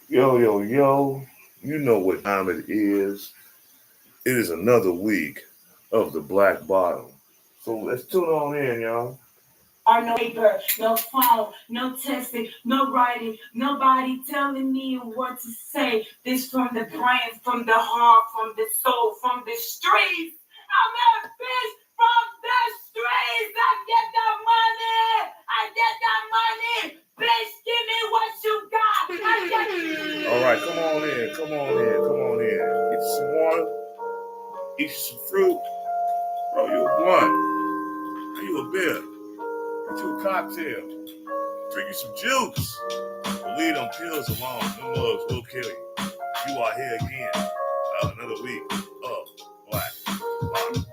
Yo, yo, yo. You know what time it is. It is another week of the Black Bottom. So let's tune on in, y'all. Are no paper, no phone, no texting, no writing, nobody telling me what to say. This from the brain, from the heart, from the soul, from the streets. I'm a bitch from the streets. I get the money. I get that money. Bitch, give me what you got. I get. All right, come on in. Come on in. Come on in. Get you some water. Eat you some fruit. Roll you a blunt. Have you a beer. Get you a cocktail. Drink you some juice. But leave them pills alone. Them mugs will kill you. You are here again. Another week of Black Bottom.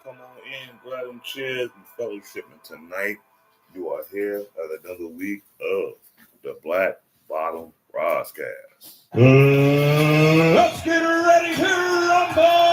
Come on in, grab them chairs and fellowshipment tonight. You are here at another week of the Black Bottom Broadcast. Let's get ready to rumble!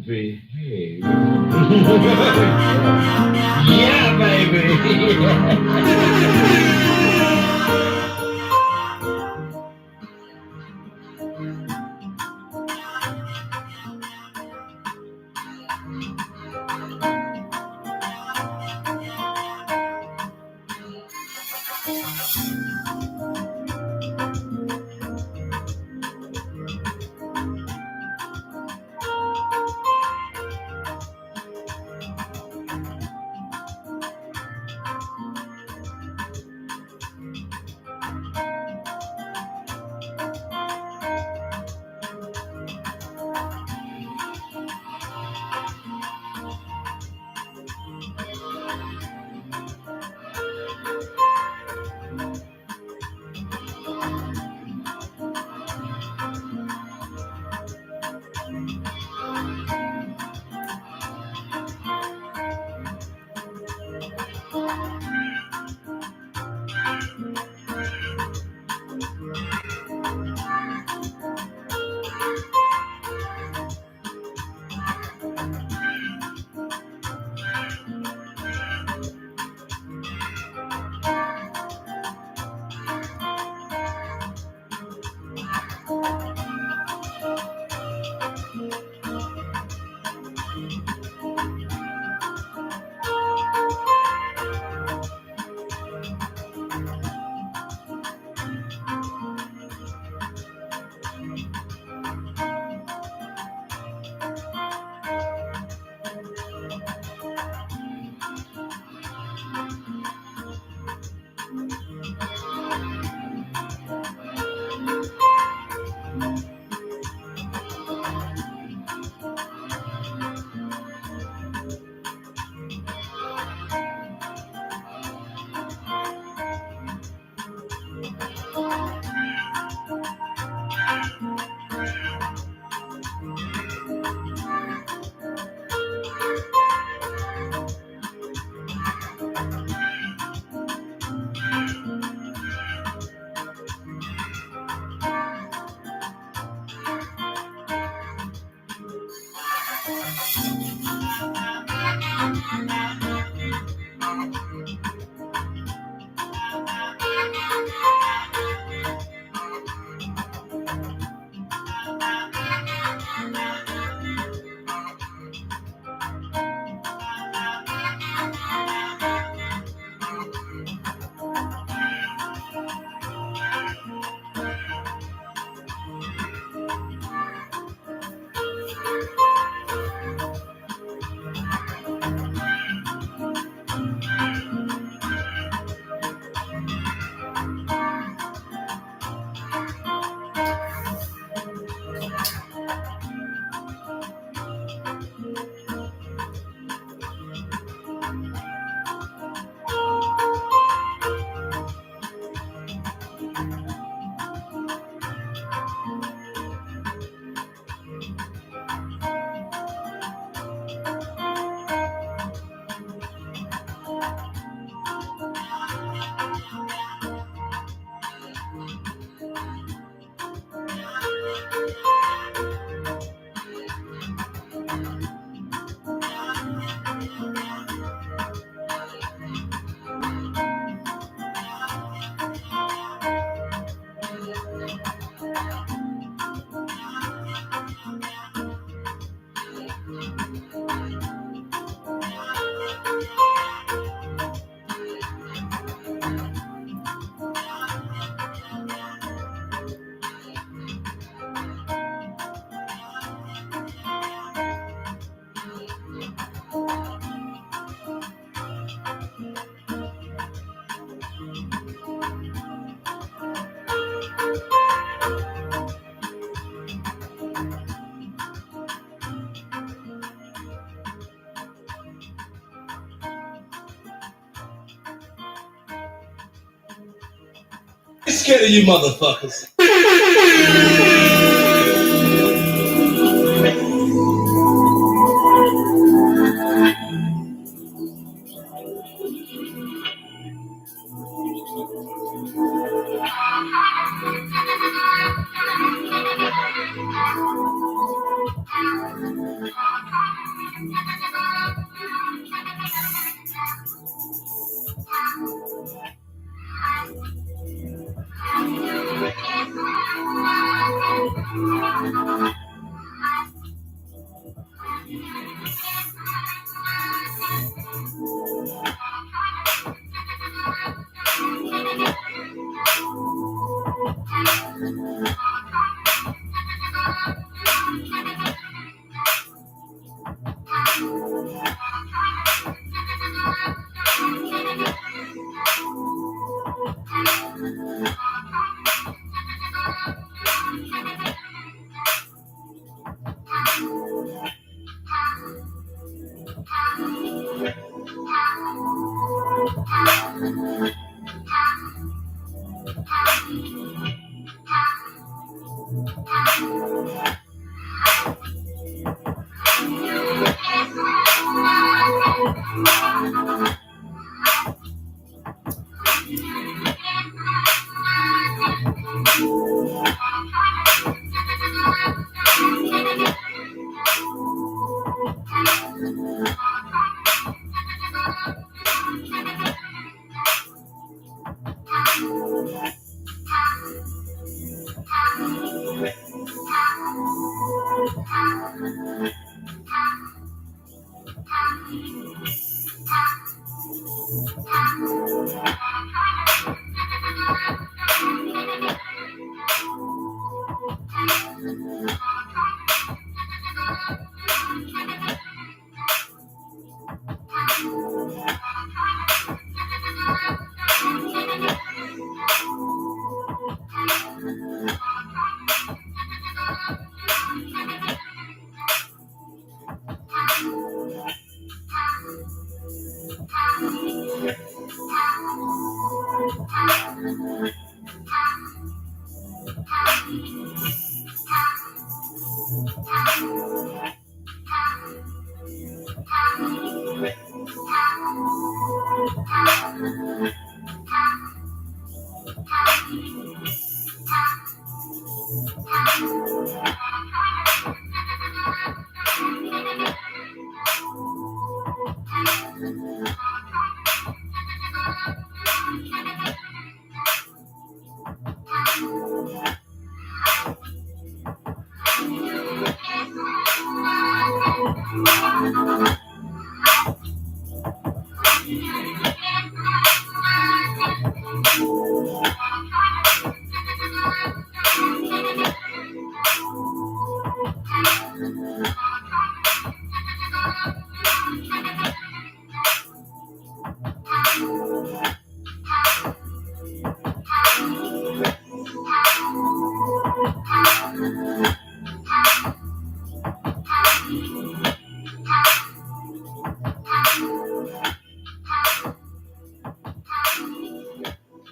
behave. Yeah, baby. Scared of you motherfuckers.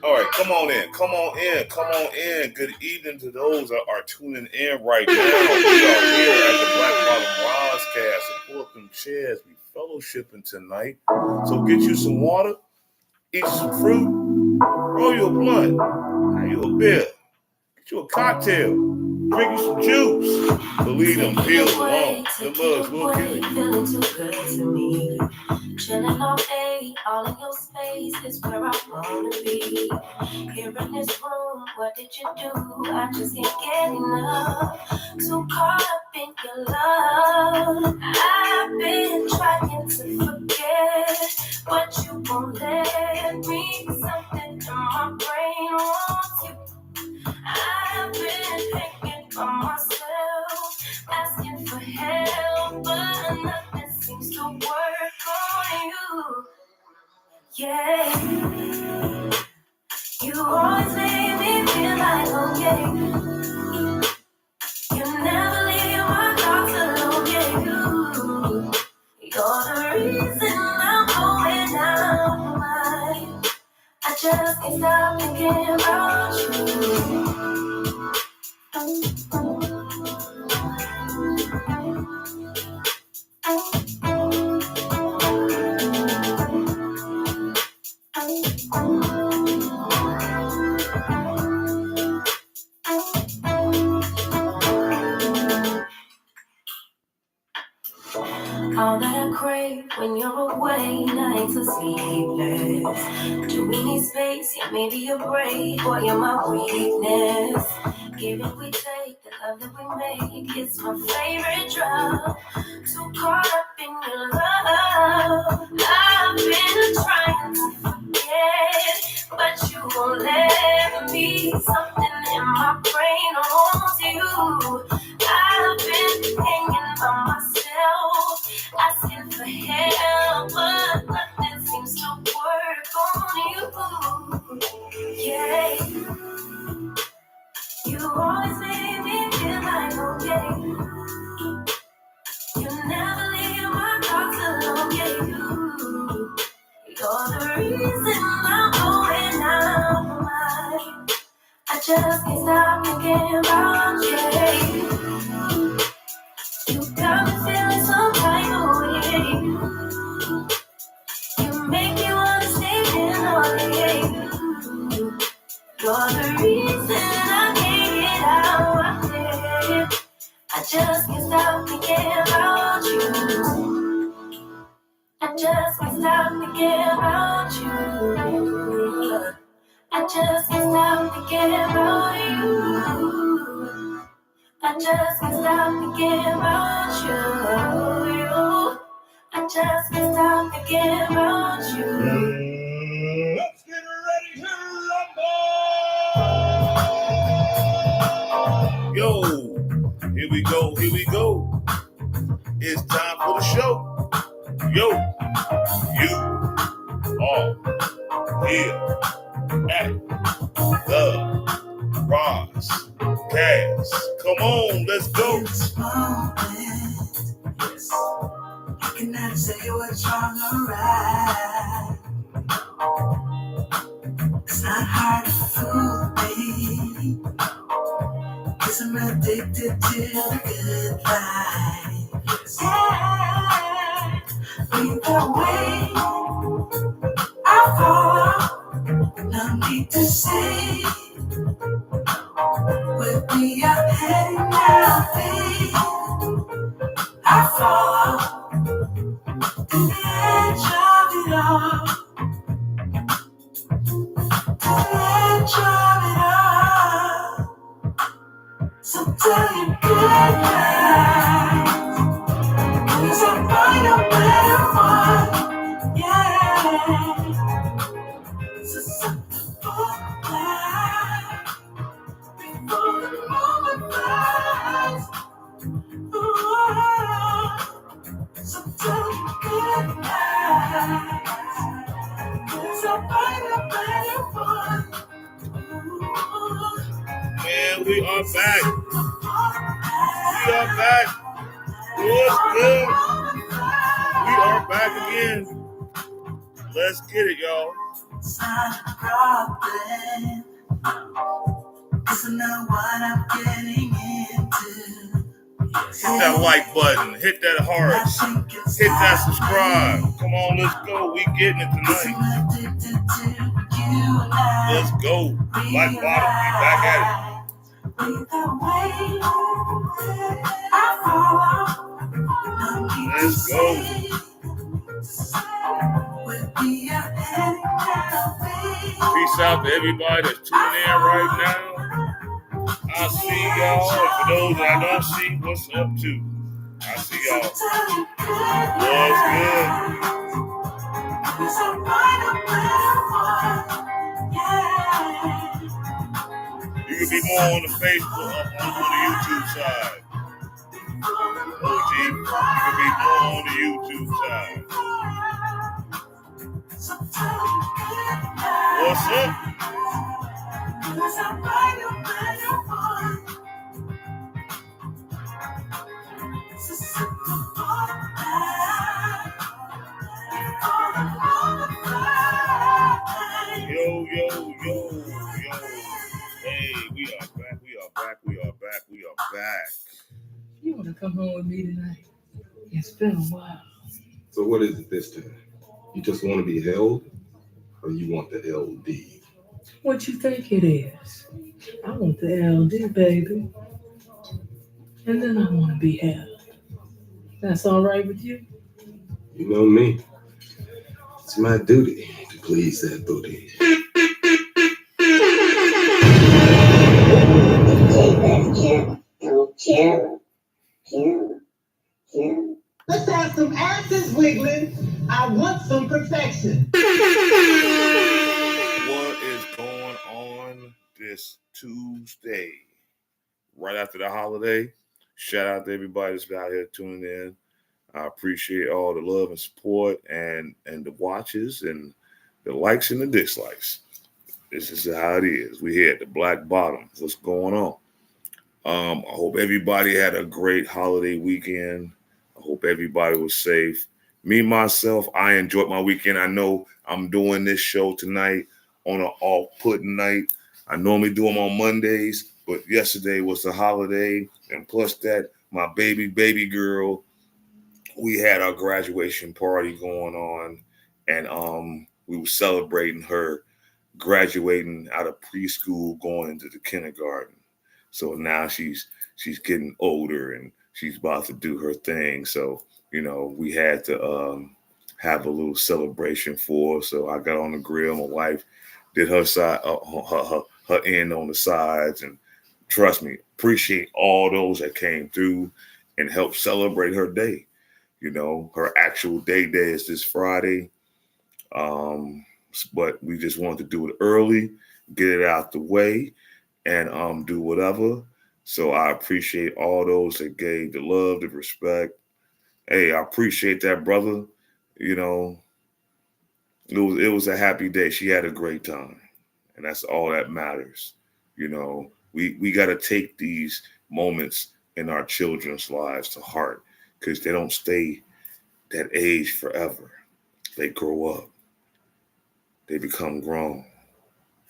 All right, come on in. Come on in. Come on in. Good evening to those that are tuning in right now. We are here at the Black Bottom Roscast. Support them chairs. We fellowshipping tonight. So get you some water, eat some fruit, roll you a blunt, have you a beer, get you a cocktail, drink you some juice. Believe them, pills alone. The mugs will kill you. Feeling too good to me. Chilling all day, all in your space is where I wanna be. Here in this room, what did you do? I just can't get enough. Too caught up in your love. I've been trying to forget, but you won't let me. Something in my brain wants you. I've been thinking for myself, asking for help, but nothing seems to work on you. Yeah, you always make me feel like okay. You never leave my thoughts alone. Yeah, you're the reason I'm going down the line. I just can't stop thinking about you. All that I crave when you're away, nights are sleepless. Do we need space? Yeah, maybe a break, boy, you're my weakness. Give and we take, the love that we make is my favorite drug. Too caught up in your love. I've been trying to forget, but you won't let me. Something in my brain owns you. I've been hanging by myself, asking for help, but nothing seems to work on you. Yeah, you always make me feel like okay. You never leave my thoughts alone. Yeah, you're the reason I'm going out of my mind. I just can't stop thinking about you. You got me feeling some kind of way. You make me wanna stay in all day. You're the reason I can't get out of there. I just can't stop thinking about you. I just can't stop thinking about you. I just can't stop thinking about you. I just can't stop thinking about you. I just can't stop thinking about you. Let's get ready to rumble! Yo, here we go, here we go. It's time for the show. Yo, you are here at the Ross Cast. Come on, let's go. This moment, yes, I cannot say what's wrong or right. It's not hard to fool me, 'cause I'm addicted to the good life. Either way, I fall. No need to say, with me I'm heading now, babe. I fall to the edge of it all, to the edge of it all. So tell your good night, 'cause I find a better one, yeah. So something for that, before the moment flies. So tell me good night, 'cause I find a better one. Man, we are back. We are back. What's good? We are back again. Let's get it, y'all. It's not a problem, 'cause I know what I'm getting into. Hit that like button. Hit that heart. Hit that subscribe. Come on, let's go. We getting it tonight. Let's go. Black bottom. We back at it. Let's go. Peace out to everybody that's tuning in right now. I see y'all. And for those that I don't see, what's up too? I see y'all. What's good? You can be more on the Facebook, on the YouTube side. OG, you can be more on the YouTube side. What's up? Yo. Hey, we are back. You want to come home with me tonight? It's been a while. So what is it this time? You just want to be held, or you want the LD? What you think it is? I want the LD, baby. And then I want to be held. That's all right with you? You know me. It's my duty to please that booty. Take that chip and wiggling. I want some perfection. What is going on this Tuesday? Right after the holiday. Shout out to everybody that's out here tuning in. I appreciate all the love and support and the watches and the likes and the dislikes. This is how it is. We here at the Black Bottom. What's going on? I hope everybody had a great holiday weekend. I hope everybody was safe. Me, myself, I enjoyed my weekend. I know I'm doing this show tonight on an off-putting night. I normally do them on Mondays, but yesterday was the holiday. And plus that, my baby girl, we had our graduation party going on. And we were celebrating her graduating out of preschool, going into the kindergarten. So now she's getting older and she's about to do her thing. So we had to have a little celebration for her. So I got on the grill. My wife did her side, her end on the sides, and trust me, appreciate all those that came through and helped celebrate her day. Her actual day is this Friday. But we just wanted to do it early, get it out the way, and do whatever. So I appreciate all those that gave the love, the respect. Hey, I appreciate that, brother. It was a happy day. She had a great time, and that's all that matters. We got to take these moments in our children's lives to heart because they don't stay that age forever. They grow up. They become grown.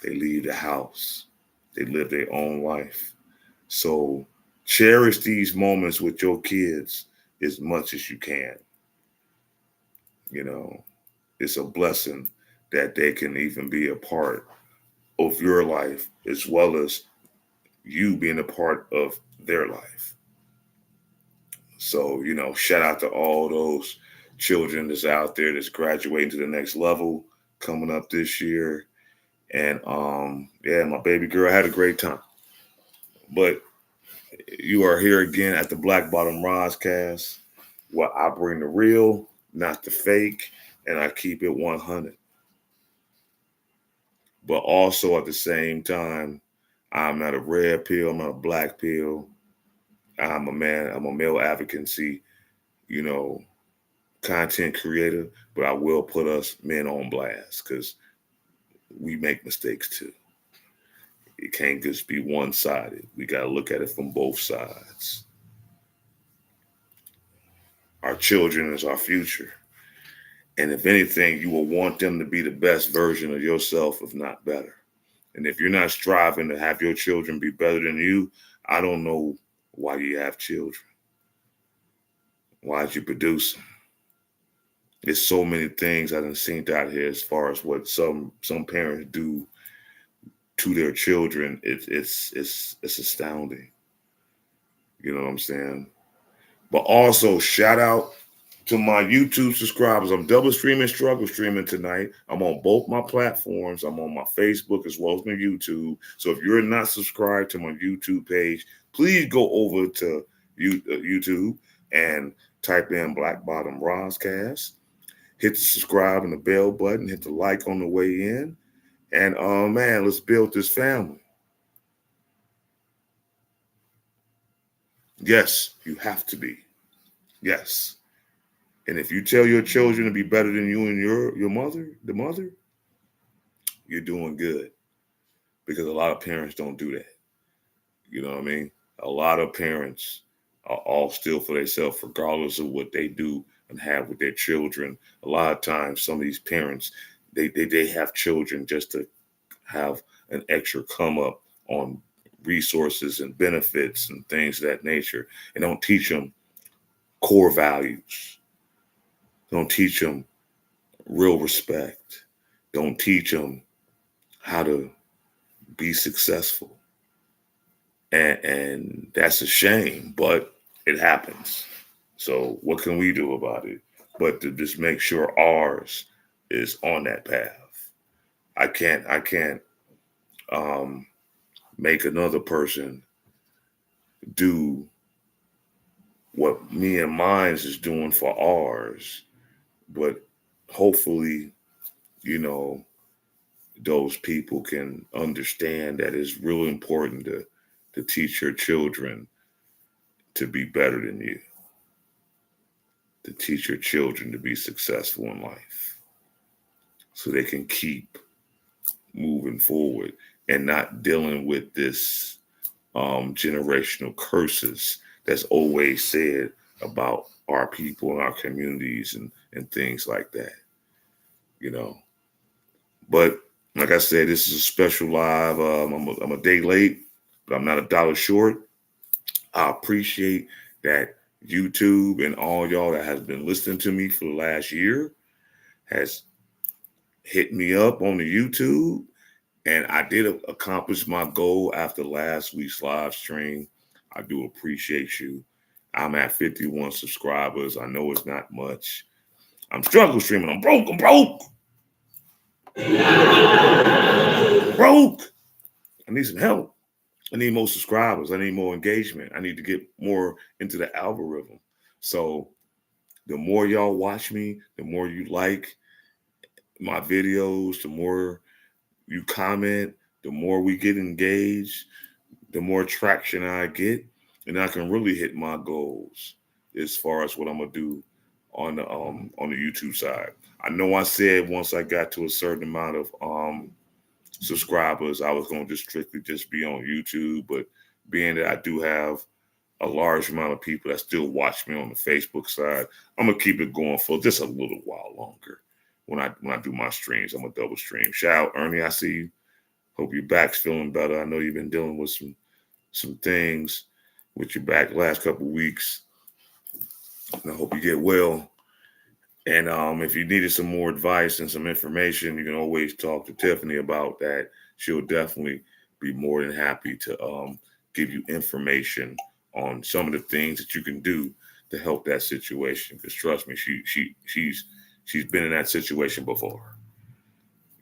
They leave the house. They live their own life. So cherish these moments with your kids as much as you can. It's a blessing that they can even be a part of your life as well as you being a part of their life. So, shout out to all those children that's out there that's graduating to the next level coming up this year. And my baby girl had a great time. But you are here again at the Black Bottom Roscast, where I bring the real, not the fake, and I keep it 100. But also at the same time, I'm not a red pill, I'm not a black pill. I'm a man, I'm a male advocacy, content creator, but I will put us men on blast because we make mistakes too. It can't just be one-sided. We got to look at it from both sides. Our children is our future. And if anything, you will want them to be the best version of yourself, if not better. And if you're not striving to have your children be better than you, I don't know why you have children. Why'd you produce them? There's so many things I done seen out here as far as what some parents do to their children. It's astounding. You know what I'm saying? But also shout out to my YouTube subscribers. I'm double streaming, struggle streaming tonight. I'm on both my platforms. I'm on my Facebook as well as my YouTube. So if you're not subscribed to my YouTube page, please go over to YouTube and type in Black Bottom Roscast. Hit the subscribe and the bell button. Hit the like on the way in. And man, let's build this family. Yes, you have to be. Yes. And if you tell your children to be better than you and your mother, the mother, you're doing good. Because a lot of parents don't do that. You know what I mean? A lot of parents are all still for themselves, regardless of what they do and have with their children. A lot of times, some of these parents, they have children just to have an extra come up on resources and benefits and things of that nature, and don't teach them core values. Don't teach them real respect. Don't teach them how to be successful. And that's a shame, but it happens. So what can we do about it? But to just make sure ours is on that path. I can't make another person do what me and mine is doing for ours But hopefully, you know, those people can understand that it's really important to teach your children to be better than you, to teach your children to be successful in life so they can keep moving forward and not dealing with this generational curses that's always said about our people and our communities and things like that, you know. But like I said, this is a special live. I'm a day late, but I'm not a dollar short. I appreciate that YouTube and all y'all that has been listening to me for the last year has hit me up on the YouTube. And I did accomplish my goal after last week's live stream. I do appreciate you. I'm at 51 subscribers. I know it's not much. I'm struggle streaming. I'm broke. I'm broke. Broke. I need some help. I need more subscribers. I need more engagement. I need to get more into the algorithm. So the more y'all watch me, the more you like my videos, the more you comment, the more we get engaged, the more traction I get, and I can really hit my goals as far as what I'm gonna do on the YouTube side. I know I said once I got to a certain amount of subscribers, I was gonna just strictly just be on YouTube, but being that I do have a large amount of people that still watch me on the Facebook side, I'm gonna keep it going for just a little while longer. When I do my streams, I'm gonna double stream. Shout out Ernie, I see you. Hope your back's feeling better. I know you've been dealing with some things with your back last couple of weeks. And I hope you get well. And if you needed some more advice and some information, you can always talk to Tiffany about that. She'll definitely be more than happy to give you information on some of the things that you can do to help that situation. Because trust me, she's been in that situation before.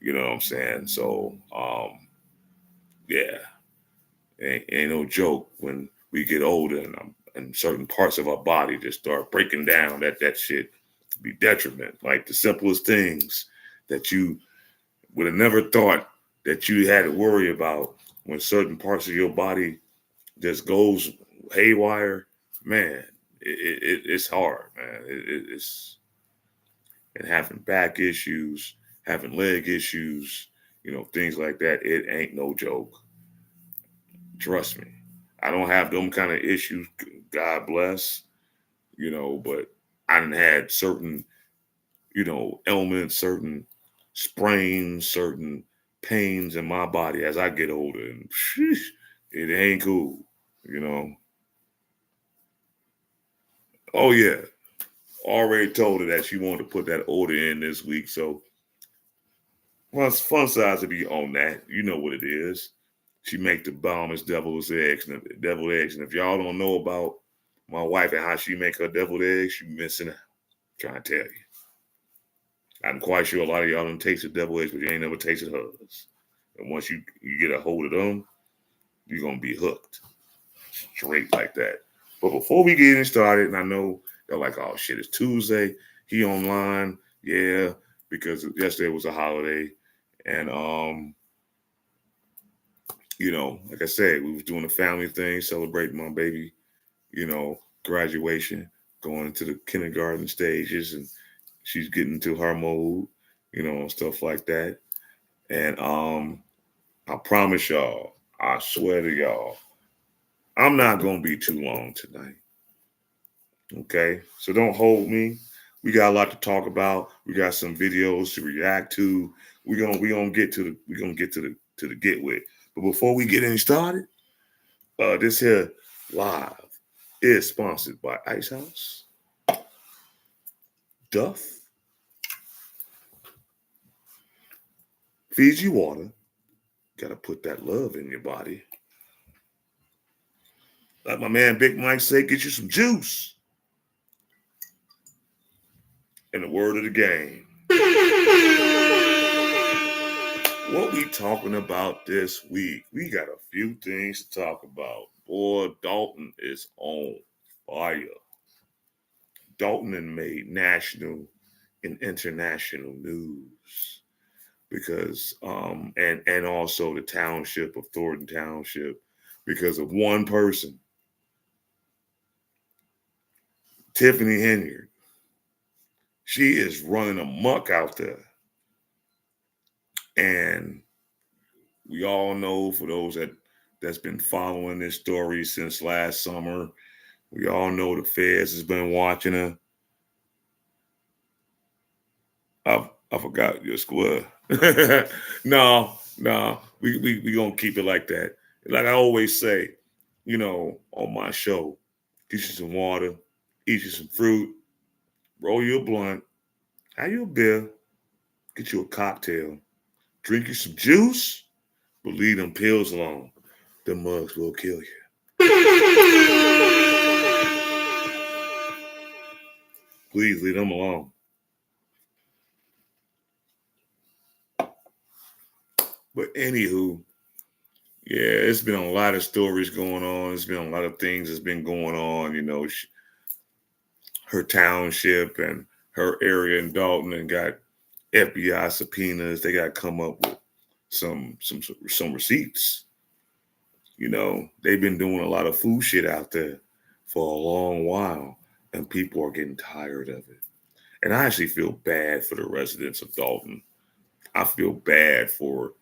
You know what I'm saying? So yeah, ain't no joke when we get older and certain parts of our body just start breaking down. That shit be detriment. Like the simplest things that you would have never thought that you had to worry about when certain parts of your body just goes haywire. Man, it's hard, man. It's and having back issues, having leg issues, things like that. It ain't no joke. Trust me. I don't have them kind of issues. God bless, but I done had certain, ailments, certain sprains, certain pains in my body as I get older. And sheesh, it ain't cool, you know. Oh, yeah. Already told her that she wanted to put that order in this week. So, well, it's fun size to be on that. You know what it is. She make the bombest devil's eggs. And if y'all don't know about my wife and how she make her deviled eggs, you missing out. I'm trying to tell you. I'm quite sure a lot of y'all done tasted deviled eggs, but you ain't never tasted hers. And once you get a hold of them, you're gonna be hooked. Straight like that. But before we get started, and I know they're like, oh shit, it's Tuesday. He online. Yeah, because yesterday was a holiday. And like I said, we was doing a family thing, celebrating my baby, graduation, going into the kindergarten stages, and she's getting into her mode, and stuff like that. And I promise y'all, I swear to y'all, I'm not gonna be too long tonight. Okay, so don't hold me. We got a lot to talk about. We got some videos to react to. We're gonna get to the get with. But before we get any started, this here live is sponsored by Ice House, Duff, Fiji Water. Gotta put that love in your body. Like my man Big Mike say, get you some juice. And the word of the game. What we talking about this week? We got a few things to talk about. Boy, Dolton is on fire. Dolton made national in international news because and also the township of Thornton Township because of one person, Tiffany Henyard. She is running amok out there. And we all know, for those that's been following this story since last summer, we all know the feds has been watching her. I forgot your square. No, we gonna keep it like that. Like I always say, on my show, get you some water, eat you some fruit, roll you a blunt, have you a beer, get you a cocktail, drink you some juice, but leave them pills alone. The mugs will kill you. Please leave them alone. But anywho, yeah, it's been a lot of stories going on. It's been a lot of things that's been going on. Her township and her area in Dolton and got FBI subpoenas. They got to come up with some receipts. They've been doing a lot of food shit out there for a long while, and people are getting tired of it. And I actually feel bad for the residents of Dolton. I feel bad for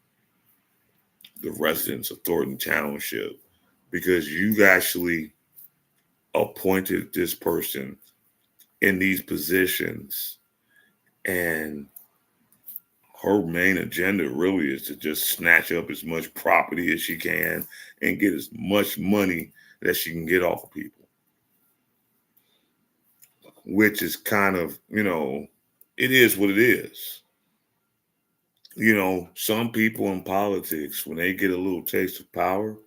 the residents of Thornton Township because you've actually appointed this person in these positions, and her main agenda really is to just snatch up as much property as she can and get as much money that she can get off of people, which is kind of, it is what it is. Some people in politics, when they get a little taste of power,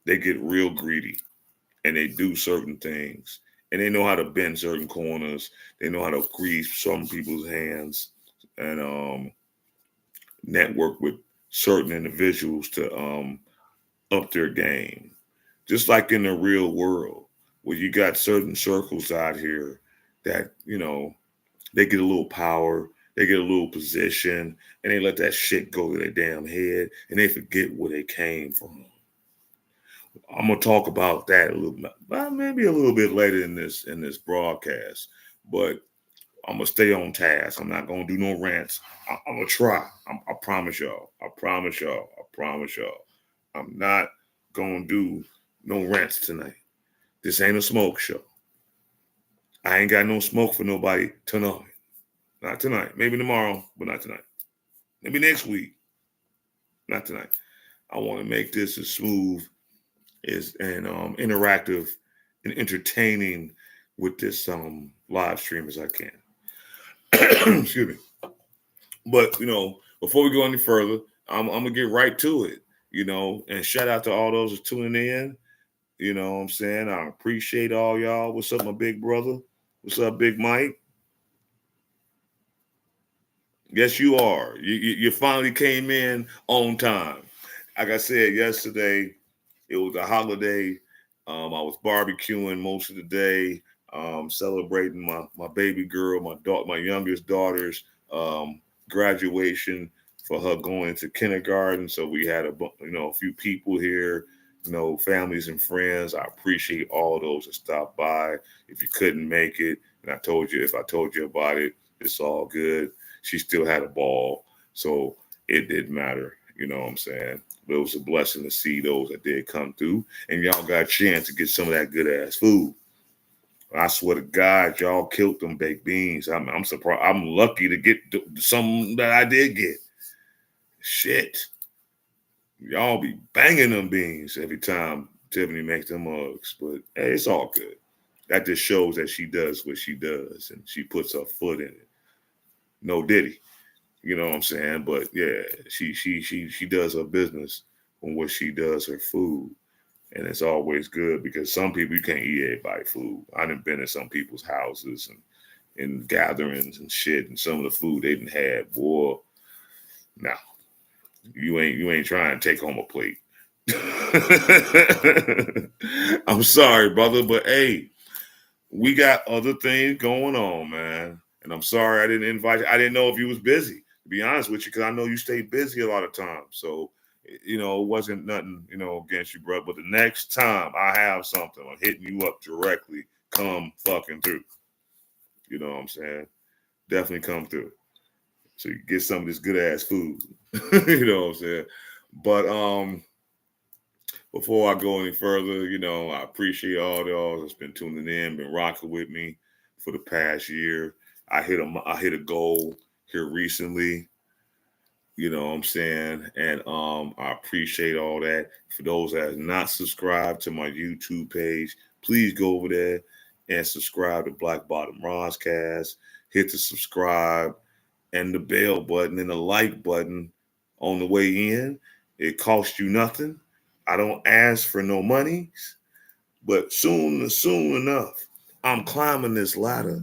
they get real greedy and they do certain things and they know how to bend certain corners. They know how to grease some people's hands and network with certain individuals to up their game. Just like in the real world, where you got certain circles out here that, they get a little power, they get a little position, and they let that shit go to their damn head, and they forget where they came from. I'm gonna talk about that a little bit, maybe a little bit later in this broadcast, but I'm gonna stay on task. I'm not gonna do no rants. I'm gonna try. I promise y'all. I promise y'all. I promise y'all. I'm not gonna do no rants tonight. This ain't a smoke show. I ain't got no smoke for nobody tonight. Not tonight. Maybe tomorrow, but not tonight. Maybe next week. Not tonight. I want to make this as smooth and interactive and entertaining with this live stream as I can. Excuse me. But before we go any further, I'm gonna get right to it. And shout out to all those that's tuning in. You know what I'm saying? I appreciate all y'all. What's up, my big brother? What's up, Big Mike? Yes, you are. You finally came in on time. Like I said yesterday, it was a holiday. I was barbecuing most of the day, celebrating my baby girl, my youngest daughter's graduation for her going to kindergarten. So we had a few people here, families and friends. I appreciate all those that stopped by. If you couldn't make it, and if I told you about it, it's all good. She still had a ball, so it didn't matter. You know what I'm saying? But it was a blessing to see those that did come through, and y'all got a chance to get some of that good ass food. I swear to God, y'all killed them baked beans. I'm surprised. I'm lucky to get some that I did get. Shit, y'all be banging them beans every time Tiffany makes them mugs. But hey, it's all good. That just shows that she does what she does, and she puts her foot in it. No diddy. You know what I'm saying? But yeah, she does her business on what she does, her food. And it's always good because some people, you can't eat everybody's food. I done been in some people's houses and in gatherings and shit, and some of the food they didn't have, boy. Nah, you ain't trying to take home a plate. I'm sorry, brother, but hey, we got other things going on, man. And I'm sorry I didn't invite you. I didn't know if you was busy, to be honest with you, because I know you stay busy a lot of times. So, it wasn't nothing, against you, bro. But the next time I have something, I'm hitting you up directly. Come fucking through. You know what I'm saying? Definitely come through. So you get some of this good ass food. You know what I'm saying? But before I go any further, I appreciate all y'all that's been tuning in, been rocking with me for the past year. I hit a goal here recently. You know what I'm saying? And I appreciate all that. For those that have not subscribed to my YouTube page, please go over there and subscribe to Black Bottom Roscast. Hit the subscribe and the bell button and the like button on the way in. It costs you nothing. I don't ask for no money, but soon enough, I'm climbing this ladder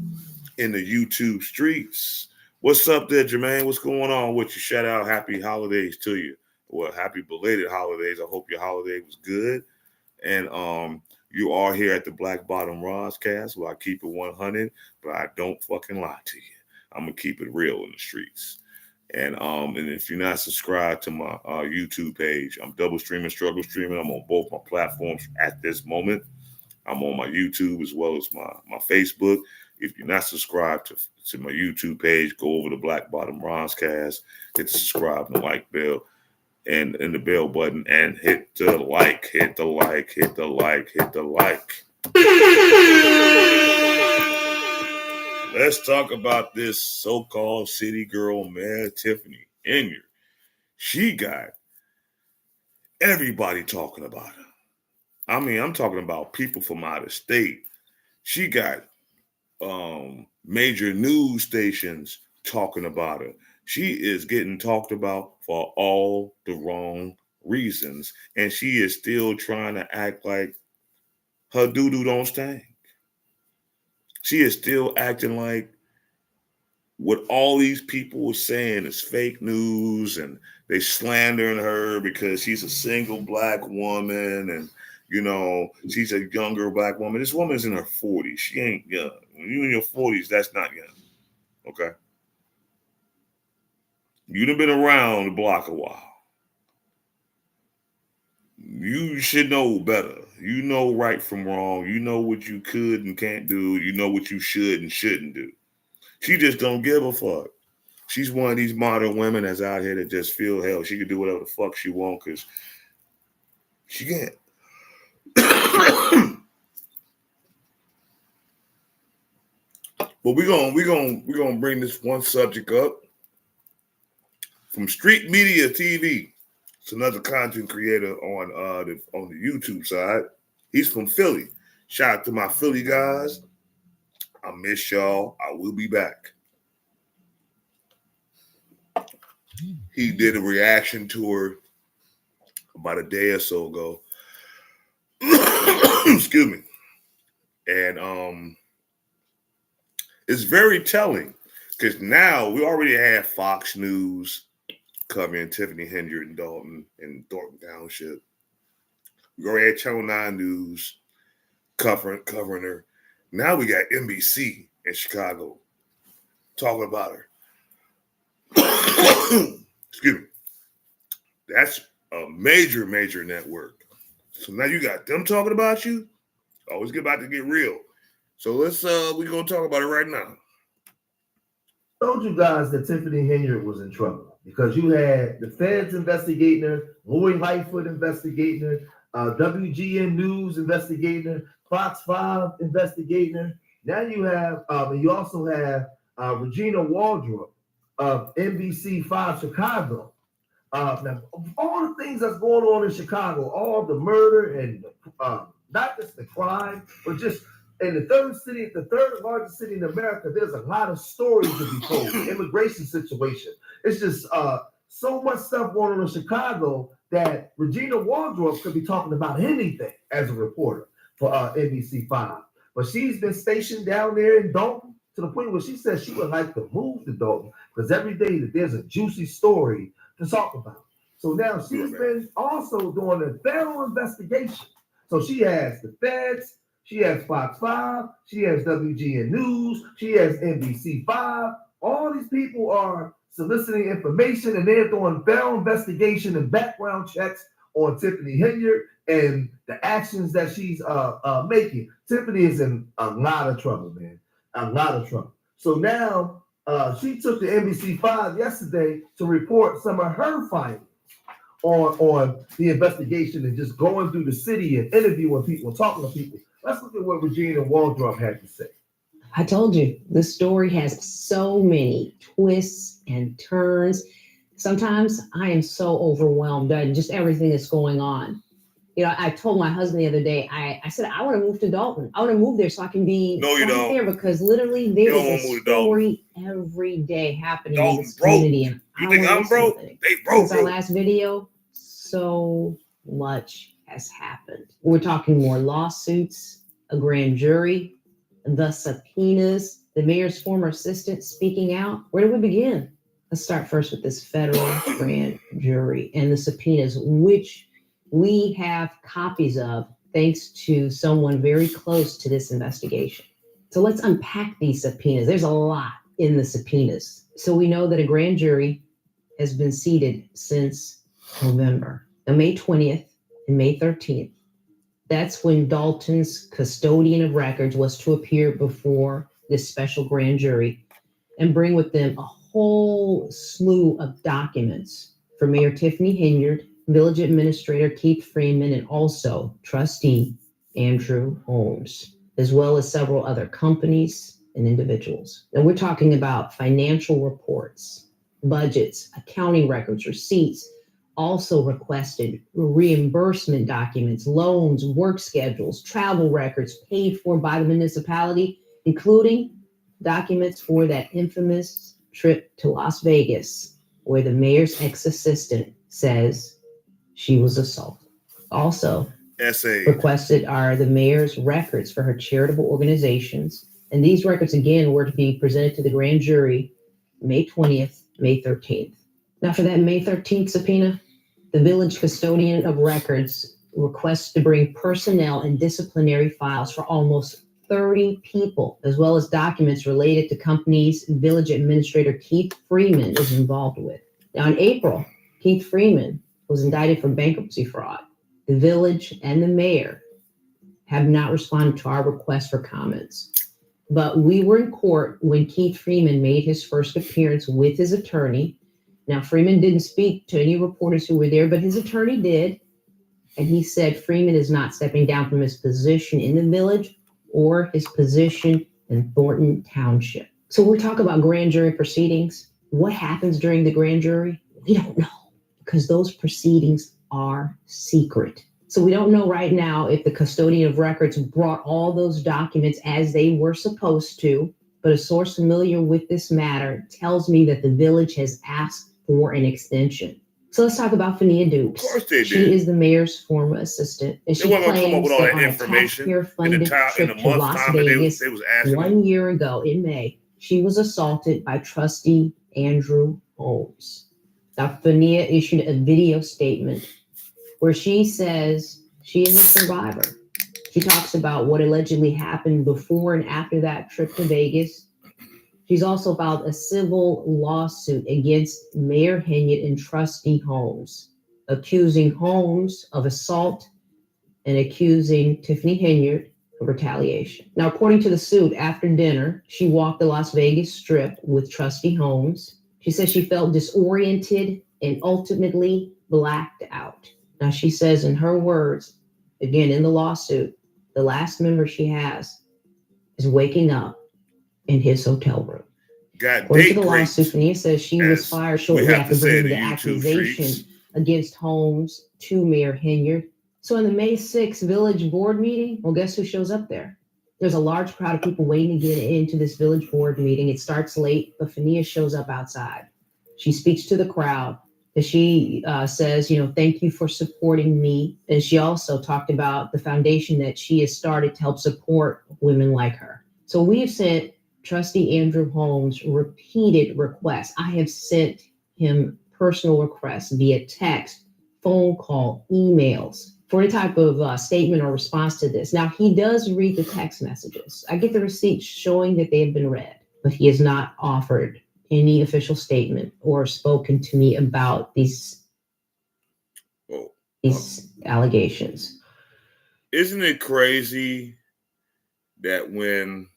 in the YouTube streets. What's up there, Jermaine? What's going on with you? Shout out, happy holidays to you. Well, happy belated holidays. I hope your holiday was good. And you are here at the Black Bottom Roscast, where I keep it 100, but I don't fucking lie to you. I'm gonna keep it real in the streets. And if you're not subscribed to my YouTube page, I'm double streaming, struggle streaming. I'm on both my platforms at this moment. I'm on my YouTube as well as my Facebook. If you're not subscribed to my YouTube page, go over to Black Bottom Roscast, hit the subscribe and the like bell and the bell button, and hit the like. Let's talk about this so-called city girl, Mayor Tiffany Inyard. She got everybody talking about her. I mean, I'm talking about people from out of state. She got major news stations talking about her. She is getting talked about for all the wrong reasons, and she is still trying to act like her doo-doo don't stink. She is still acting like what all these people were saying is fake news, and they slandering her because she's a single black woman, and she's a younger black woman. This woman's in her 40s. She ain't young. When you're in your 40s, that's not young. Okay? You'd have been around the block a while. You should know better. You know right from wrong. You know what you could and can't do. You know what you should and shouldn't do. She just don't give a fuck. She's one of these modern women that's out here that just feel hell. She can do whatever the fuck she want because she can't. But we're gonna bring this one subject up from Street Media TV. It's another content creator on the YouTube side. He's from Philly. Shout out to my Philly guys. I miss y'all. I will be back. He did a reaction tour about a day or so ago. Excuse me. And it's very telling because now we already have Fox News covering Tiffany Inyard and Dolton Township. We already had Channel 9 News covering her. Now we got NBC in Chicago talking about her. Excuse me. That's a major network. So now you got them talking about you. Always about to get real. So we're gonna talk about it right now. I told you guys that Tiffany Inyard was in trouble because you had the feds investigating her, Lloyd Lightfoot investigating her, WGN News investigating her, Fox 5 investigating her. Now you have, and you also have Regina Waldrop of NBC5 Chicago. Now, all the things that's going on in Chicago, all the murder and not just the crime, but just in the third largest city in America, there's a lot of stories to be told. The immigration situation. It's just so much stuff going on in Chicago that Regina Waldrop could be talking about anything as a reporter for NBC5. But she's been stationed down there in Dolton to the point where she says she would like to move to Dolton because every day that there's a juicy story to talk about. So now she's been also doing a thorough investigation. So she has the feds, She has Fox 5, she has WGN News, she has NBC5. All these people are soliciting information and they're doing thorough investigation and background checks on Tiffany Henyard and the actions that she's making. Tiffany is in a lot of trouble, man. A lot of trouble. So now she took to NBC5 yesterday to report some of her findings on the investigation and just going through the city and interviewing people and talking to people. Let's look at what Regina Waldrop had to say. I told you, the story has so many twists and turns. Sometimes I am so overwhelmed by just everything that's going on. You know, I told my husband the other day, I said, I want to move to Dolton. I want to move there so I can be there because literally there is a story every day happening in this community. And you think I'm broke? They broke. Since our last video, so much has happened. We're talking more lawsuits, a grand jury, the subpoenas, the mayor's former assistant speaking out. Where do we begin? Let's start first with this federal grand jury and the subpoenas, which we have copies of thanks to someone very close to this investigation. So let's unpack these subpoenas. There's a lot in the subpoenas. So we know that a grand jury has been seated since November. On May 20th and May 13th, that's when Dolton's custodian of records was to appear before this special grand jury and bring with them a whole slew of documents for Mayor Tiffany Henyard, Village Administrator Keith Freeman, and also Trustee Andrew Holmes, as well as several other companies and individuals. And we're talking about financial reports, budgets, accounting records, receipts, also requested reimbursement documents, loans, work schedules, travel records paid for by the municipality, including documents for that infamous trip to Las Vegas, where the mayor's ex-assistant says she was assaulted. Also requested are the mayor's records for her charitable organizations. And these records, again, were to be presented to the grand jury May 20th, May 13th. Now, for that May 13th subpoena, the village custodian of records requests to bring personnel and disciplinary files for almost 30 people, as well as documents related to companies village administrator Keith Freeman is involved with. Now, in April, Keith Freeman was indicted for bankruptcy fraud. The village and the mayor have not responded to our request for comments. But we were in court when Keith Freeman made his first appearance with his attorney. Now, Freeman didn't speak to any reporters who were there, but his attorney did. And he said Freeman is not stepping down from his position in the village or his position in Thornton Township. So when we talk about grand jury proceedings, what happens during the grand jury? We don't know because those proceedings are secret. So we don't know right now if the custodian of records brought all those documents as they were supposed to, but a source familiar with this matter tells me that the village has asked for an extension. So let's talk about Fania Dukes. Of course they did. She is the mayor's former assistant, and she They weren't gonna come up claims with all that that on a information taxpayer-funded in the trip to month Las time that Vegas they was asking. 1 year ago in May, she was assaulted by Trustee Andrew Holmes. Now, Fania issued a video statement where she says she is a survivor. She talks about what allegedly happened before and after that trip to Vegas. She's also filed a civil lawsuit against Mayor Henyard and Trustee Holmes, accusing Holmes of assault and accusing Tiffany Henyard of retaliation. Now, according to the suit, after dinner, she walked the Las Vegas Strip with Trustee Holmes. She says she felt disoriented and ultimately blacked out. Now, she says in her words, again, in the lawsuit, the last memory she has is waking up in his hotel room. According to the lawsuit, Fania says she was fired shortly after bringing the accusation against Holmes to Mayor Henyard. So in the May 6th village board meeting, well, guess who shows up there? There's a large crowd of people waiting to get into this village board meeting. It starts late, but Fania shows up outside. She speaks to the crowd. And she says, thank you for supporting me. And she also talked about the foundation that she has started to help support women like her. So we have sent Trustee Andrew Holmes repeated requests. I have sent him personal requests via text, phone call, emails. for any type of statement or response to this. Now, he does read the text messages. I get the receipts showing that they have been read, but he has not offered any official statement or spoken to me about these allegations. Isn't it crazy that when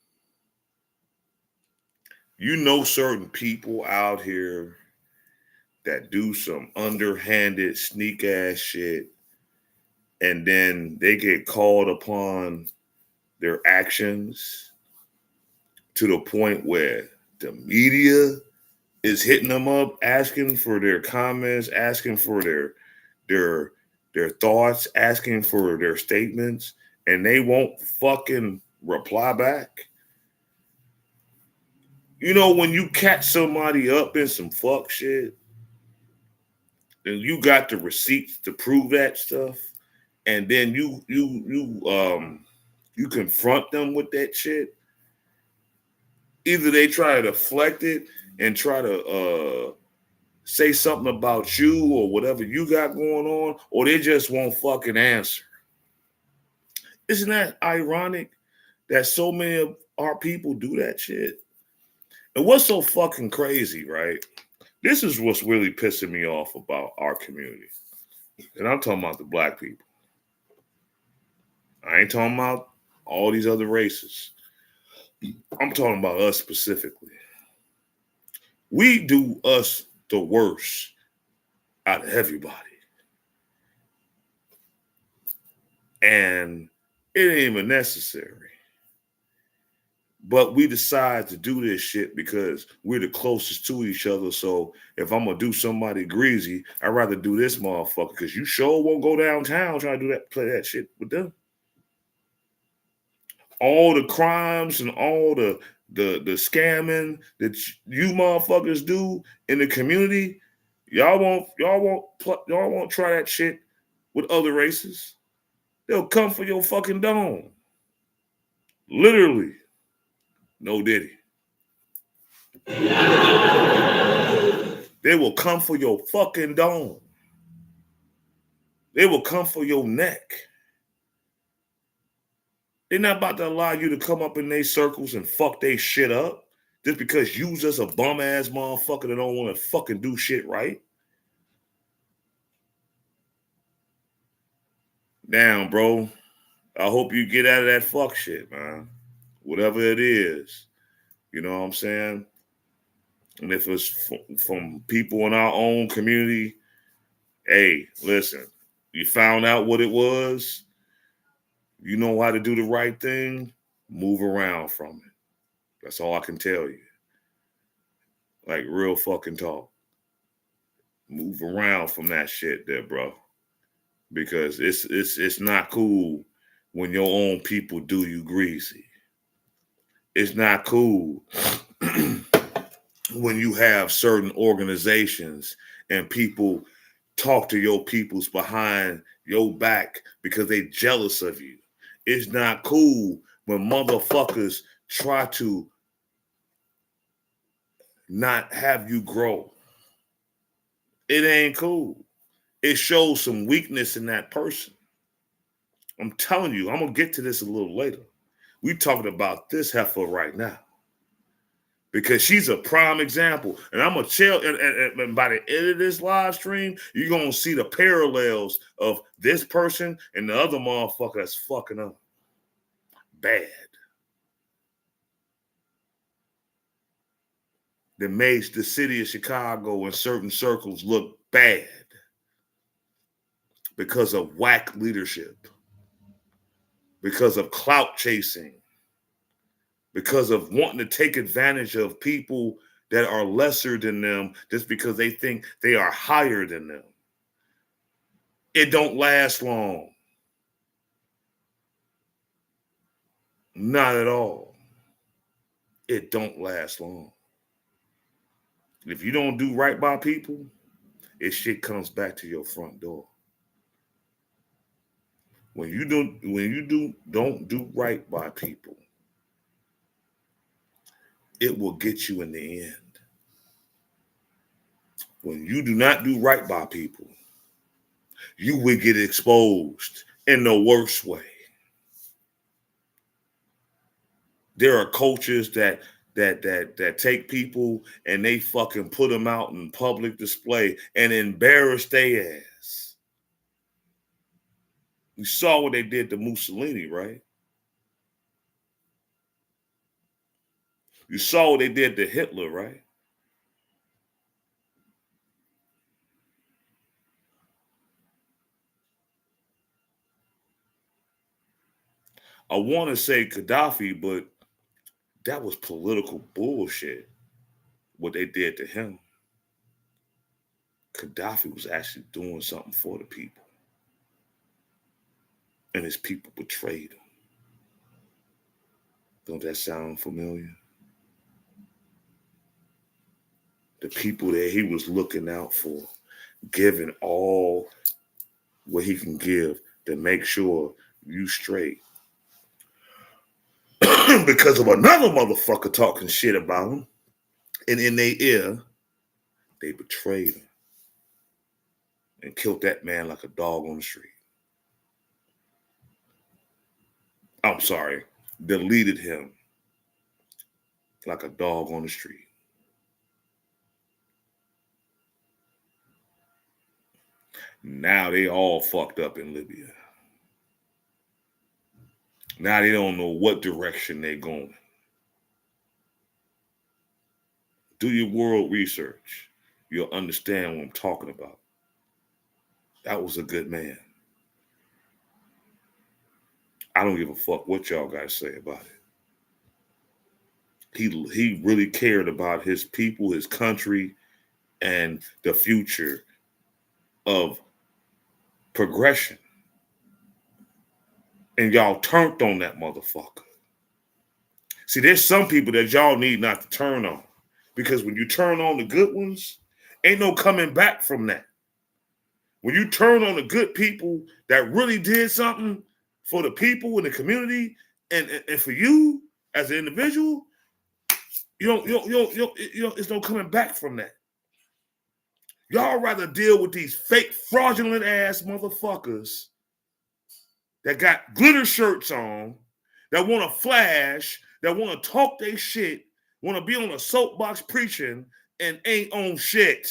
you know certain people out here that do some underhanded, sneak ass shit, and then they get called upon their actions to the point where the media is hitting them up, asking for their comments, asking for their thoughts, asking for their statements, and they won't fucking reply back. You know, when you catch somebody up in some fuck shit, and you got the receipts to prove that stuff, and then you confront them with that shit. Either they try to deflect it and try to say something about you or whatever you got going on, or they just won't fucking answer. Isn't that ironic that so many of our people do that shit? And what's so fucking crazy, right? This is what's really pissing me off about our community. And I'm talking about the black people. I ain't talking about all these other races. I'm talking about us specifically. We do us the worst out of everybody. And it ain't even necessary. But we decide to do this shit because we're the closest to each other. So if I'm going to do somebody greasy, I'd rather do this motherfucker because you sure won't go downtown trying to do that, play that shit with them. All the crimes and all the scamming that you motherfuckers do in the community, y'all won't try that shit with other races. They'll come for your fucking dome. Literally. No Diddy. They will come for your fucking dome. They will come for your neck. They're not about to allow you to come up in their circles and fuck they shit up just because you just a bum ass motherfucker that don't want to fucking do shit right. Damn, bro. I hope you get out of that fuck shit, man. Whatever it is. You know what I'm saying? And if it's from people in our own community, hey, listen, you found out what it was. You know how to do the right thing. Move around from it. That's all I can tell you. Like real fucking talk. Move around from that shit there, bro. Because it's not cool when your own people do you greasy. It's not cool when you have certain organizations and people talk to your peoples behind your back because they jealous of you. It's not cool when motherfuckers try to not have you grow. It ain't cool. It shows some weakness in that person. I'm telling you, I'm going to get to this a little later. We talking about this heifer right now. Because she's a prime example. And I'm going to chill. And by the end of this live stream, you're going to see the parallels of this person and the other motherfucker that's fucking up. Bad. That makes the city of Chicago in certain circles look bad because of whack leadership, because of clout chasing, because of wanting to take advantage of people that are lesser than them just because they think they are higher than them. It don't last long. Not at all. It don't last long. If you don't do right by people, it shit comes back to your front door. When you don't do right by people, it will get you in the end. When you do not do right by people, you would get exposed in the worst way. There are cultures that take people and they fucking put them out in public display and embarrass their ass. You saw what they did to Mussolini, right? You saw what they did to Hitler, right? I want to say Gaddafi, but that was political bullshit, what they did to him. Gaddafi was actually doing something for the people. And his people betrayed him. Don't that sound familiar? The people that he was looking out for, giving all what he can give to make sure you straight. Because of another motherfucker talking shit about him, and in their ear, they betrayed him and killed that man like a dog on the street. I'm sorry, deleted him like a dog on the street. Now they all fucked up in Libya. Now they don't know what direction they're going. Do your world research. You'll understand what I'm talking about. That was a good man. I don't give a fuck what y'all guys say about it. He really cared about his people, his country, and the future of progression. And y'all turned on that motherfucker. See, there's some people that y'all need not to turn on. Because when you turn on the good ones, ain't no coming back from that. When you turn on the good people that really did something for the people in the community and for you as an individual, it's no coming back from that. Y'all rather deal with these fake, fraudulent ass motherfuckers that got glitter shirts on, that want to flash, that want to talk their shit, want to be on a soapbox preaching, and ain't on shit.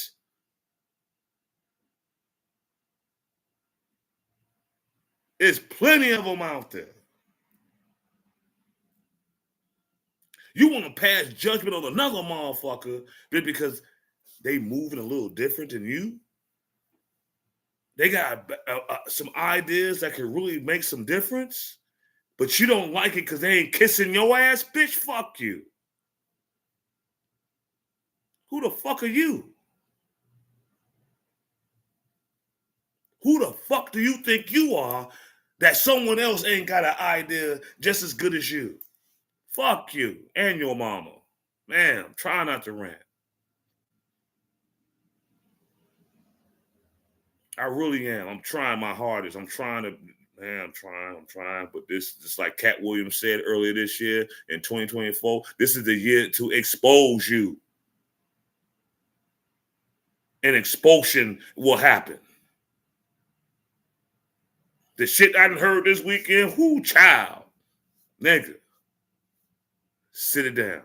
There's plenty of them out there. You want to pass judgment on another motherfucker because they moving a little different than you? They got some ideas that can really make some difference, but you don't like it because they ain't kissing your ass? Bitch, fuck you. Who the fuck are you? Who the fuck do you think you are that someone else ain't got an idea just as good as you? Fuck you and your mama. Man, I'm trying not to rant. I really am. I'm trying my hardest. I'm trying. But this, just like Cat Williams said earlier this year in 2024, this is the year to expose you. And expulsion will happen. The shit I done heard this weekend, whoo, child. Nigga. Sit it down.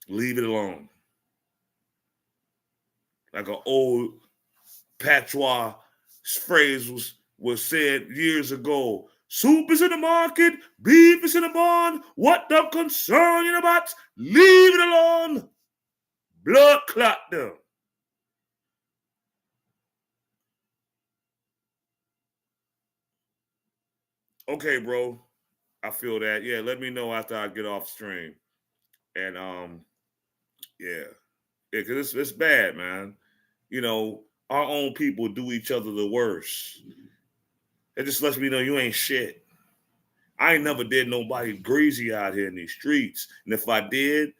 Leave it alone. Like an old patois phrase was said years ago. Soup is in the market, beef is in the barn. What the concern you about? Leave it alone. Blood clot them. Okay, bro. I feel that. Yeah, let me know after I get off stream. And yeah, because it's bad, man. You know, our own people do each other the worst. It just lets me know you ain't shit. I ain't never did nobody greasy out here in these streets. And if I did,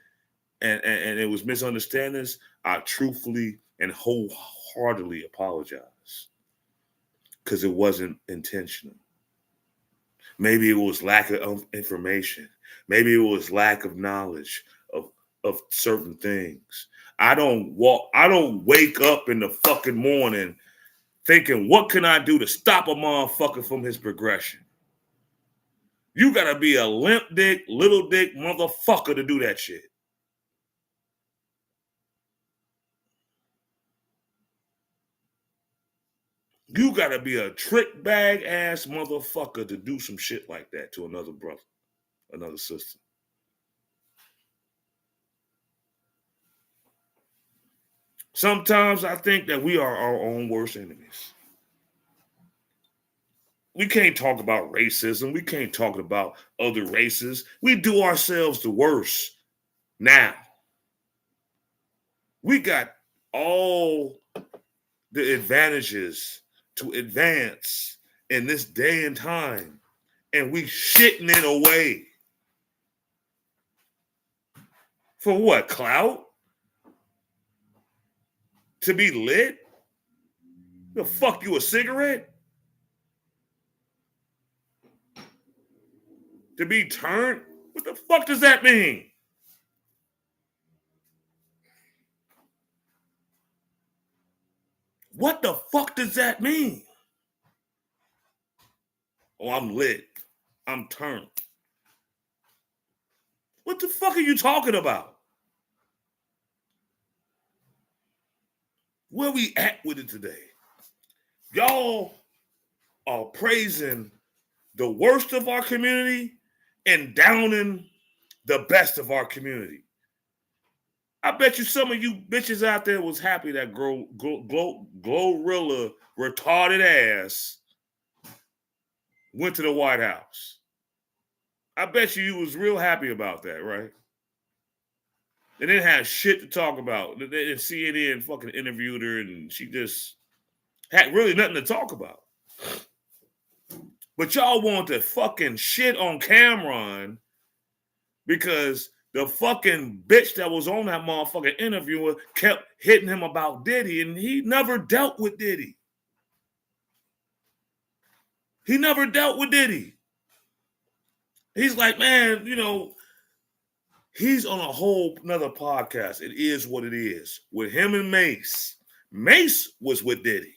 and it was misunderstandings, I truthfully and wholeheartedly apologize. Because it wasn't intentional. Maybe it was lack of information. Maybe it was lack of knowledge of of certain things. I don't wake up in the fucking morning thinking, what can I do to stop a motherfucker from his progression? You gotta be a limp dick, little dick motherfucker to do that shit. You gotta be a trick bag ass motherfucker to do some shit like that to another brother, another sister. Sometimes I think that we are our own worst enemies. We can't talk about racism. We can't talk about other races. We do ourselves the worst now. We got all the advantages to advance in this day and time, and we shitting it away. For what, clout? To be lit? The fuck you a cigarette? To be turned? What the fuck does that mean? What the fuck does that mean? Oh, I'm lit. I'm turned. What the fuck are you talking about? Where we at with it today? Y'all are praising the worst of our community and downing the best of our community. I bet you some of you bitches out there was happy that Glorilla retarded ass went to the White House. I bet you was real happy about that, right? They didn't have shit to talk about. CNN fucking interviewed her and she just had really nothing to talk about. But y'all want to fucking shit on Cameron because the fucking bitch that was on that motherfucking interviewer kept hitting him about Diddy, and he never dealt with Diddy. He never dealt with Diddy. He's like, man, you know, he's on a whole nother podcast. It is what it is. With him and Mace. Mace was with Diddy.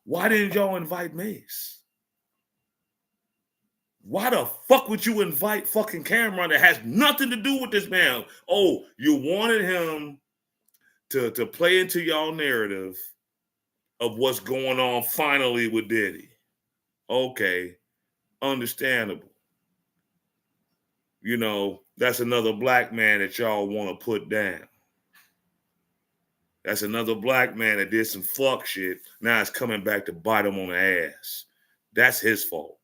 Why didn't y'all invite Mace? Why the fuck would you invite fucking Cameron that has nothing to do with this man? Oh, you wanted him to play into y'all narrative of what's going on finally with Diddy. Okay, understandable. You know, that's another black man that y'all want to put down. That's another black man that did some fuck shit. Now it's coming back to bite him on the ass. That's his fault.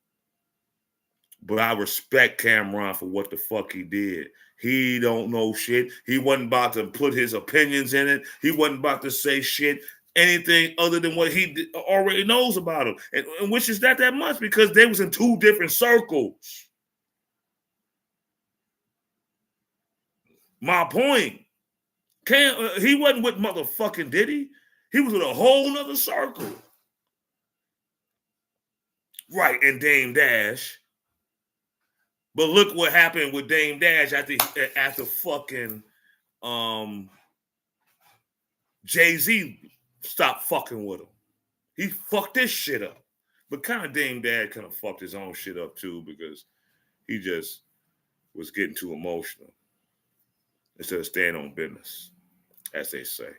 But I respect Cameron for what the fuck he did. He don't know shit. He wasn't about to put his opinions in it. He wasn't about to say shit, anything other than what he already knows about him. And which is not that much because they was in two different circles. My point. He wasn't with motherfucking Diddy. He was with a whole nother circle. Right, and Dame Dash. But look what happened with Dame Dash after fucking Jay-Z stopped fucking with him. He fucked this shit up. But kind of Dame Dash kind of fucked his own shit up too because he just was getting too emotional instead of staying on business, as they say.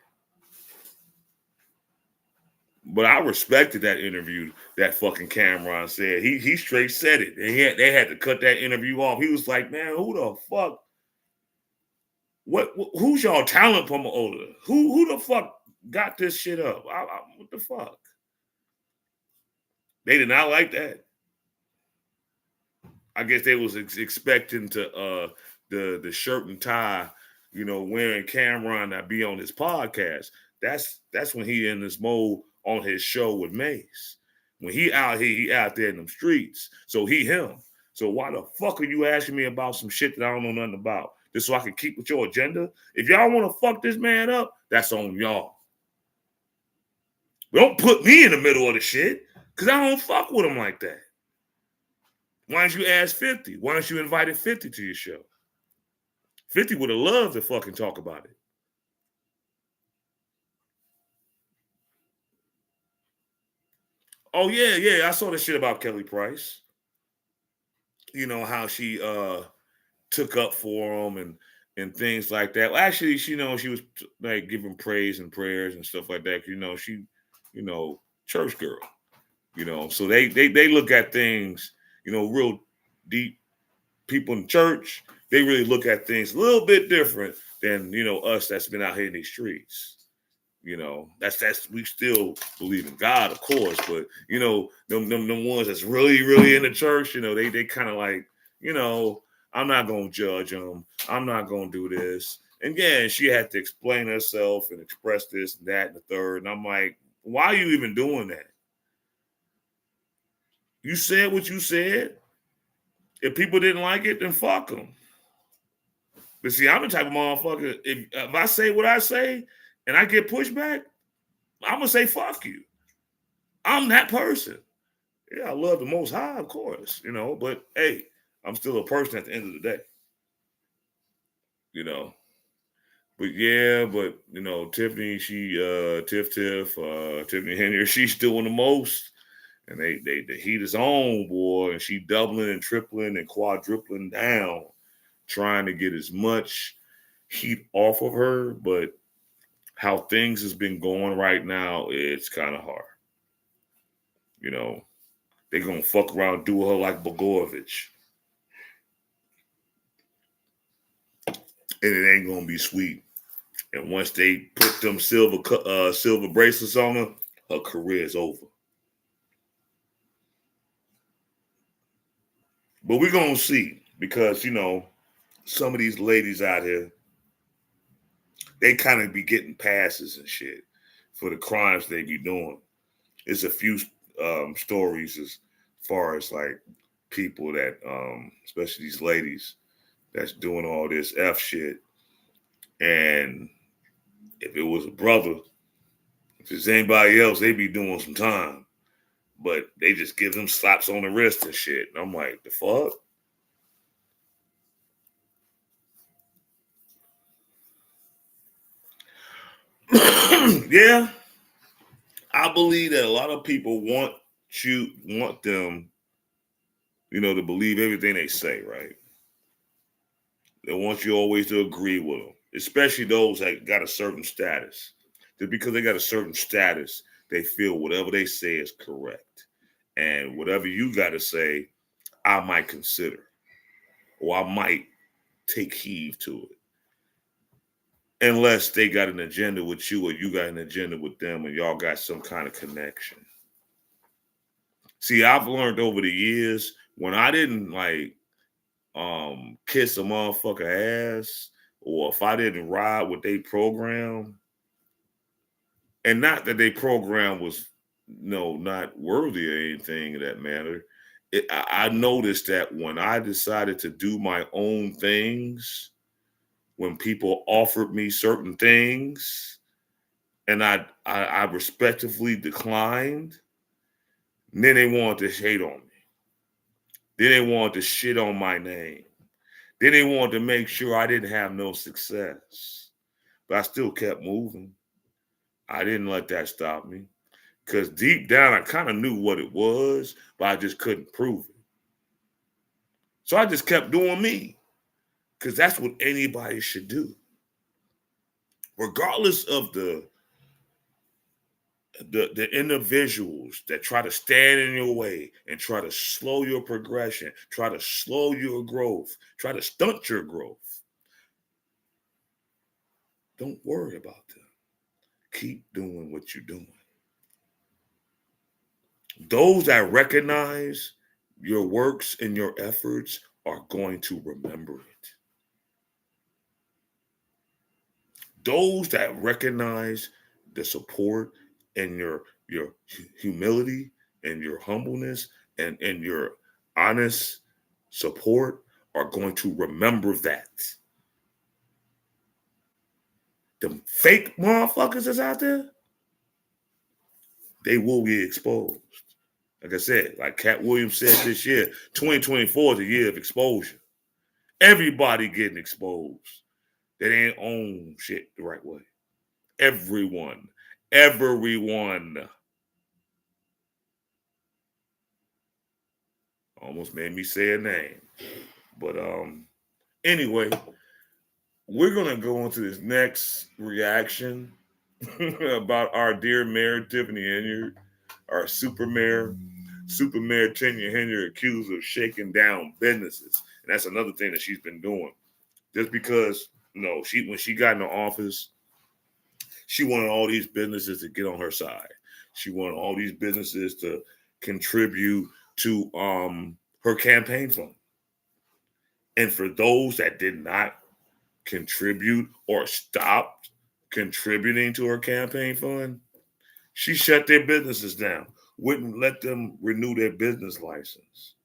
But I respected that interview that fucking Cameron said. He straight said it. And they had to cut that interview off. He was like, man, who the fuck? Who's y'all talent promoter? Who the fuck got this shit up? What the fuck? They did not like that. I guess they was expecting to the shirt and tie, you know, wearing Cameron that be on his podcast. That's when he in this mode on his show with Mace. When he out here, he out there in them streets. So he him. So why the fuck are you asking me about some shit that I don't know nothing about? Just so I can keep with your agenda? If y'all want to fuck this man up, that's on y'all. Don't put me in the middle of the shit, because I don't fuck with him like that. Why don't you ask 50? Why don't you invite 50 to your show? 50 would have loved to fucking talk about it. Oh, yeah. I saw the shit about Kelly Price. You know, how she took up for him and things like that. Well, actually, she was like giving praise and prayers and stuff like that. She, church girl. So they look at things, real deep. People in church, they really look at things a little bit different than us that's been out here in these streets. That's we still believe in God, of course, but them ones that's really, really in the church, they kind of like, I'm not gonna judge them. I'm not gonna do this. And yeah, she had to explain herself and express this and that and the third. And I'm like, why are you even doing that? You said what you said. If people didn't like it, then fuck them. But see, I'm the type of motherfucker, if I say what I say and I get pushback, I'm going to say fuck you. I'm that person. Yeah, I love the Most High, of course, but hey, I'm still a person at the end of the day. But yeah, Tiffany, Tiffany Henry, she's doing the most. And the heat is on, boy, and she doubling and tripling and quadrupling down, trying to get as much heat off of her. But how things has been going right now, it's kind of hard. They're gonna fuck around and do her like Blagojevich. And it ain't gonna be sweet. And once they put them silver bracelets on her, her career is over. But we're gonna see, because some of these ladies out here, they kind of be getting passes and shit for the crimes they be doing. It's a few stories as far as like people that, especially these ladies, that's doing all this F shit. And if it was a brother, if it's anybody else, they be doing some time. But they just give them slaps on the wrist and shit. And I'm like, the fuck? Yeah. I believe that a lot of people want them, to believe everything they say, right? They want you always to agree with them, especially those that got a certain status. Just because they got a certain status, they feel whatever they say is correct. And whatever you got to say, I might consider, or I might take heed to it. Unless they got an agenda with you or you got an agenda with them and y'all got some kind of connection. See, I've learned over the years, when I didn't kiss a motherfucker ass, or if I didn't ride with they program, and not that they program was not worthy or anything of that matter. I noticed that when I decided to do my own things, when people offered me certain things and I respectfully declined, then they wanted to hate on me. Then they wanted to shit on my name. Then they wanted to make sure I didn't have no success. But I still kept moving. I didn't let that stop me. Because deep down, I kind of knew what it was, but I just couldn't prove it. So I just kept doing me. Because that's what anybody should do. Regardless of the individuals that try to stand in your way and try to slow your progression, try to slow your growth, try to stunt your growth. Don't worry about them. Keep doing what you're doing. Those that recognize your works and your efforts are going to remember it. Those that recognize the support and your humility and your humbleness and your honest support are going to remember that. The fake motherfuckers that's out there, they will be exposed. Like I said, like Cat Williams said this year, 2024 is a year of exposure. Everybody getting exposed. that ain't own shit the right way. Everyone. Almost made me say a name. But anyway, we're gonna go into this next reaction about our dear Mayor Tiffany Henyard, our super mayor Tiffany Henyard, accused of shaking down businesses. And that's another thing that she's been doing. Just because, when she got into office, she wanted all these businesses to get on her side. She wanted all these businesses to contribute to her campaign fund. And for those that did not contribute or stopped contributing to her campaign fund, she shut their businesses down, wouldn't let them renew their business license.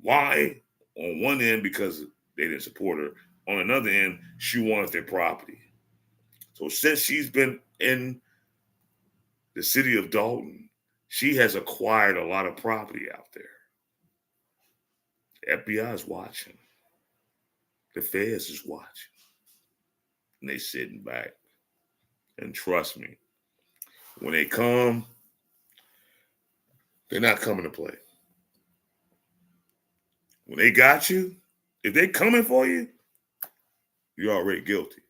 Why? On one end, because they didn't support her. On another end, she wanted their property. So since she's been in the city of Dolton, she has acquired a lot of property out there. The FBI is watching. The feds is watching. And they sitting back. And trust me, when they come, they're not coming to play. When they got you, if they coming for you, you're already guilty.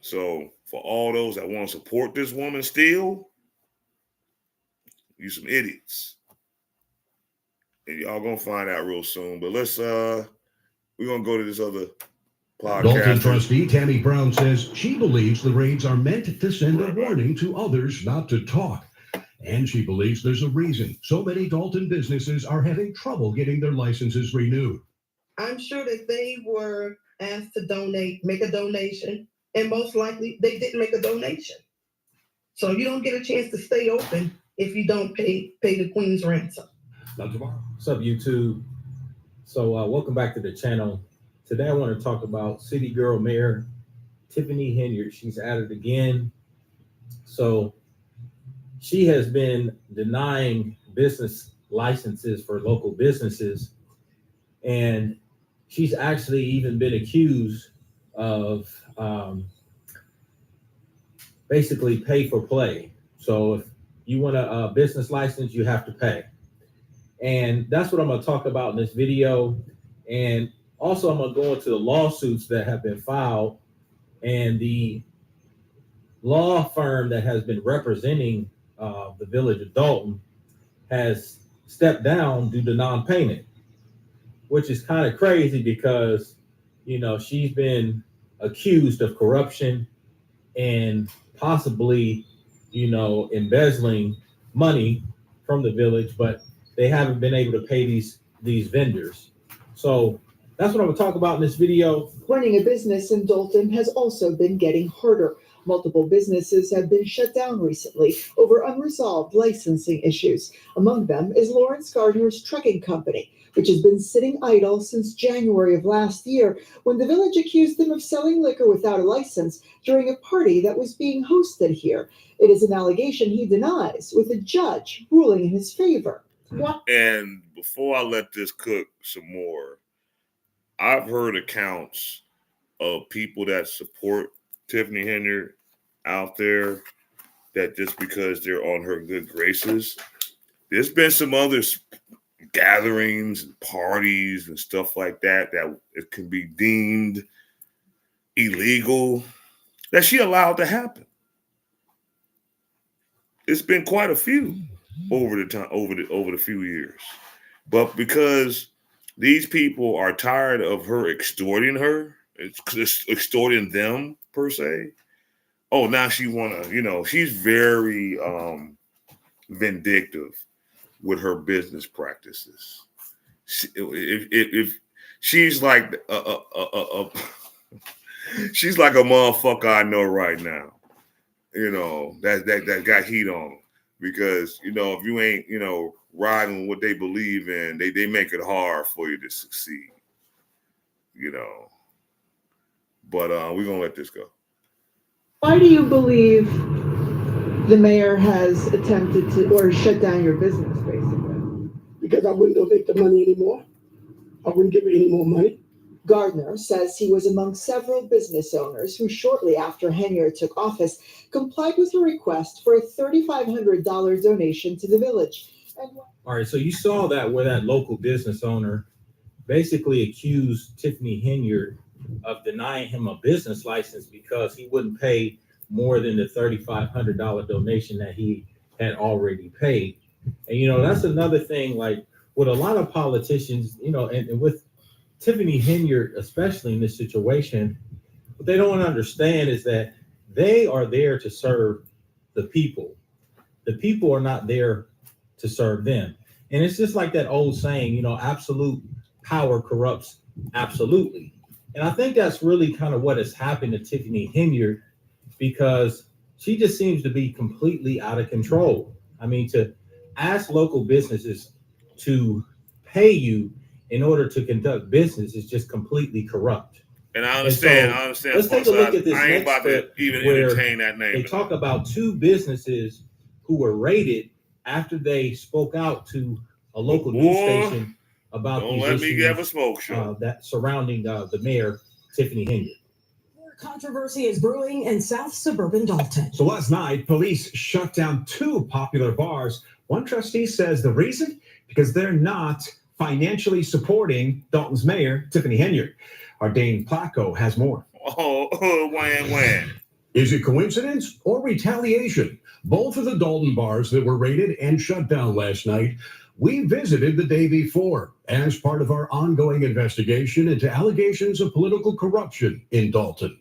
So for all those that want to support this woman still, you some idiots. And y'all gonna find out real soon. But we're gonna go to this other podcast. Dolton trustee Tammy Brown says she believes the raids are meant to send a warning to others not to talk. And she believes there's a reason so many Dolton businesses are having trouble getting their licenses renewed. I'm sure that they were asked to make a donation, and most likely they didn't make a donation. So you don't get a chance to stay open if you don't pay the Queen's ransom. What's up, YouTube? So welcome back to the channel. Today I want to talk about City Girl Mayor Tiffany Henyard. She's at it again. So she has been denying business licenses for local businesses, and she's actually even been accused of basically pay for play. So if you want a business license, you have to pay. And that's what I'm going to talk about in this video. And also I'm going to go into the lawsuits that have been filed, and the law firm that has been representing the village of Dolton has stepped down due to non-payment, which is kind of crazy because, she's been accused of corruption and possibly, embezzling money from the village, but they haven't been able to pay these vendors. So that's what I'm going to talk about in this video. Running a business in Dolton has also been getting harder. Multiple businesses have been shut down recently over unresolved licensing issues. Among them is Lawrence Gardner's trucking company, which has been sitting idle since January of last year when the village accused them of selling liquor without a license during a party that was being hosted here. It is an allegation he denies, with a judge ruling in his favor. And before I let this cook some more, I've heard accounts of people that support Tiffany Henyard out there that just because they're on her good graces. There's been some other gatherings and parties and stuff like that it can be deemed illegal that she allowed to happen. It's been quite a few over the few years. But because these people are tired of her extorting them per se. Oh, now she wanna, she's very vindictive with her business practices. If she's like she's like a motherfucker I know right now, that got heat on them. Because, if you ain't, riding what they believe in, they make it hard for you to succeed, But we're going to let this go. Why do you believe the mayor has attempted to, or shut down your business, basically? Because I wouldn't donate the money anymore. I wouldn't give it any more money. Gardner says he was among several business owners who shortly after Henyer took office complied with a request for a $3,500 donation to the village. All right, so you saw that where that local business owner basically accused Tiffany Henyard of denying him a business license because he wouldn't pay more than the $3,500 donation that he had already paid. And, you know, that's another thing, like with a lot of politicians, you know, and with Tiffany Henyard, especially in this situation, what they don't understand is that they are there to serve the people. The people are not there to serve them. And it's just like that old saying, you know, absolute power corrupts absolutely. And I think that's really kind of what has happened to Tiffany Henyard, because she just seems to be completely out of control. I mean, to ask local businesses to pay you in order to conduct business is just completely corrupt. And I understand. Let's take a look at this I ain't next about to clip even where entertain that name. they talk about two businesses who were raided after they spoke out to a local news station about Don't these let me issues give a smoke show. that surrounding the mayor, Tiffany Henyard. Controversy is brewing in South suburban Dolton. So last night, police shut down two popular bars. One trustee says the reason? Because they're not financially supporting Dalton's mayor, Tiffany Henyard. Our Dane Placco has more. Wham. Is it coincidence or retaliation? Both of the Dolton bars that were raided and shut down last night, we visited the day before as part of our ongoing investigation into allegations of political corruption in Dolton.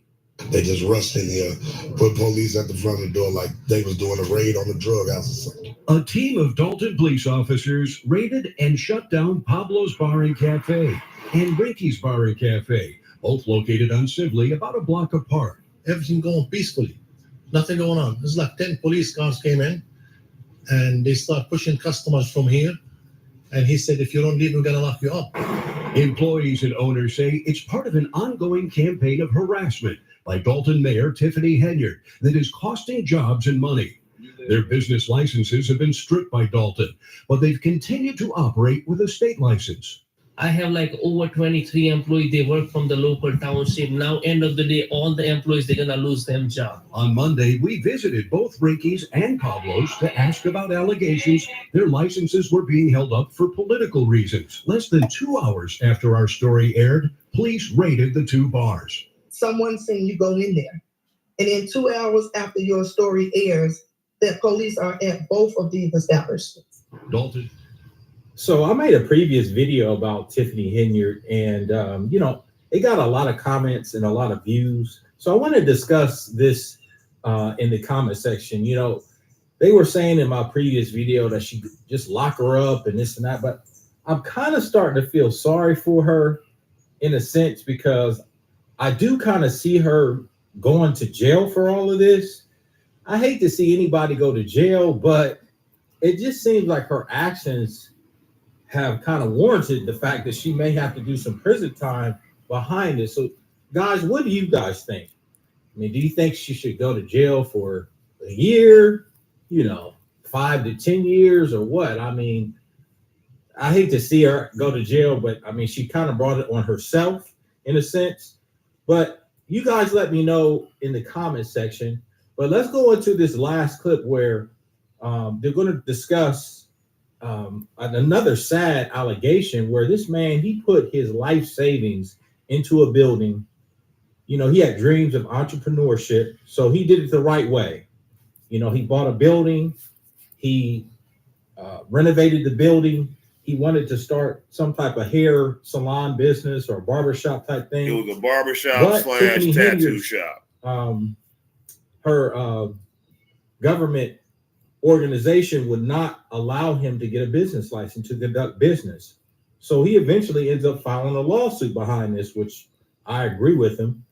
They just rushed in here, put police at the front of the door like they was doing a raid on the drug house or something. A team of Dolton police officers raided and shut down Pablo's Bar and Cafe and Rinky's Bar and Cafe, both located on Sibley, about a block apart. Everything going peacefully, nothing going on. It's like 10 police cars came in and they start pushing customers from here. And he said, if you don't leave, we're going to lock you up. Employees and owners say it's part of an ongoing campaign of harassment by Dolton Mayor Tiffany Henyard that is costing jobs and money. Their business licenses have been stripped by Dolton, but they've continued to operate with a state license. I have like over 23 employees. They work from the local township. Now, end of the day, all the employees, they're going to lose their job. On Monday, we visited both Rinky's and Pablo's to ask about allegations their licenses were being held up for political reasons. Less than 2 hours after our story aired, police raided the two bars. Someone seen you go in there. And in 2 hours after your story airs, the police are at both of these establishments. Dolton. So I made a previous video about Tiffany Henyard, and you know, it got a lot of comments and a lot of views. So I want to discuss this in the comment section. You know, they were saying in my previous video that she just lock her up and this and that, but I'm kind of starting to feel sorry for her in a sense, because I do kind of see her going to jail for all of this. I hate to see anybody go to jail, but it just seems like her actions have kind of warranted the fact that she may have to do some prison time behind it. So, guys, what do you guys think? I mean, do you think she should go to jail for a year, 5 to 10 years, or what? I mean, I hate to see her go to jail, but I mean, she kind of brought it on herself in a sense. But you guys let me know in the comment section. But let's go into this last clip where they're going to discuss another sad allegation where this man, he put his life savings into a building. You know, he had dreams of entrepreneurship, so he did it the right way. You know, he bought a building, he renovated the building. He wanted to start some type of hair salon business or barbershop type thing. It was a barbershop / tattoo shop. Her government organization would not allow him to get a business license to conduct business. So he eventually ends up filing a lawsuit behind this, which I agree with him.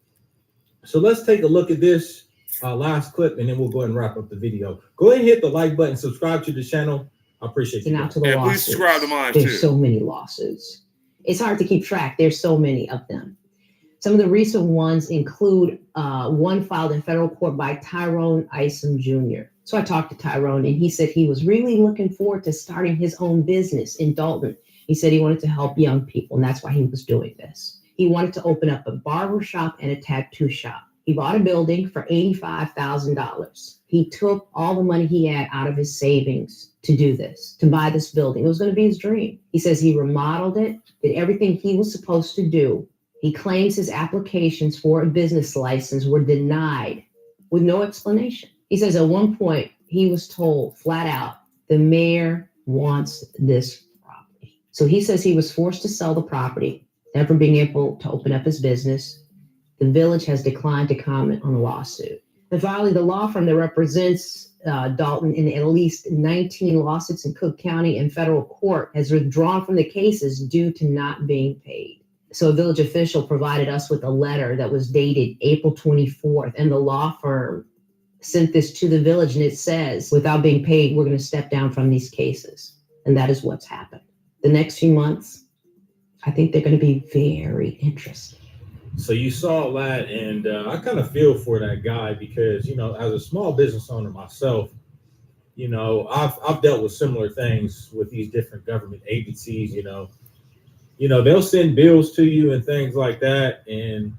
So let's take a look at this last clip, and then we'll go ahead and wrap up the video. Go ahead and hit the like button, subscribe to the channel. I appreciate you. Now to the Please subscribe to mine too. There's so many lawsuits. It's hard to keep track. There's so many of them. Some of the recent ones include one filed in federal court by Tyrone Isom Jr. So I talked to Tyrone, and he said he was really looking forward to starting his own business in Dolton. He said he wanted to help young people, and that's why he was doing this. He wanted to open up a barber shop and a tattoo shop. He bought a building for $85,000. He took all the money he had out of his savings to do this, to buy this building. It was going to be his dream. He says he remodeled it, did everything he was supposed to do. He claims his applications for a business license were denied with no explanation. He says at one point he was told flat out, the mayor wants this property. So he says he was forced to sell the property, never being able to open up his business. The village has declined to comment on the lawsuit. And finally, the law firm that represents Dolton in at least 19 lawsuits in Cook County and federal court has withdrawn from the cases due to not being paid. So a village official provided us with a letter that was dated April 24th, and the law firm sent this to the village, and it says, without being paid, we're going to step down from these cases. And that is what's happened. The next few months, I think they're going to be very interesting. So you saw that, and I kind of feel for that guy because, you know, as a small business owner myself, you know, I've dealt with similar things with these different government agencies. You know, they'll send bills to you and things like that, and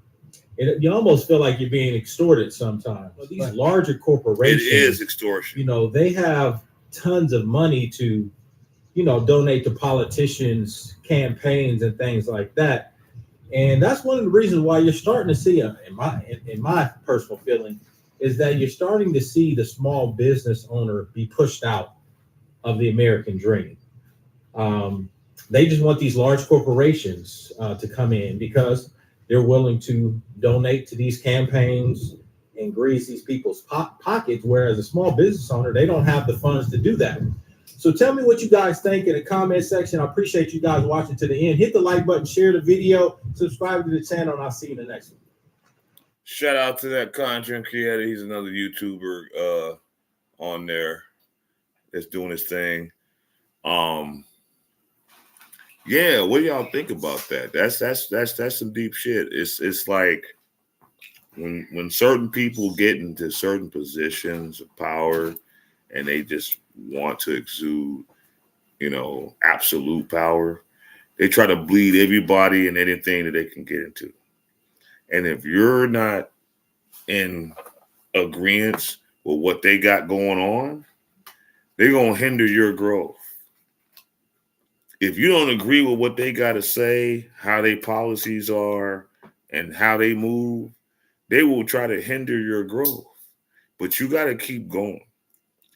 you almost feel like you're being extorted sometimes. These larger corporations, it is extortion. You know, they have tons of money to, you know, donate to politicians' campaigns and things like that. And that's one of the reasons why you're starting to see, in my personal feeling, is that you're starting to see the small business owner be pushed out of the American dream. They just want these large corporations to come in because they're willing to donate to these campaigns and grease these people's pockets, whereas a small business owner, they don't have the funds to do that. So tell me what you guys think in the comment section. I appreciate you guys watching to the end. Hit the like button, share the video, subscribe to the channel, and I'll see you in the next one. Shout out to that content creator. He's another YouTuber on there that's doing his thing. Yeah, what do y'all think about that? That's some deep shit. It's like when certain people get into certain positions of power and they just want to exude, you know, absolute power, they try to bleed everybody and anything that they can get into. And if you're not in agreement with what they got going on, they're going to hinder your growth. If you don't agree with what they got to say, how their policies are, and how they move, they will try to hinder your growth. But you got to keep going.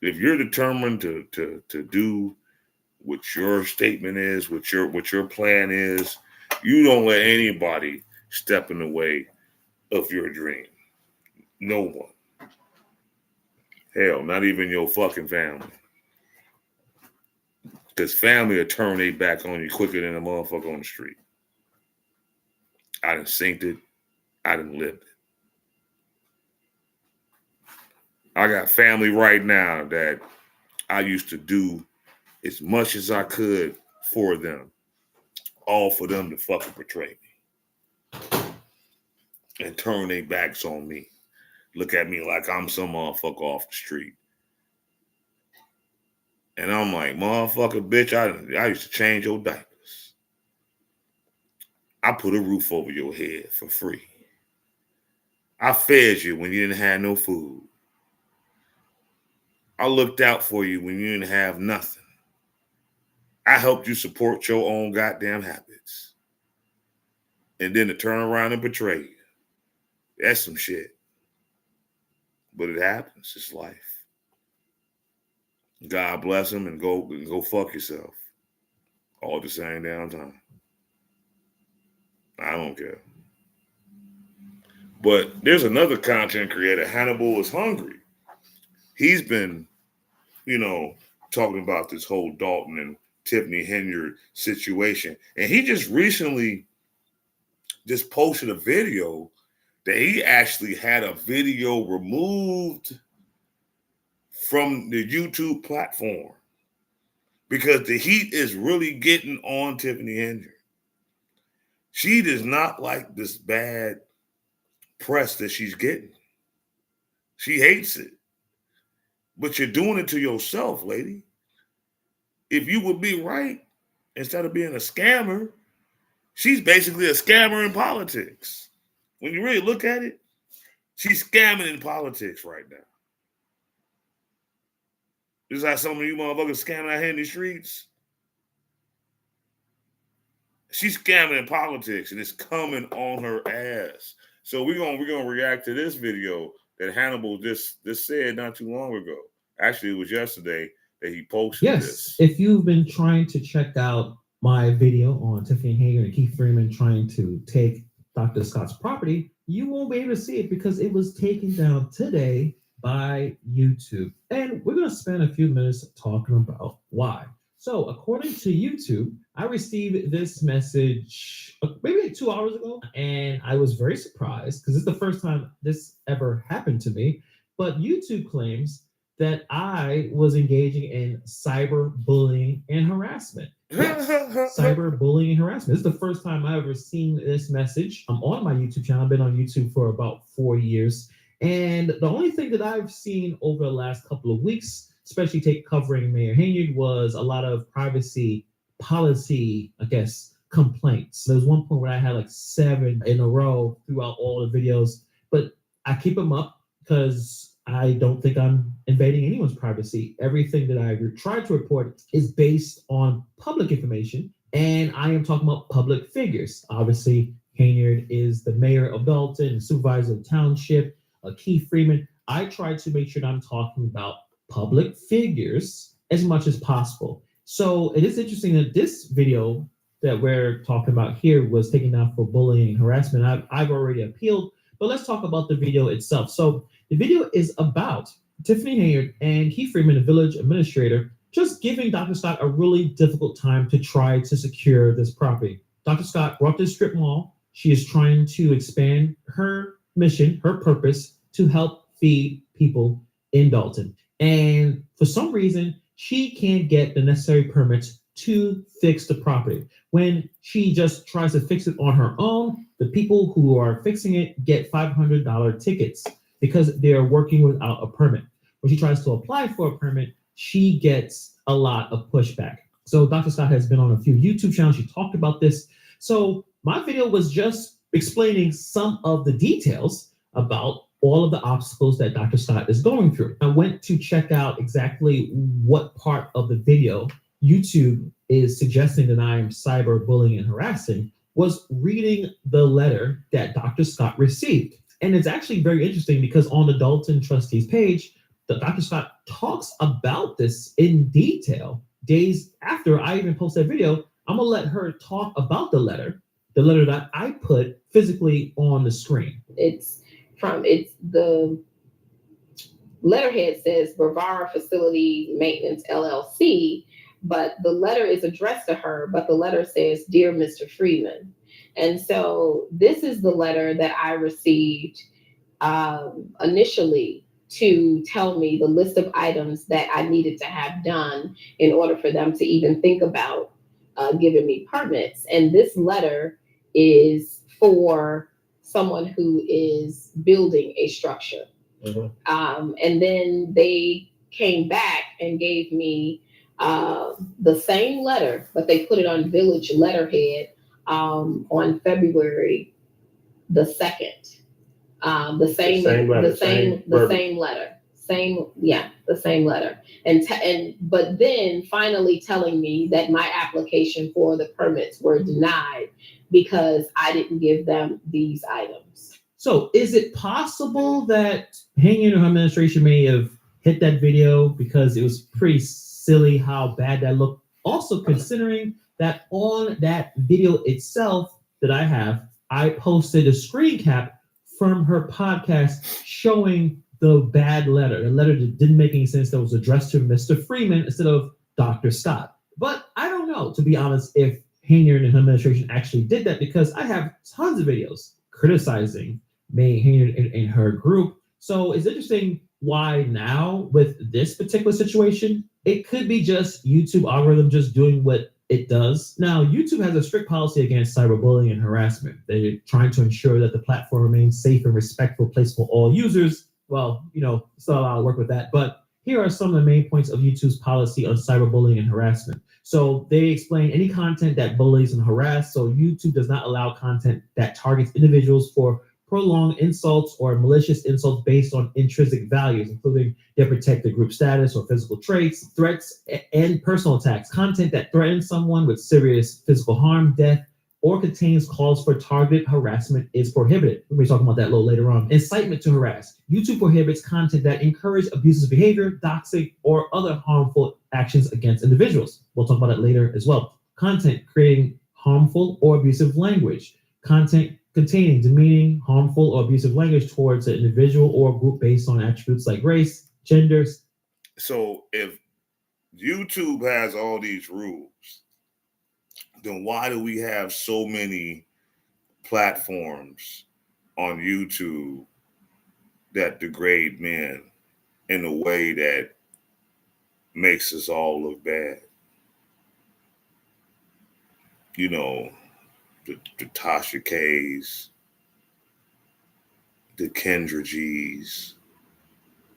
If you're determined to do what your statement is, what your plan is, you don't let anybody step in the way of your dream. No one. Hell, not even your fucking family. Because family will turn their back on you quicker than a motherfucker on the street. I done synced it. I done lived it. I got family right now that I used to do as much as I could for them, all for them to fucking betray me and turn their backs on me. Look at me like I'm some motherfucker off the street. And I'm like, motherfucker, bitch, I used to change your diapers. I put a roof over your head for free. I fed you when you didn't have no food. I looked out for you when you didn't have nothing. I helped you support your own goddamn habits. And then to turn around and betray you. That's some shit. But it happens. It's life. God bless them and go fuck yourself. All at the same damn time. I don't care. But there's another content creator, Hannibal is Hungry. He's been, you know, talking about this whole Dolton and Tiffany Henyard situation. And he just recently just posted a video that he actually had a video removed from the YouTube platform because the heat is really getting on Tiffany Henyard. She does not like this bad press that she's getting. She hates it. But you're doing it to yourself, lady. If you would be right, instead of being a scammer, she's basically a scammer in politics. When you really look at it, she's scamming in politics right now. Just like some of you motherfuckers scamming out here in the streets. She's scamming in politics, and it's coming on her ass. So we're gonna react to this video that Hannibal just said not too long ago. Actually, it was yesterday that he posted this. If you've been trying to check out my video on Tiffany Hager and Keith Freeman trying to take Dr. Scott's property, you won't be able to see it because it was taken down today by YouTube. And we're going to spend a few minutes talking about why. So according to YouTube, I received this message maybe 2 hours ago, and I was very surprised because it's the first time this ever happened to me. But YouTube claims that I was engaging in cyberbullying and harassment. Yes, cyberbullying and harassment. This is the first time I've ever seen this message. I'm on my YouTube channel. I've been on YouTube for about 4 years. And the only thing that I've seen over the last couple of weeks, especially covering Mayor Hayward, was a lot of privacy policy, complaints. There was one point where I had like 7 in a row throughout all the videos, but I keep them up because I don't think I'm invading anyone's privacy. Everything that I try to report is based on public information, and I am talking about public figures. Obviously, Hayward is the mayor of Dolton, supervisor of the township, Keith Freeman. I try to make sure that I'm talking about public figures as much as possible. So it is interesting that this video that we're talking about here was taken down for bullying and harassment. I've already appealed, but let's talk about the video itself. So the video is about Tiffany Hayward and Keith Freeman, the village administrator, just giving Dr. Scott a really difficult time to try to secure this property. Dr. Scott brought this strip mall. She is trying to expand her mission, her purpose, to help feed people in Dolton. And for some reason, she can't get the necessary permits to fix the property. When she just tries to fix it on her own, the people who are fixing it get $500 tickets because they are working without a permit. When she tries to apply for a permit, she gets a lot of pushback. So Dr. Scott has been on a few YouTube channels. She talked about this. So my video was just explaining some of the details about all of the obstacles that Dr. Scott is going through. I went to check out exactly what part of the video YouTube is suggesting that I am cyberbullying and harassing, was reading the letter that Dr. Scott received. And it's actually very interesting because on the Dolton trustees page, Dr. Scott talks about this in detail. Days after I even post that video, I'm gonna let her talk about the letter that I put physically on the screen. It's the letterhead says Brevard Facility Maintenance LLC, but the letter is addressed to her, but the letter says, "Dear Mr. Freeman." And so this is the letter that I received initially to tell me the list of items that I needed to have done in order for them to even think about giving me permits. And this letter is for someone who is building a structure. And then they came back and gave me the same letter, but they put it on village letterhead on February the 2nd. The same letter. But then finally telling me that my application for the permits were denied because I didn't give them these items. So is it possible that Hayward or her administration may have hit that video because it was pretty silly how bad that looked? Also considering that on that video itself that I have, I posted a screen cap from her podcast showing the bad letter, the letter that didn't make any sense, that was addressed to Mr. Freeman instead of Dr. Scott. But I don't know, to be honest, if Hayward and her administration actually did that, because I have tons of videos criticizing May Hayward and her group. So it's interesting why now with this particular situation, it could be just YouTube algorithm just doing what it does. Now, YouTube has a strict policy against cyberbullying and harassment. They're trying to ensure that the platform remains safe and respectful place for all users. Well, still a lot of work with that, but Here are some of the main points of YouTube's policy on cyberbullying and harassment. So they explain any content that bullies and harass. So YouTube does not allow content that targets individuals for prolonged insults or malicious insults based on intrinsic values, including their protected group status or physical traits, threats, and personal attacks. Content that threatens someone with serious physical harm, death, or contains calls for targeted harassment is prohibited. We'll be talking about that a little later on. Incitement to harass. YouTube prohibits content that encourages abusive behavior, doxing, or other harmful actions against individuals. We'll talk about it later as well. Content creating harmful or abusive language. Content containing demeaning, harmful, or abusive language towards an individual or group based on attributes like race, genders. So if YouTube has all these rules, then why do we have so many platforms on YouTube that degrade men in a way that makes us all look bad? You know, the Tasha K's, the Kendra G's.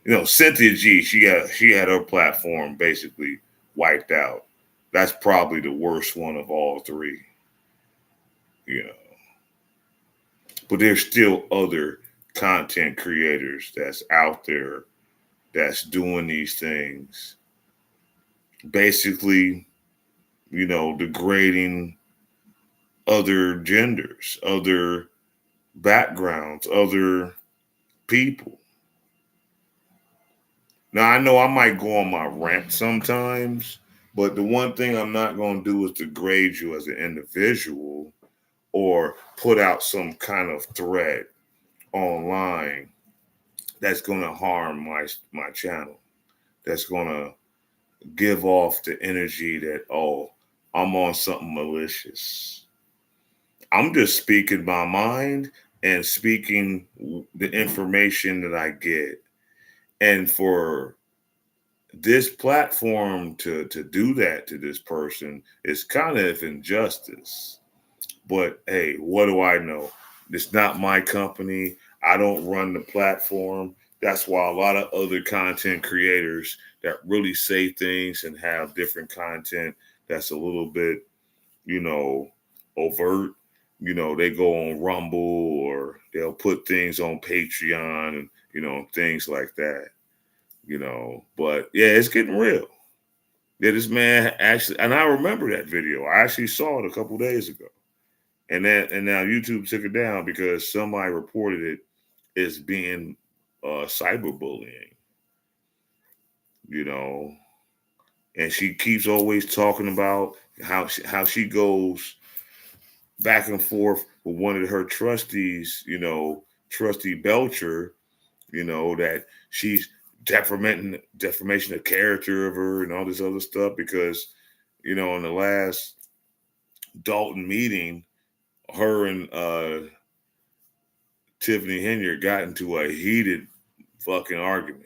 You know, Cynthia G, she had her platform basically wiped out. That's probably the worst one of all three. You know. But there's still other content creators that's out there that's doing these things. Basically, you know, degrading other genders, other backgrounds, other people. Now, I know I might go on my rant sometimes, but the one thing I'm not going to do is degrade you as an individual or put out some kind of threat online that's going to harm my channel, that's going to give off the energy that, oh, I'm on something malicious. I'm just speaking my mind and speaking the information that I get. And for this platform to do that to this person is kind of injustice. But hey, what do I know? It's not my company. I don't run the platform. That's why a lot of other content creators that really say things and have different content that's a little bit, you know, overt, you know, they go on Rumble or they'll put things on Patreon and, you know, things like that, you know. But yeah, it's getting real. Yeah, this man actually, and I remember that video. I actually saw it a couple days ago. And now YouTube took it down because somebody reported it as being cyberbullying, you know. And she keeps always talking about how she goes back and forth with one of her trustees, you know, Trustee Belcher, you know, that she's defamation of character of her and all this other stuff because, you know, in the last Dolton meeting, her and Tiffany Henyard got into a heated fucking argument.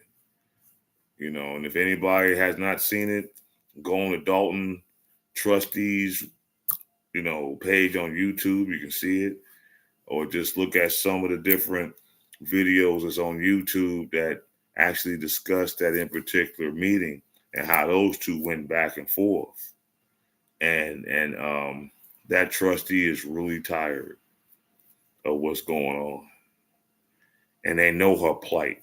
You know, and if anybody has not seen it, go on the Dolton Trustees, you know, page on YouTube. You can see it. Or just look at some of the different videos that's on YouTube that actually discuss that in particular meeting and how those two went back and forth. And that trustee is really tired of what's going on. And they know her plight.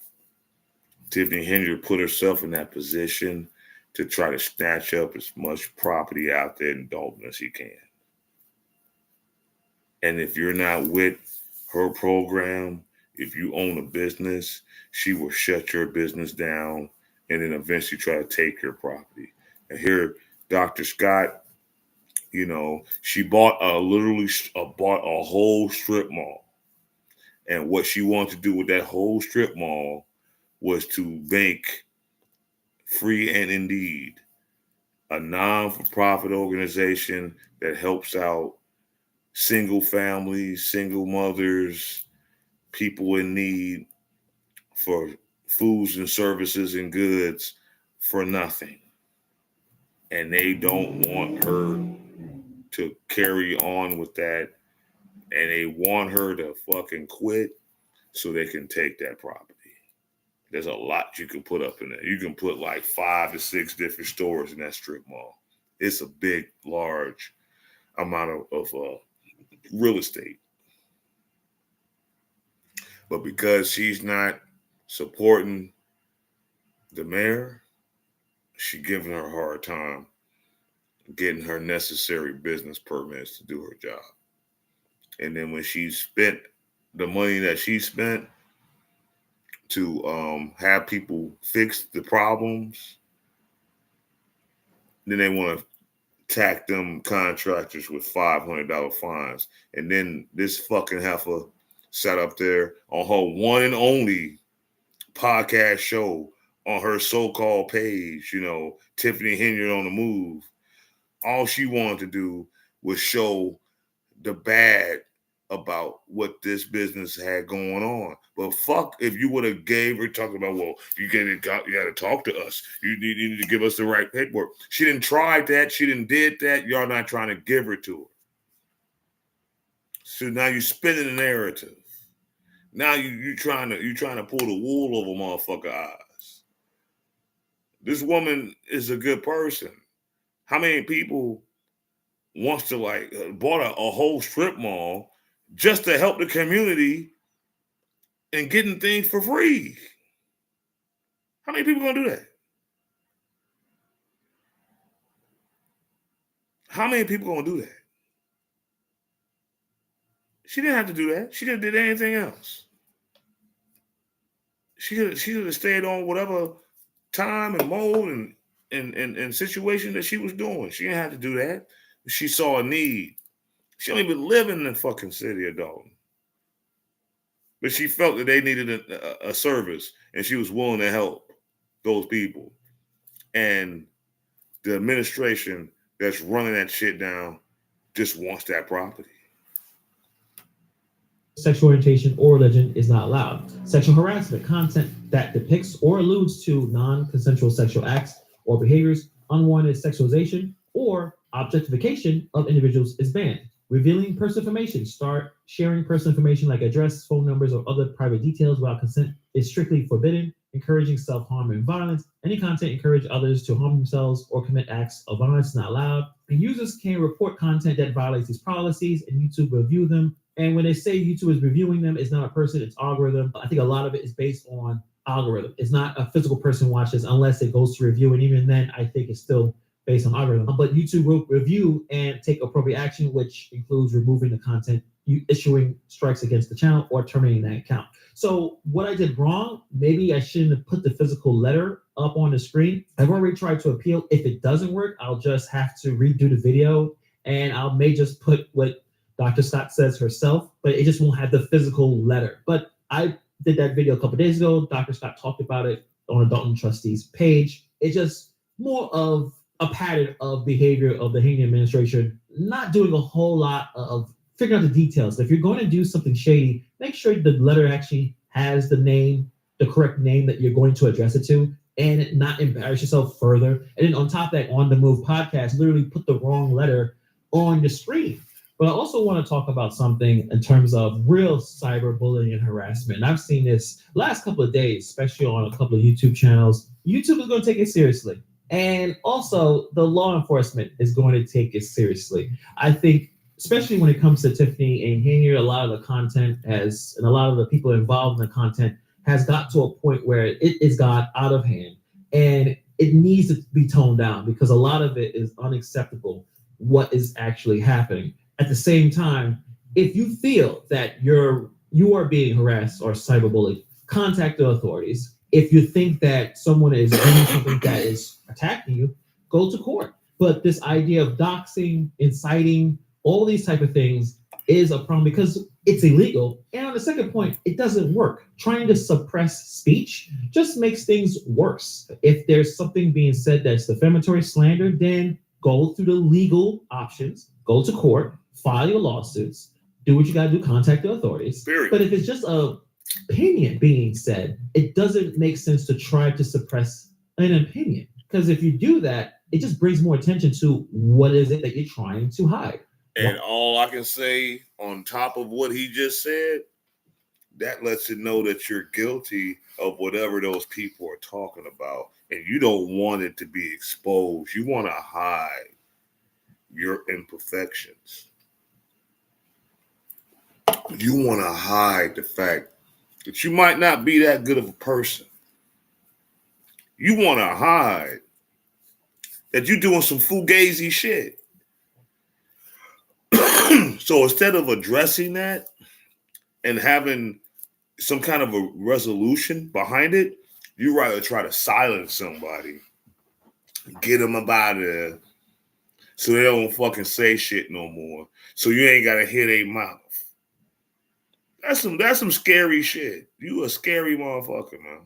Tiffany Henyard put herself in that position to try to snatch up as much property out there in Dolton as she can. And if you're not with her program, if you own a business, she will shut your business down and then eventually try to take your property. And here, Dr. Scott, you know, she bought a whole strip mall. And what she wanted to do with that whole strip mall was to make Free and Indeed a non-for-profit organization that helps out single families, single mothers, people in need for foods and services and goods for nothing. And they don't want her to carry on with that. And they want her to fucking quit so they can take that property. There's a lot you can put up in there. You can put like 5 to 6 different stores in that strip mall. It's a big, large amount of real estate. But because she's not supporting the mayor, she giving her a hard time getting her necessary business permits to do her job. And then when she spent the money that she spent to have people fix the problems, then they want to tack them contractors with $500 fines. And then this fucking heifer sat up there on her one and only podcast show on her so-called page, Tiffany Henyard on the Move. All she wanted to do was show the bad about what this business had going on. But fuck if you would have gave her talking about, well, you got to talk to us. You need to give us the right paperwork. She didn't try that. She didn't did that. Y'all not trying to give her to her. So now you're spinning the narrative. Now you trying to pull the wool over motherfucker eyes. This woman is a good person. How many people wants to bought a whole strip mall just to help the community and getting things for free? How many people gonna do that? How many people gonna do that? She didn't have to do that. She didn't did anything else. She could have stayed on whatever time and mode and situation that she was doing. She didn't have to do that. She saw a need. She don't even live in the fucking city of Dolton. But she felt that they needed a service, and she was willing to help those people. And the administration that's running that shit down just wants that property. Sexual orientation or religion is not allowed. Sexual harassment content that depicts or alludes to non-consensual sexual acts or behaviors, unwanted sexualization, or objectification of individuals is banned. Revealing personal information, start sharing personal information like address, phone numbers, or other private details without consent is strictly forbidden. Encouraging self-harm and violence. Any content encourage others to harm themselves or commit acts of violence is not allowed. And users can report content that violates these policies, and YouTube will review them. And when they say YouTube is reviewing them, it's not a person, it's algorithm. I think a lot of it is based on algorithm. It's not a physical person watches unless it goes to review. And even then, I think it's still based on algorithm. But YouTube will review and take appropriate action, which includes removing the content, issuing strikes against the channel, or terminating that account. So what I did wrong, maybe I shouldn't have put the physical letter up on the screen. I've already tried to appeal. If it doesn't work, I'll just have to redo the video, and I may just put what Dr. Scott says herself, but it just won't have the physical letter. But I did that video a couple of days ago. Dr. Scott talked about it on the Dolton Trustees page. It's just more of a pattern of behavior of the Haney administration, not doing a whole lot of figuring out the details. If you're going to do something shady, make sure the letter actually has the name, the correct name that you're going to address it to, and not embarrass yourself further. And then on top of that, On the Move podcast, literally put the wrong letter on the screen. But I also want to talk about something in terms of real cyberbullying and harassment. And I've seen this last couple of days, especially on a couple of YouTube channels. YouTube is going to take it seriously. And also the law enforcement is going to take it seriously. I think, especially when it comes to Tiffany and Henyard, a lot of the content and a lot of the people involved in the content has got to a point where it has got out of hand, and it needs to be toned down because a lot of it is unacceptable what is actually happening. At the same time, if you feel that you are being harassed or cyberbullied, contact the authorities. If you think that someone is doing something that is attacking you, go to court. But this idea of doxing, inciting, all these type of things is a problem because it's illegal. And on the second point, it doesn't work. Trying to suppress speech just makes things worse. If there's something being said that's defamatory slander, then go through the legal options, go to court, file your lawsuits, do what you got to do, contact the authorities. Period. But if it's just a opinion being said, it doesn't make sense to try to suppress an opinion, because if you do that, it just brings more attention to what is it that you're trying to hide. And all I can say on top of what he just said, that lets it know that you're guilty of whatever those people are talking about. And you don't want it to be exposed. You want to hide your imperfections. You want to hide the fact that you might not be that good of a person. You want to hide that you're doing some fugazi shit. So instead of addressing that and having some kind of a resolution behind it, you rather try to silence somebody, get them up out of there, so they don't fucking say shit no more. So you ain't gotta hear their mouth. That's some scary shit. You a scary motherfucker, man.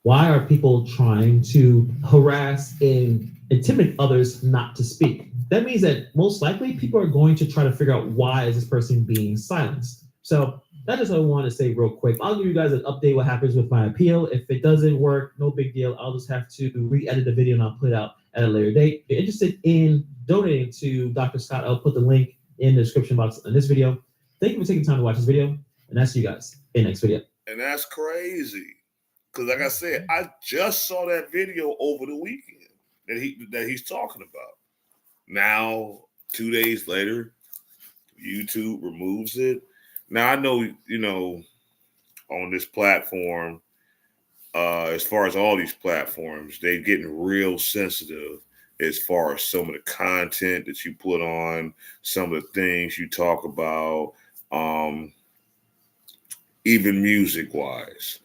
Why are people trying to harass and intimidate others not to speak? That means that most likely people are going to try to figure out why is this person being silenced. So that's just what I want to say real quick. I'll give you guys an update what happens with my appeal. If it doesn't work, no big deal. I'll just have to re-edit the video and I'll put it out at a later date. If you're interested in donating to Dr. Scott, I'll put the link in the description box in this video. Thank you for taking time to watch this video, and I'll see you guys in the next video. And that's crazy. Because like I said, I just saw that video over the weekend that he's talking about. Now, 2 days later, YouTube removes it. Now I know, on this platform, as far as all these platforms, they're getting real sensitive as far as some of the content that you put on, some of the things you talk about, even music-wise.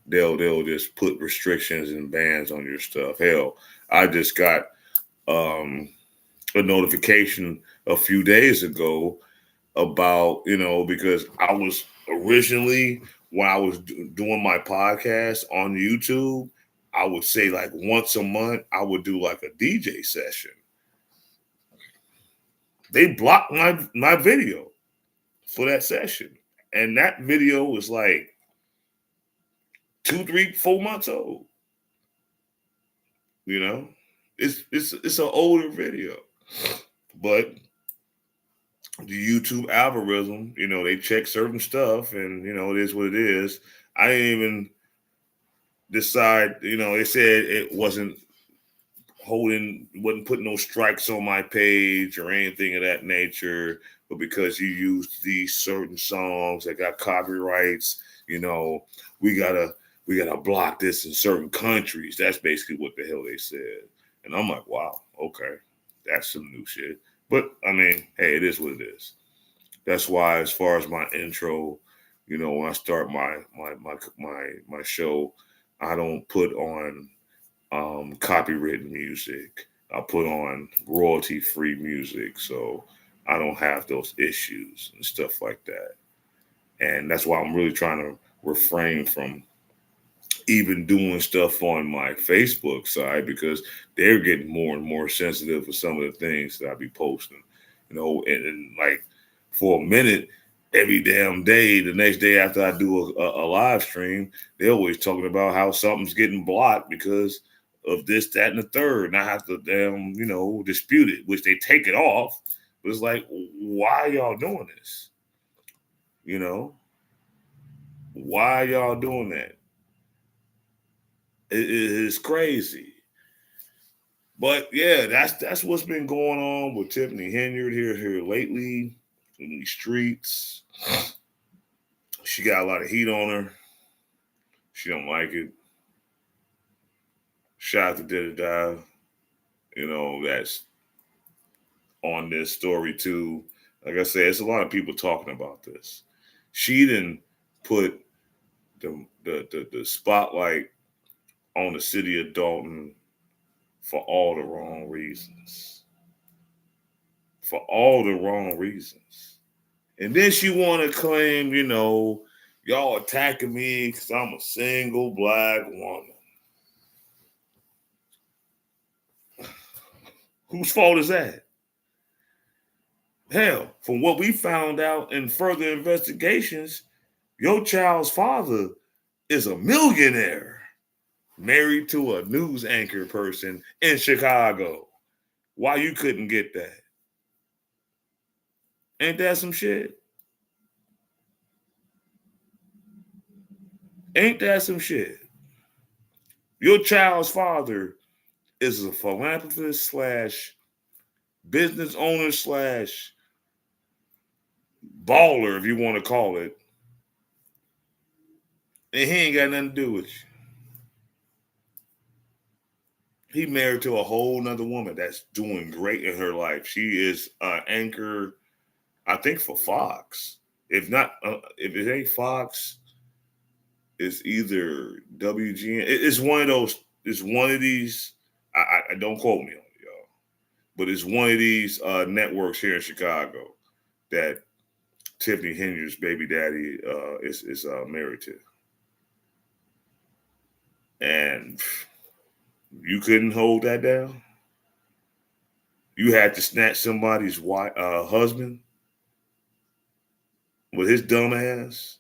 They'll just put restrictions and bans on your stuff. Hell, I just got a notification a few days ago about, because I was originally, when I was doing my podcast on YouTube, I would say like once a month, I would do like a DJ session. They blocked my video for that session. And that video was like 2, 3, 4 months old. It's an older video. But the YouTube algorithm, they check certain stuff and, it is what it is. I didn't even decide, they said it wasn't putting no strikes on my page or anything of that nature, but because you used these certain songs that got copyrights, we gotta block this in certain countries. That's basically what the hell they said. And I'm like, wow, okay, that's some new shit. But I mean, hey, it is what it is. That's why, as far as my intro, when I start my show, I don't put on copywritten music. I put on royalty-free music, so I don't have those issues and stuff like that. And that's why I'm really trying to refrain from even doing stuff on my Facebook side, because they're getting more and more sensitive for some of the things that I be posting. And like for a minute, every damn day, the next day after I do a live stream, they're always talking about how something's getting blocked because of this, that, and the third. And I have to dispute it, which they take it off. But it's like, why are y'all doing this? Why are y'all doing that? It is crazy. But yeah, that's what's been going on with Tiffany Henyard here lately in these streets. She got a lot of heat on her. She don't like it. Shout out to Did Dive. That's on this story too. Like I said, it's a lot of people talking about this. She didn't put the spotlight on the city of Dolton for all the wrong reasons. For all the wrong reasons. And then she want to claim, y'all attacking me because I'm a single black woman. Whose fault is that? Hell, from what we found out in further investigations, your child's father is a millionaire married to a news anchor person in Chicago. Why you couldn't get that? Ain't that some shit? Ain't that some shit? Your child's father is a philanthropist slash business owner slash baller, if you want to call it. And he ain't got nothing to do with you. He married to a whole nother woman that's doing great in her life. She is an anchor, I think, for Fox. If not, if it ain't Fox, it's either WGN. It's one of those. It's one of these. I don't quote me on it, y'all. But it's one of these networks here in Chicago that Tiffany Henry's baby daddy is married to, and you couldn't hold that down. You had to snatch somebody's wife, husband with his dumb ass,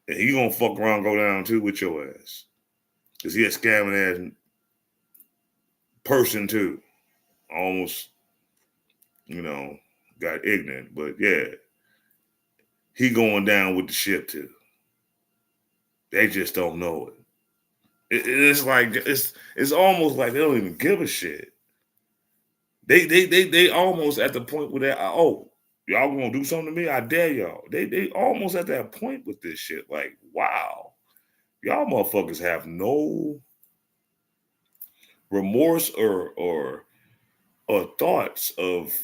and he gonna fuck around, and go down too with your ass, cause he a scamming ass person too. Almost, got ignorant, but yeah, he going down with the ship too. They just don't know it. It's like it's almost like they don't even give a shit. They almost at the point where they y'all gonna do something to me? I dare y'all. They almost at that point with this shit. Like, wow, y'all motherfuckers have no remorse or thoughts of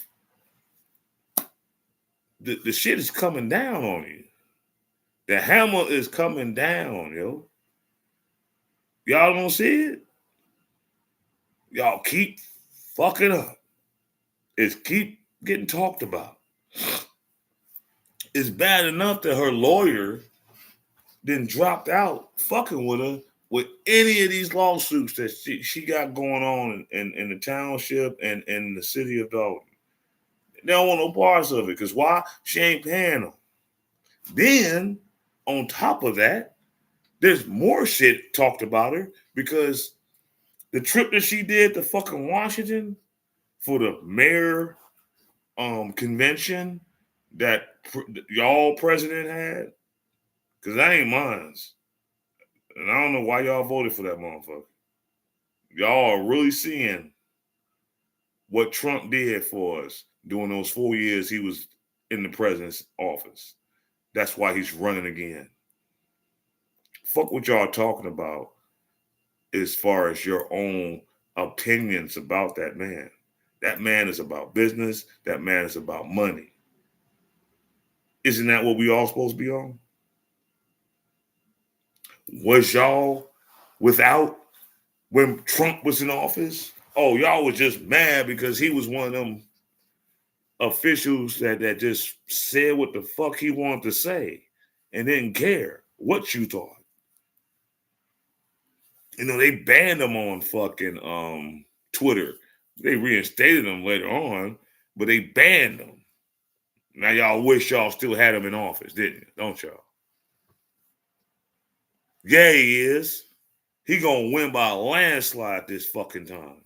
the shit is coming down on you. The hammer is coming down, yo. Y'all don't see it? Y'all keep fucking up. It's keep getting talked about. It's bad enough that her lawyer then dropped out fucking with her with any of these lawsuits that she got going on in the township and in the city of Dolton. They don't want no parts of it, because why? She ain't paying them. Then, on top of that, there's more shit talked about her because the trip that she did to fucking Washington for the mayor convention that y'all president had, because that ain't mine. And I don't know why y'all voted for that motherfucker. Y'all are really seeing what Trump did for us during those 4 years he was in the president's office. That's why he's running again. Fuck what y'all talking about as far as your own opinions about that man. That man is about business. That man is about money. Isn't that what we all supposed to be on? Was y'all without when Trump was in office? Oh, y'all was just mad because he was one of them officials that just said what the fuck he wanted to say and didn't care what you thought. They banned him on fucking Twitter. They reinstated him later on, but they banned him. Now y'all wish y'all still had him in office, didn't you? Don't y'all? Yeah, he is. He gonna win by a landslide this fucking time.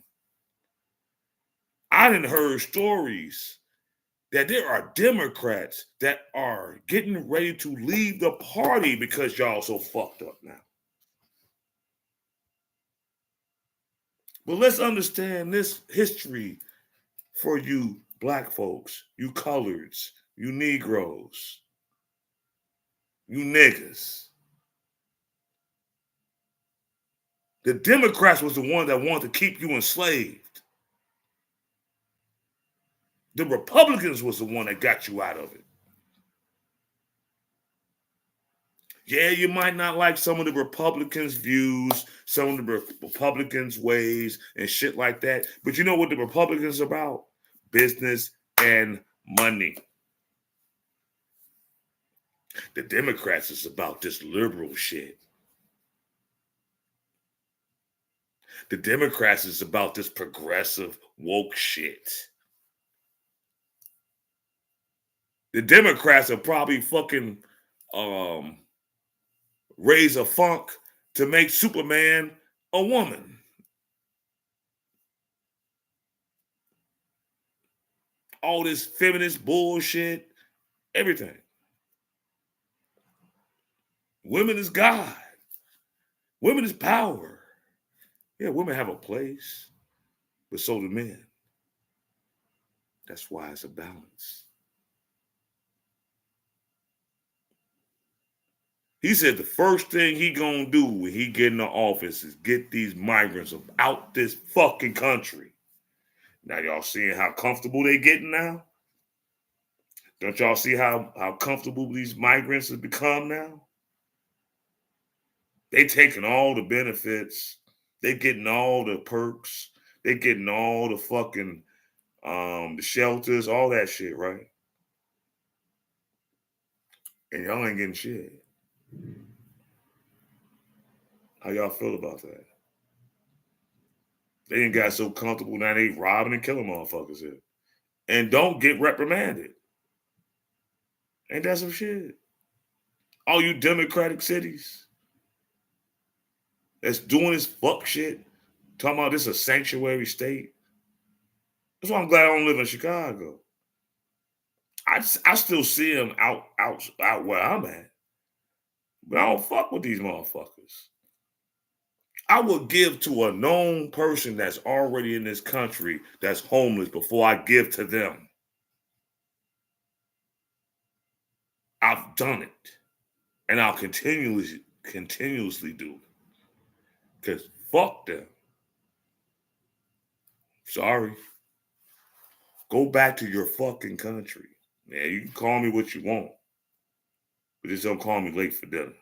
I done heard stories that there are Democrats that are getting ready to leave the party because y'all so fucked up now. But let's understand this history for you black folks, you coloreds, you Negroes, you niggas. The Democrats was the one that wanted to keep you enslaved. The Republicans was the one that got you out of it. Yeah, you might not like some of the Republicans' views, some of the Republicans' ways and shit like that. But you know what the Republicans are about? Business and money. The Democrats is about this liberal shit. The Democrats is about this progressive woke shit. The Democrats are probably fucking raise a funk to make Superman a woman. All this feminist bullshit, everything. Women is God. Women is power. Yeah, women have a place, but so do men. That's why it's a balance. He said the first thing he gonna do when he get in the office is get these migrants out this fucking country. Now y'all seeing how comfortable they getting now? Don't y'all see how comfortable these migrants have become now? They taking all the benefits. They getting all the perks. They getting all the fucking the shelters, all that shit, right? And y'all ain't getting shit. How y'all feel about that? They ain't got so comfortable now they robbing and killing motherfuckers here. And don't get reprimanded. Ain't that some shit? All you democratic cities that's doing this fuck shit, talking about this a sanctuary state. That's why I'm glad I don't live in Chicago. I still see them out where I'm at. But I don't fuck with these motherfuckers. I would give to a known person that's already in this country that's homeless before I give to them. I've done it. And I'll continuously do it. Because fuck them. Sorry. Go back to your fucking country. Man, you can call me what you want. But just don't call me late for dinner.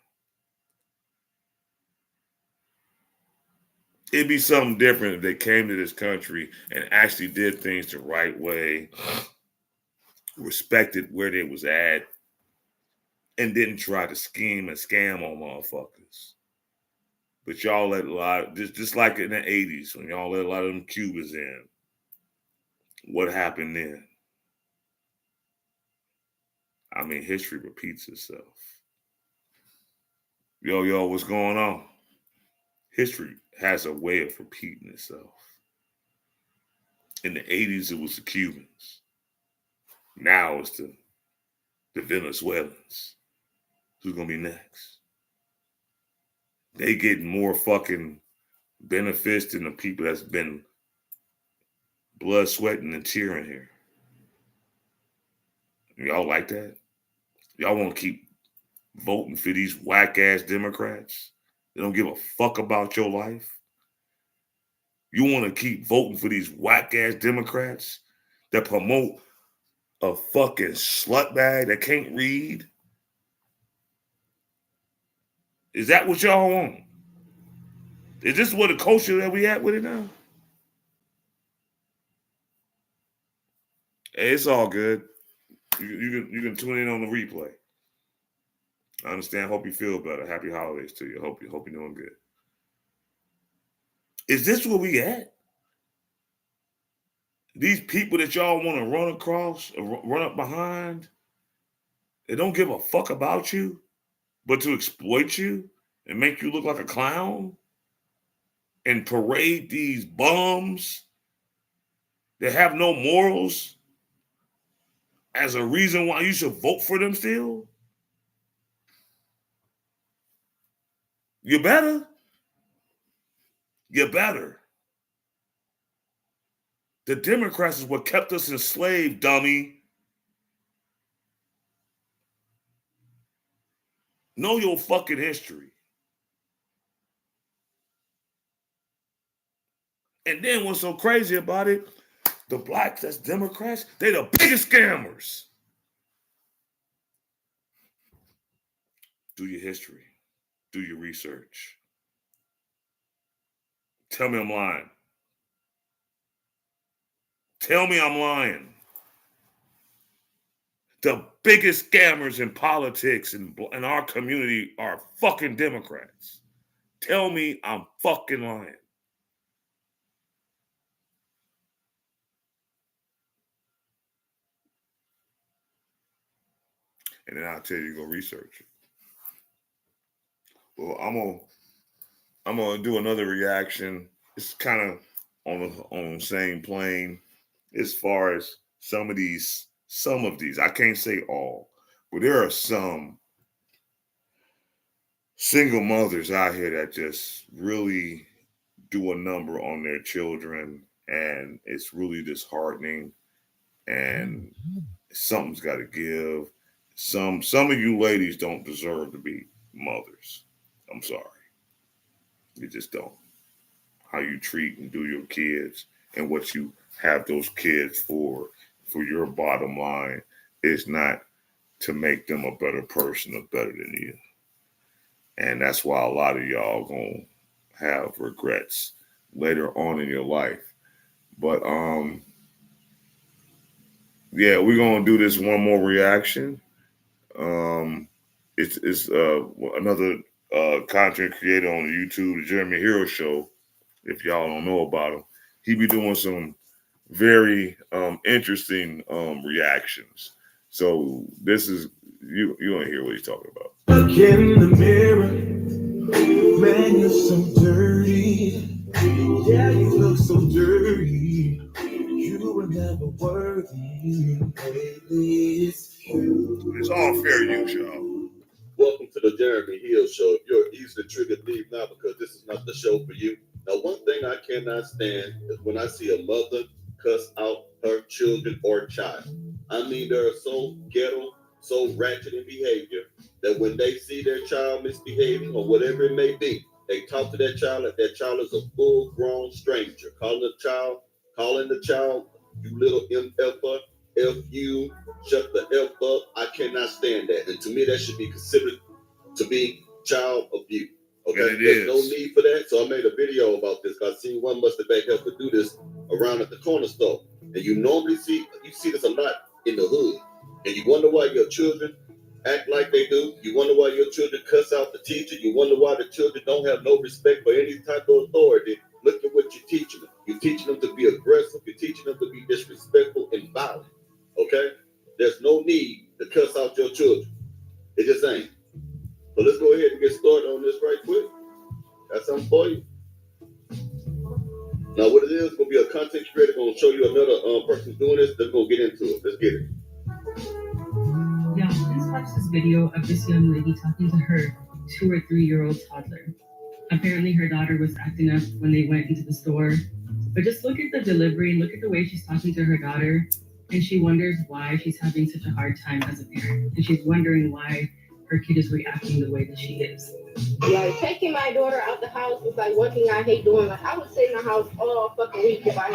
It'd be something different if they came to this country and actually did things the right way, respected where they was at, and didn't try to scheme and scam on motherfuckers. But y'all let a lot, just like in the 80s, when y'all let a lot of them Cubans in. What happened then? I mean, history repeats itself. Yo, what's going on? History has a way of repeating itself. In the 80s, it was the Cubans. Now it's the Venezuelans. Who's going to be next? They getting more fucking benefits than the people that's been blood, sweating, and tearing here. Y'all like that? Y'all want to keep voting for these whack-ass Democrats? They don't give a fuck about your life? You want to keep voting for these whack-ass Democrats that promote a fucking slut bag that can't read? Is that what y'all want? Is this what the culture that we at with it now? Hey, it's all good. You can tune in on the replay. I understand. Hope you feel better. Happy holidays to you. Hope you're doing good. Is this where we at? These people that y'all want to run across, run up behind, they don't give a fuck about you, but to exploit you and make you look like a clown and parade these bums that have no morals as a reason why you should vote for them still? You better. You better. The Democrats is what kept us enslaved, dummy. Know your fucking history. And then what's so crazy about it, the blacks that's Democrats, they the biggest scammers. Do your history. Do your research. Tell me I'm lying. Tell me I'm lying. The biggest scammers in politics in our community are fucking Democrats. Tell me I'm fucking lying. And then I'll tell you to go research it. Well, I'm gonna do another reaction. It's kind of on the same plane as far as some of these. I can't say all, but there are some single mothers out here that just really do a number on their children, and it's really disheartening. And something's got to give. Some of you ladies don't deserve to be mothers. I'm sorry, you just don't. How you treat and do your kids, and what you have those kids for your bottom line, is not to make them a better person or better than you. And that's why a lot of y'all gonna have regrets later on in your life. But yeah, we're gonna do this one more reaction. It's another content creator on YouTube, the Jeremy Hero Show. If y'all don't know about him, he be doing some very interesting reactions. So this is you gonna hear what he's talking about. Look in the mirror, man, you're so dirty. Yeah, you look so dirty. You were never worthy. Baby, it's you. It's all fair use, y'all. Welcome to the Jeremy Hill Show. If you're easily triggered, leave now, because this is not the show for you. Now, one thing I cannot stand is when I see a mother cuss out her children or child. I mean, they're so ghetto, so ratchet in behavior that when they see their child misbehaving or whatever it may be, they talk to that child like that child is a full-grown stranger, calling the child, you little MFer, F you, shut the F up. I cannot stand that. And to me, that should be considered to be child abuse. Okay, there's no need for that. So I made a video about this because I seen one mustard bag help to do this around at the corner store. And you normally see this a lot in the hood. And you wonder why your children act like they do. You wonder why your children cuss out the teacher. You wonder why the children don't have no respect for any type of authority. Look at what you're teaching them. You're teaching them to be aggressive. You're teaching them to be disrespectful and violent. Okay? There's no need to cuss out your children. It just ain't. So let's go ahead and get started on this right quick. Got something for you. Now, what it is, going to be a content creator going to show you another person doing this. Let's go get into it. Let's get it. Yeah, just watched this video of this young lady talking to her 2 or 3-year-old toddler. Apparently, her daughter was acting up when they went into the store. But just look at the delivery, look at the way she's talking to her daughter, and she wonders why she's having such a hard time as a parent. And she's wondering why her kid is reacting the way that she is. Like, taking my daughter out the house is like one thing I hate doing. Like, I would sit in the house all fucking week if I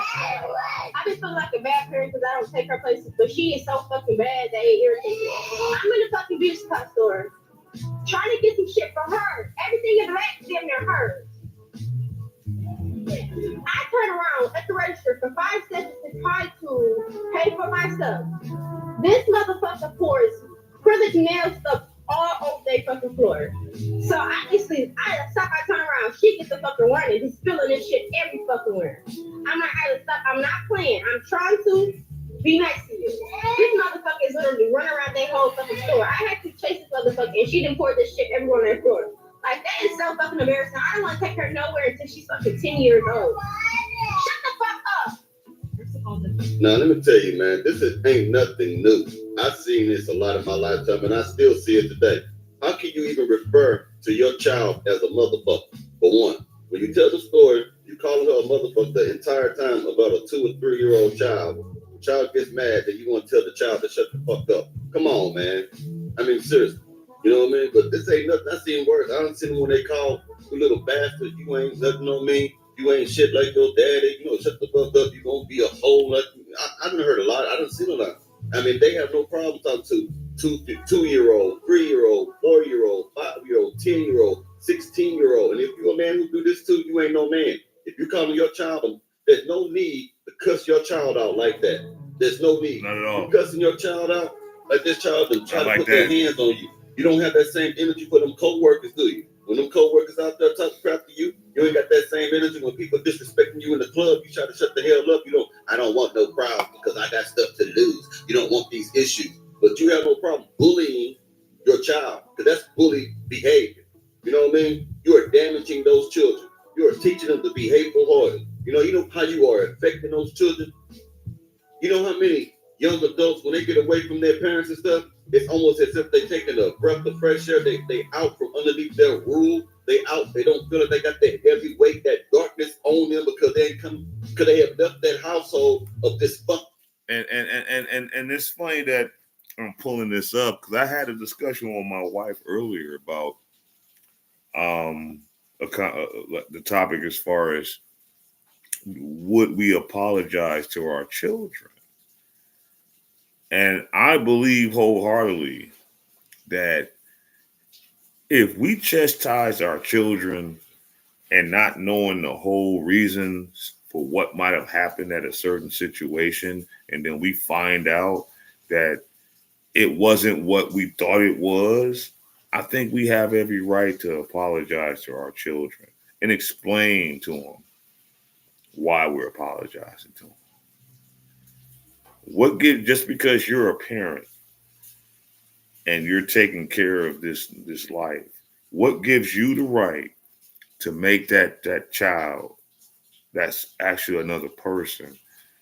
been feeling like a bad parent because I don't take her places, but she is so fucking bad that it irritates me. I'm in the fucking beauty supply store trying to get some shit for her. Everything in black is damn near hers. I turn around at the register for 5 cents to try to pay for my stuff. This motherfucker pours acrylic nail stuff all over their fucking floor. So obviously, I turn around, she gets the fucking warning, just spilling this shit every fucking where. I'm like, stop, I'm not playing. I'm trying to be nice to you. This motherfucker is literally running around their whole fucking store. I had to chase this motherfucker, and she done poured this shit everywhere on their floor. Like, that is so fucking embarrassing. I don't want to take her nowhere until she's fucking 10 years old. Shut the fuck up. Now, let me tell you, man, ain't nothing new. I've seen this a lot in my lifetime, and I still see it today. How can you even refer to your child as a motherfucker? For one, when you tell the story, you calling her a motherfucker the entire time about a 2 or 3-year-old child. The child gets mad that you want to tell the child to shut the fuck up. Come on, man. I mean, seriously. You know what I mean? But this ain't nothing. I seen worse. I don't see them when they call you little bastard. You ain't nothing on me. You ain't shit like your daddy. You know, shut the fuck up. You gonna be a hoe. Like, I done heard a lot. I done seen a lot. I mean, they have no problem talking to 2-year-old, 3-year-old, 4-year-old, 5-year-old, 10-year-old, 16-year-old. And if you're a man who do this too, you ain't no man. If you calling your child, there's no need to cuss your child out like that. There's no need. Not at all. You cussing your child out like this child and try to put their hands on you. You don't have that same energy for them co-workers, do you? When them co-workers out there talking crap to you, you ain't got that same energy. When people disrespecting you in the club, you try to shut the hell up. I don't want no crowd because I got stuff to lose. You don't want these issues. But you have no problem bullying your child, because that's bully behavior. You know what I mean? You are damaging those children. You are teaching them to be hateful hearted. You know how you are affecting those children. You know how many young adults, when they get away from their parents and stuff, it's almost as if they're taking a breath of fresh air. They out from underneath their rule. They out. They don't feel like they got that heavy weight, that darkness on them because they ain't come, because they have left that household of this fuck. And it's funny that I'm pulling this up because I had a discussion with my wife earlier about the topic as far as would we apologize to our children? And I believe wholeheartedly that if we chastise our children and not knowing the whole reasons for what might have happened at a certain situation, and then we find out that it wasn't what we thought it was, I think we have every right to apologize to our children and explain to them why we're apologizing to them. Just because you're a parent and you're taking care of this life, what gives you the right to make that child that's actually another person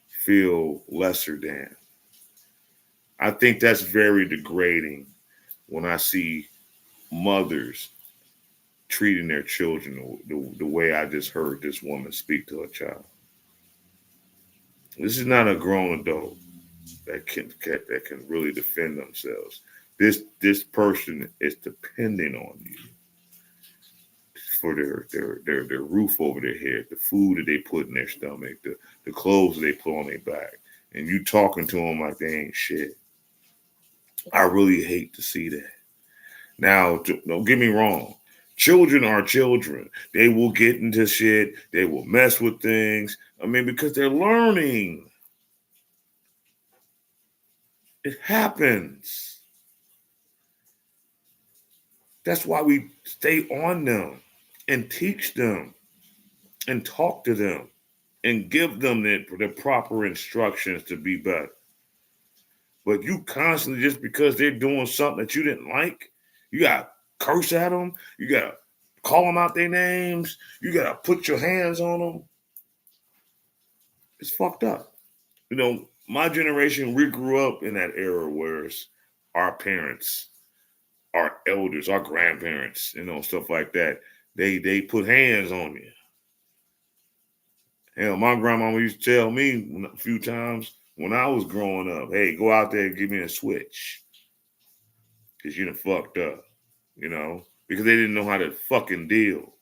feel lesser than? I think that's very degrading when I see mothers treating their children the way I just heard this woman speak to her child. This is not a grown adult that can really defend themselves. This person is depending on you for their roof over their head, the food that they put in their stomach, the clothes that they put on their back, and you talking to them like they ain't shit. I really hate to see that. Now, don't get me wrong. Children are children. They will get into shit. They will mess with things. I mean, because they're learning. It happens. That's why we stay on them and teach them and talk to them and give them the proper instructions to be better. But you constantly, just because they're doing something that you didn't like, you got to curse at them. You got to call them out their names. You got to put your hands on them. It's fucked up. You know, my generation, we grew up in that era where our parents, our elders, our grandparents, stuff like that, they put hands on you. Hell, my grandmama used to tell me a few times when I was growing up, hey, go out there and give me a switch. Because you done fucked up, because they didn't know how to fucking deal.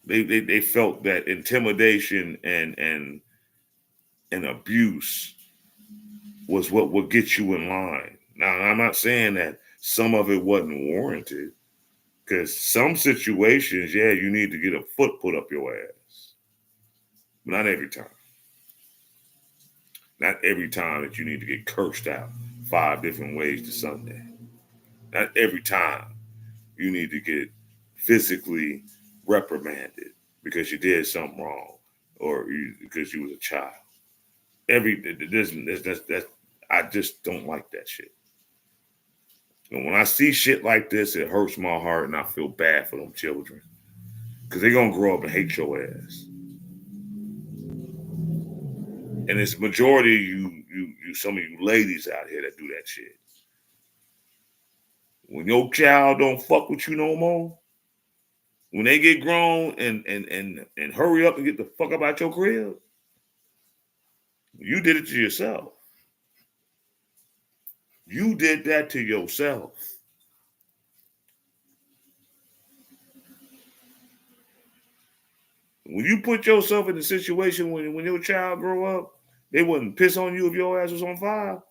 They felt that intimidation and abuse was what would get you in line. Now, I'm not saying that some of it wasn't warranted, because some situations, yeah, you need to get a foot put up your ass. But not every time. Not every time that you need to get cursed out 5 different ways to Sunday. Not every time you need to get physically reprimanded because you did something wrong or because you was a child. I just don't like that shit. And when I see shit like this, it hurts my heart and I feel bad for them children. Because they're going to grow up and hate your ass. And it's majority of you, some of you ladies out here that do that shit. When your child don't fuck with you no more, when they get grown and hurry up and get the fuck up out your crib, you did it to yourself. You did that to yourself. When you put yourself in a situation when your child grow up, they wouldn't piss on you if your ass was on fire.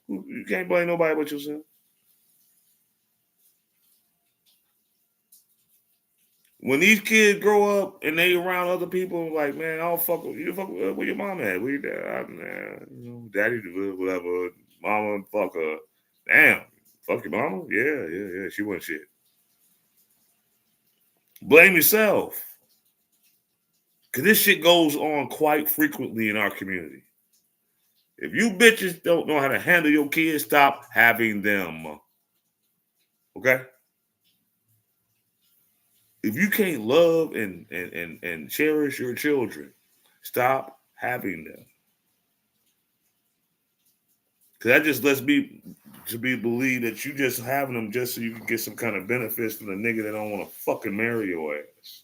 You can't blame nobody but yourself. When these kids grow up and they around other people, like, man, I don't fuck with you. Fuck with where your mom at? Where your dad? Daddy, whatever. Mama, fuck her. Damn, fuck your mama? Yeah. She wasn't shit. Blame yourself. Because this shit goes on quite frequently in our community. If you bitches don't know how to handle your kids, stop having them. Okay? If you can't love and cherish your children, stop having them. Because that just lets me to be believed that you just having them just so you can get some kind of benefits from the nigga that don't want to fucking marry your ass.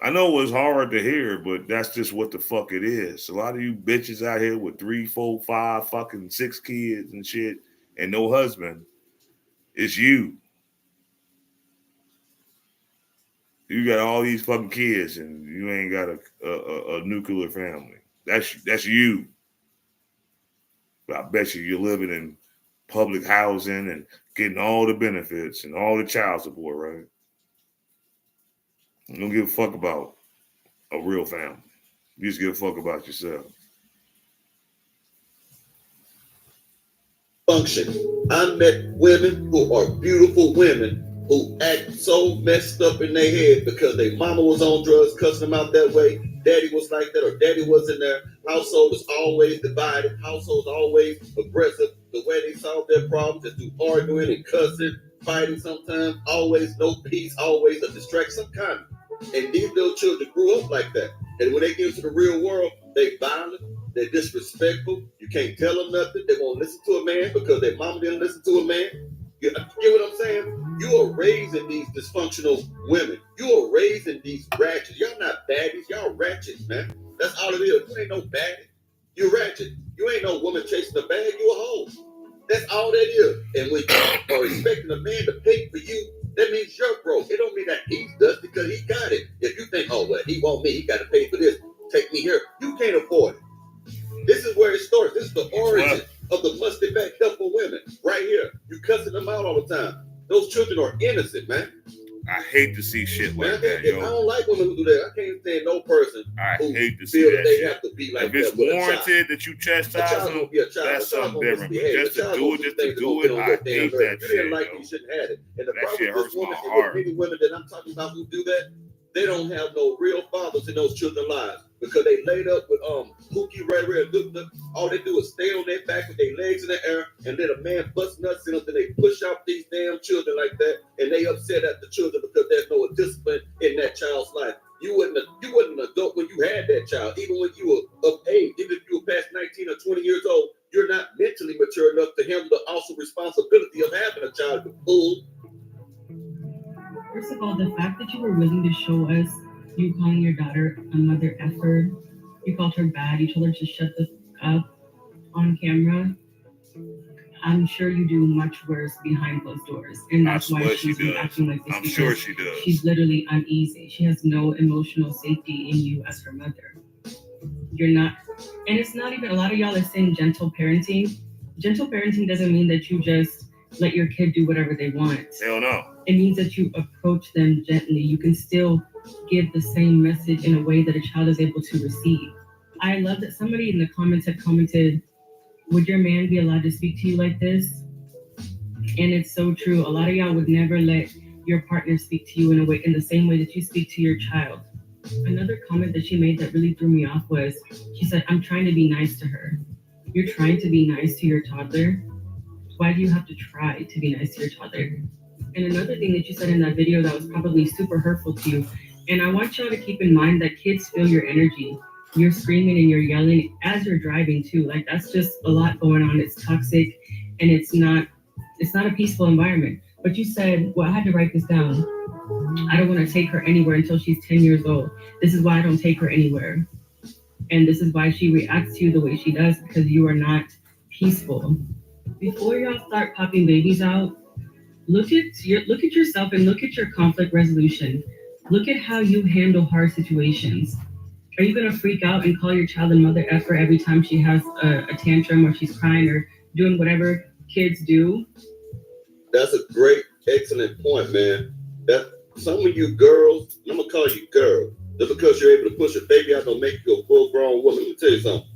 I know it's hard to hear, but that's just what the fuck it is. A lot of you bitches out here with 3, 4, 5, fucking 6 kids and shit and no husband. It's you. You got all these fucking kids and you ain't got a nuclear family. That's you. But I bet you're living in public housing and getting all the benefits and all the child support, right? You don't give a fuck about a real family. You just give a fuck about yourself. Function. I met women who are beautiful women who act so messed up in their head because their mama was on drugs, cussing them out that way. Daddy was like that, or daddy was in there. Household was always divided. Households always aggressive. The way they solve their problems is through arguing and cussing, fighting sometimes. Always no peace, always a distraction, some kind. And these little children grew up like that. And when they get into the real world, they violent, they're disrespectful. You can't tell them nothing. They won't listen to a man because their mama didn't listen to a man. You get what I'm saying? You are raising these dysfunctional women. You are raising these ratchets. Y'all not baddies. Y'all ratchets, man. That's all it is. You ain't no baddie. You ratchet. You ain't no woman chasing a bag. You a hoe. That's all that is. And when you are expecting a man to pay for you, that means you're broke. It don't mean that he does because he got it. If you think, oh, well, he want me, he got to pay for this. Take me here. You can't afford it. This is where it starts. This is the origin of the musty back helpful women. Right here. You cussing them out all the time. Those children are innocent, man. I hate to see shit like that, yo. I don't like women who do that. I can't stand no person who hate to see feel that they shit. have to be like if it's that warranted that you chastise them, that's something different. But just to do it, I hate that you shit. didn't like it, you shouldn't have it. And the that problem shit with hurts this woman my and heart. with many women that I'm talking about who do that, they don't have no real fathers in those children's lives because they laid up with Pookie Ray Ray. All they do is stay on their back with their legs in the air and let a man bust nuts in them. Then they push out these damn children like that, and they upset at the children because there's no discipline in that child's life. You wasn't an adult when you had that child, even when you were of age, even if you were past 19 or 20 years old. You're not mentally mature enough to handle the also responsibility of having a child. You fool. First of all, the fact that you were willing to show us you calling your daughter a mother effer, you called her bad, you told her to shut the fuck up on camera. I'm sure you do much worse behind closed doors. And that's why she's acting like this. I'm sure she does. She's literally uneasy. She has no emotional safety in you as her mother. You're not, and it's not even, a lot of y'all are saying gentle parenting. Gentle parenting doesn't mean that you just let your kid do whatever they want. Hell no. It means that you approach them gently. You can still give the same message in a way that a child is able to receive. I love that somebody in the comments had commented, would your man be allowed to speak to you like this? And it's so true. A lot of y'all would never let your partner speak to you in the same way that you speak to your child. Another comment that she made that really threw me off was, she said, I'm trying to be nice to her. You're trying to be nice to your toddler? Why do you have to try to be nice to your toddler? And another thing that you said in that video that was probably super hurtful to you, and I want y'all to keep in mind that kids feel your energy. You're screaming and you're yelling as you're driving too. Like, that's just a lot going on. It's toxic and it's not a peaceful environment. But you said, well, I had to write this down. I don't want to take her anywhere until she's 10 years old. This is why I don't take her anywhere. And this is why she reacts to you the way she does, because you are not peaceful. Before y'all start popping babies out, look at yourself and look at your conflict resolution. Look at how you handle hard situations. Are you going to freak out and call your child a mother effer every time she has a tantrum or she's crying or doing whatever kids do? That's a great, excellent point, man. That some of you girls, I'm gonna call you girl, just because you're able to push a baby out don't make you a full-grown woman. Let me tell you something.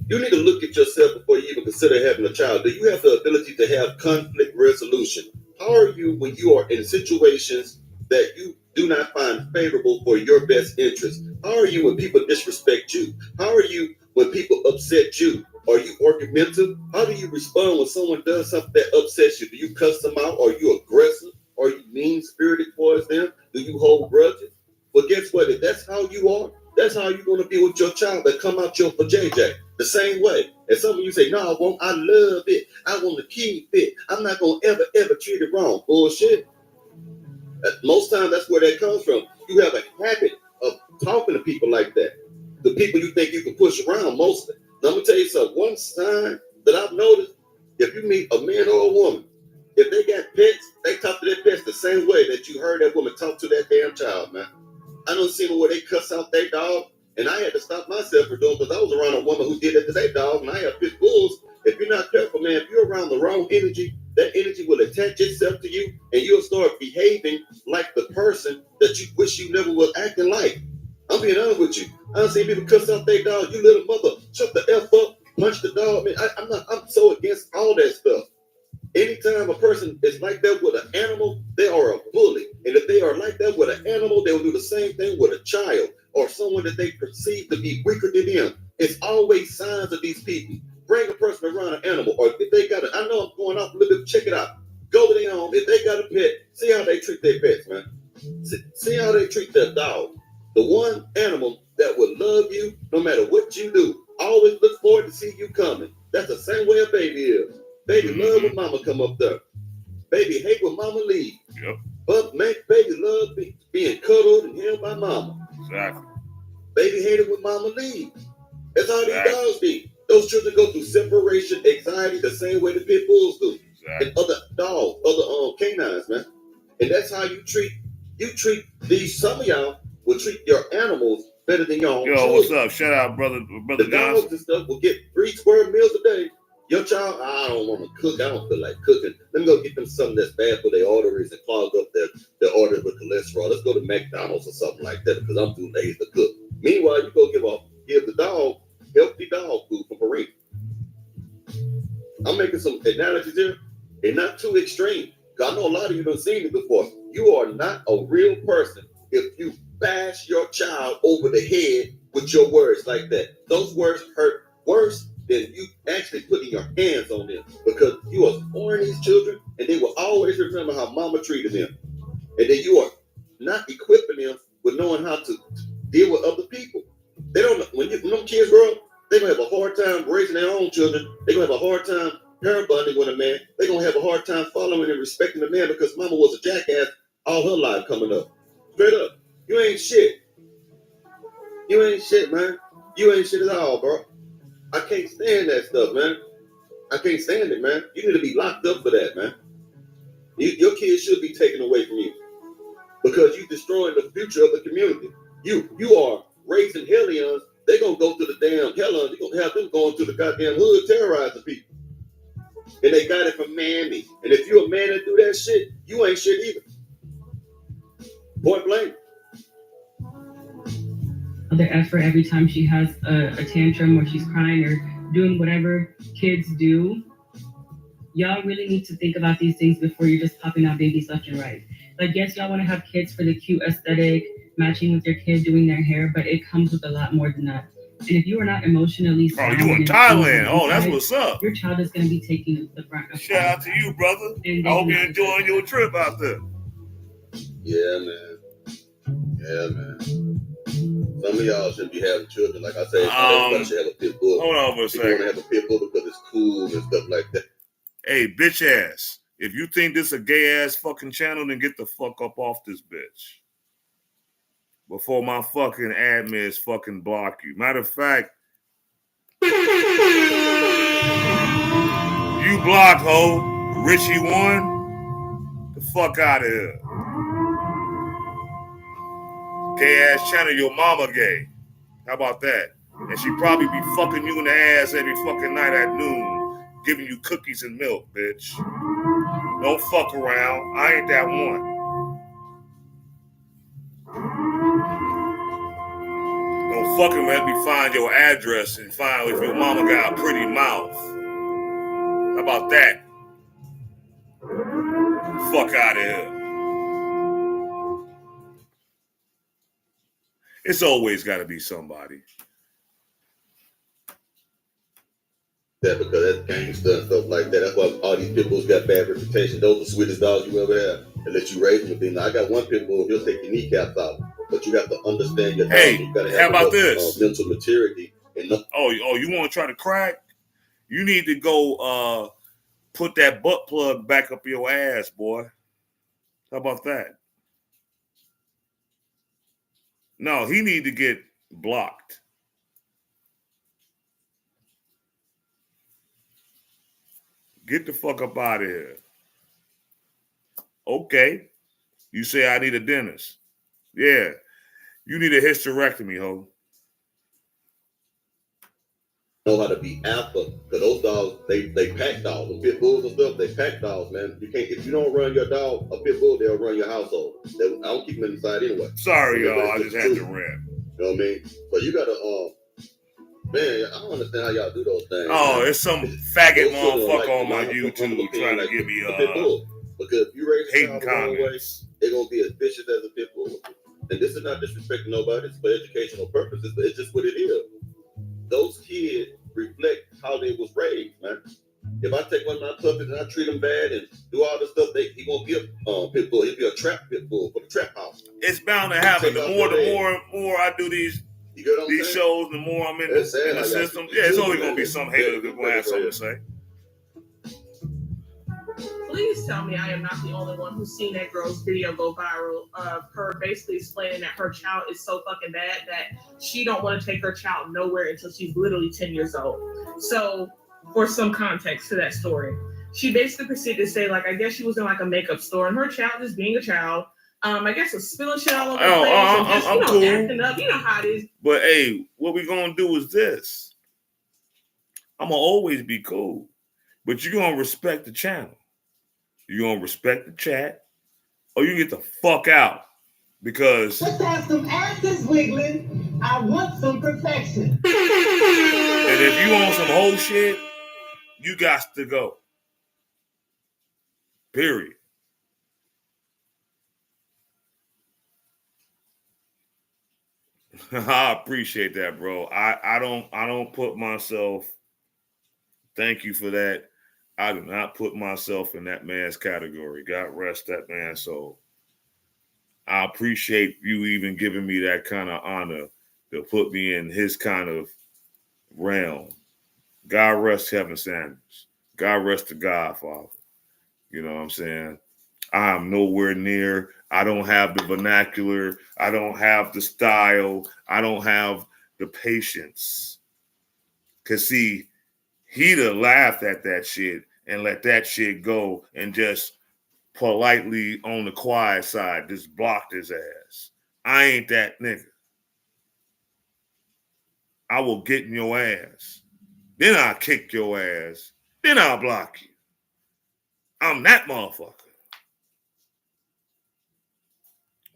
You need to look at yourself before you even consider having a child. Do you have the ability to have conflict resolution? How are you when you are in situations that you do not find favorable for your best interest? How are you when people disrespect you? How are you when people upset you? Are you argumentative? How do you respond when someone does something that upsets you? Do you cuss them out? Are you aggressive? Are you mean-spirited towards them? Do you hold grudges? Well, guess what? If that's how you are, that's how you're going to be with your child that come out your for JJ. The same way. And some of you say, no, I love it. I want to keep it. I'm not going to ever treat it wrong. Bullshit. Most times that's where that comes from. You have a habit of talking to people like that. The people you think you can push around mostly. Now, I'm going to tell you something. One sign that I've noticed, if you meet a man or a woman, if they got pets, they talk to their pets the same way that you heard that woman talk to that damn child, man. I don't see where they cuss out their dog, and I had to stop myself from doing because I was around a woman who did it to their dog, and I have pit bulls. If you're not careful, man, if you're around the wrong energy, that energy will attach itself to you, and you'll start behaving like the person that you wish you never was acting like. I'm being honest with you. I don't see people cuss out their dog. You little mother, shut the F up, punch the dog. Man, I'm so against all that stuff. Anytime a person is like that with an animal, they are a bully. And if they are like that with an animal, they will do the same thing with a child or someone that they perceive to be weaker than them. It's always signs of these people. Bring a person around an animal, or if they got I know I'm going off a little bit, check it out. Go to their home. If they got a pet, see how they treat their pets, man. See how they treat their dog. The one animal that will love you no matter what you do. Always look forward to see you coming. That's the same way a baby is. Baby love when mama come up there. Baby hate when mama leave. Yep. But baby love being cuddled and held by mama. Exactly. Baby hate it when mama leave. That's how these dogs be. Those children go through separation anxiety the same way the pit bulls do. Exactly. And other dogs, other canines, man. And that's how you treat these. Some of y'all will treat your animals better than your own children. What's up? Shout out, brother the dogs and stuff will get 3 square meals a day. Your child, I don't want to cook. I don't feel like cooking. Let me go get them something that's bad for their arteries and clog up their arteries with cholesterol. Let's go to McDonald's or something like that because I'm too lazy to cook. Meanwhile, you go give the dog healthy dog food for free. I'm making some analogies here. They're not too extreme. Because I know a lot of you have seen it before. You are not a real person if you bash your child over the head with your words like that. Those words hurt worse than you actually putting your hands on them, because you are born these children and they will always remember how mama treated them. And then you are not equipping them with knowing how to deal with other people. They don't know. When them kids grow up, they're going to have a hard time raising their own children. They're going to have a hard time parent bonding with a man. They're going to have a hard time following and respecting the man because mama was a jackass all her life coming up. Straight up. You ain't shit. You ain't shit, man. You ain't shit at all, bro. I can't stand that stuff, man. I can't stand it, man. You need to be locked up for that, man. Your kids should be taken away from you because you're destroying the future of the community. You are raising hellions. They're going to go to the damn hellions. You're going to have them going to the goddamn hood terrorizing people. And they got it from mammy. And if you're a man that do that shit, you ain't shit either. Point blank. Other effort every time she has a tantrum or she's crying or doing whatever kids do. Y'all really need to think about these things before you're just popping out babies left and right. Like, yes, y'all want to have kids for the cute aesthetic, matching with your kid, doing their hair, but it comes with a lot more than that. And if you are not emotionally sound, you in Thailand? Oh, that's what's up. Your child is going to be taking the brunt of Shout out to you, brother. I hope you're enjoying your trip out there. Yeah, man. Yeah, man. Some of y'all shouldn't be having children. Like I said, everybody should have a pit bull. Hold on for a second. You want to have a pit bull because it's cool and stuff like that. Hey, bitch ass. If you think this is a gay ass fucking channel, then get the fuck up off this bitch. Before my fucking admins fucking block you. Matter of fact, you blocked, ho. Richie one. The fuck out of here. Gay ass channel, your mama gay. How about that? And she probably be fucking you in the ass every fucking night at noon, giving you cookies and milk, bitch. Don't fuck around. I ain't that one. Don't fucking let me find your address and find if your mama got a pretty mouth. How about that? Fuck out of here. It's always got to be somebody. That because that's gangster and stuff like that. That's why all these pit bulls got bad reputation. Those are the sweetest dogs you ever have. and let you raise them. Then I got one pit bull, he'll take your kneecaps out, but you got to understand your dog. Hey, You got to how have about enough, this? mental maturity. And you want to try to crack? You need to go put that butt plug back up your ass, boy. How about that? No, he need to get blocked. Get the fuck up out of here. Okay. You say I need a dentist. Yeah. You need a hysterectomy, ho. know how to be alpha, because those dogs, they pack dogs. The pit bulls and stuff, they pack dogs, man. You can't, if you don't run your dog, a pit bull, they'll run your household. I don't keep them inside anyway. Sorry, y'all. I just had to rant. You know what I mean? So you gotta, man, I don't understand how y'all do those things. Oh, man. it's some faggot Those motherfucker on my like, YouTube trying to give me pit bull. Because if you raise a hating child the wrong way, comments. they're gonna be as vicious as a pit bull. And this is not disrespecting nobody. It's for educational purposes, but it's just what it is. Those kids reflect how they was raised, man. If I take one of my puppies and I treat them bad and do all this stuff, he won't be a pit bull. He'll be a trap pit bull for the trap house. It's bound to happen. The more I do these shows, the more I'm in the system. Yeah, it's only gonna be some haters that's gonna have something to say. Please tell me I am not the only one who's seen that girl's video go viral of her basically explaining that her child is so fucking bad that she don't want to take her child nowhere until she's literally 10 years old. So, for some context to that story, she basically proceeded to say, like, I guess she was in like a makeup store and her child, just being a child, I guess was spilling shit all over the place and just, I'm cool. acting up. You know how it is. But hey, what we gonna do is this. I'm gonna always be cool, but you're gonna respect the channel. You're going to respect the chat, or you get the fuck out, because let's have some asses wiggling. I want some perfection. And if you want some whole shit, you got to go. Period. I appreciate that, bro. I don't put myself, thank you for that. I do not put myself in that man's category. God rest that man's soul. I appreciate you even giving me that kind of honor to put me in his kind of realm. God rest Kevin Sanders. God rest the Godfather. You know what I'm saying? I'm nowhere near. I don't have the vernacular. I don't have the style. I don't have the patience. Because, see, he'd have laughed at that shit and let that shit go and just politely on the quiet side just blocked his ass. I ain't that nigga. I will get in your ass. Then I'll kick your ass. Then I'll block you. I'm that motherfucker.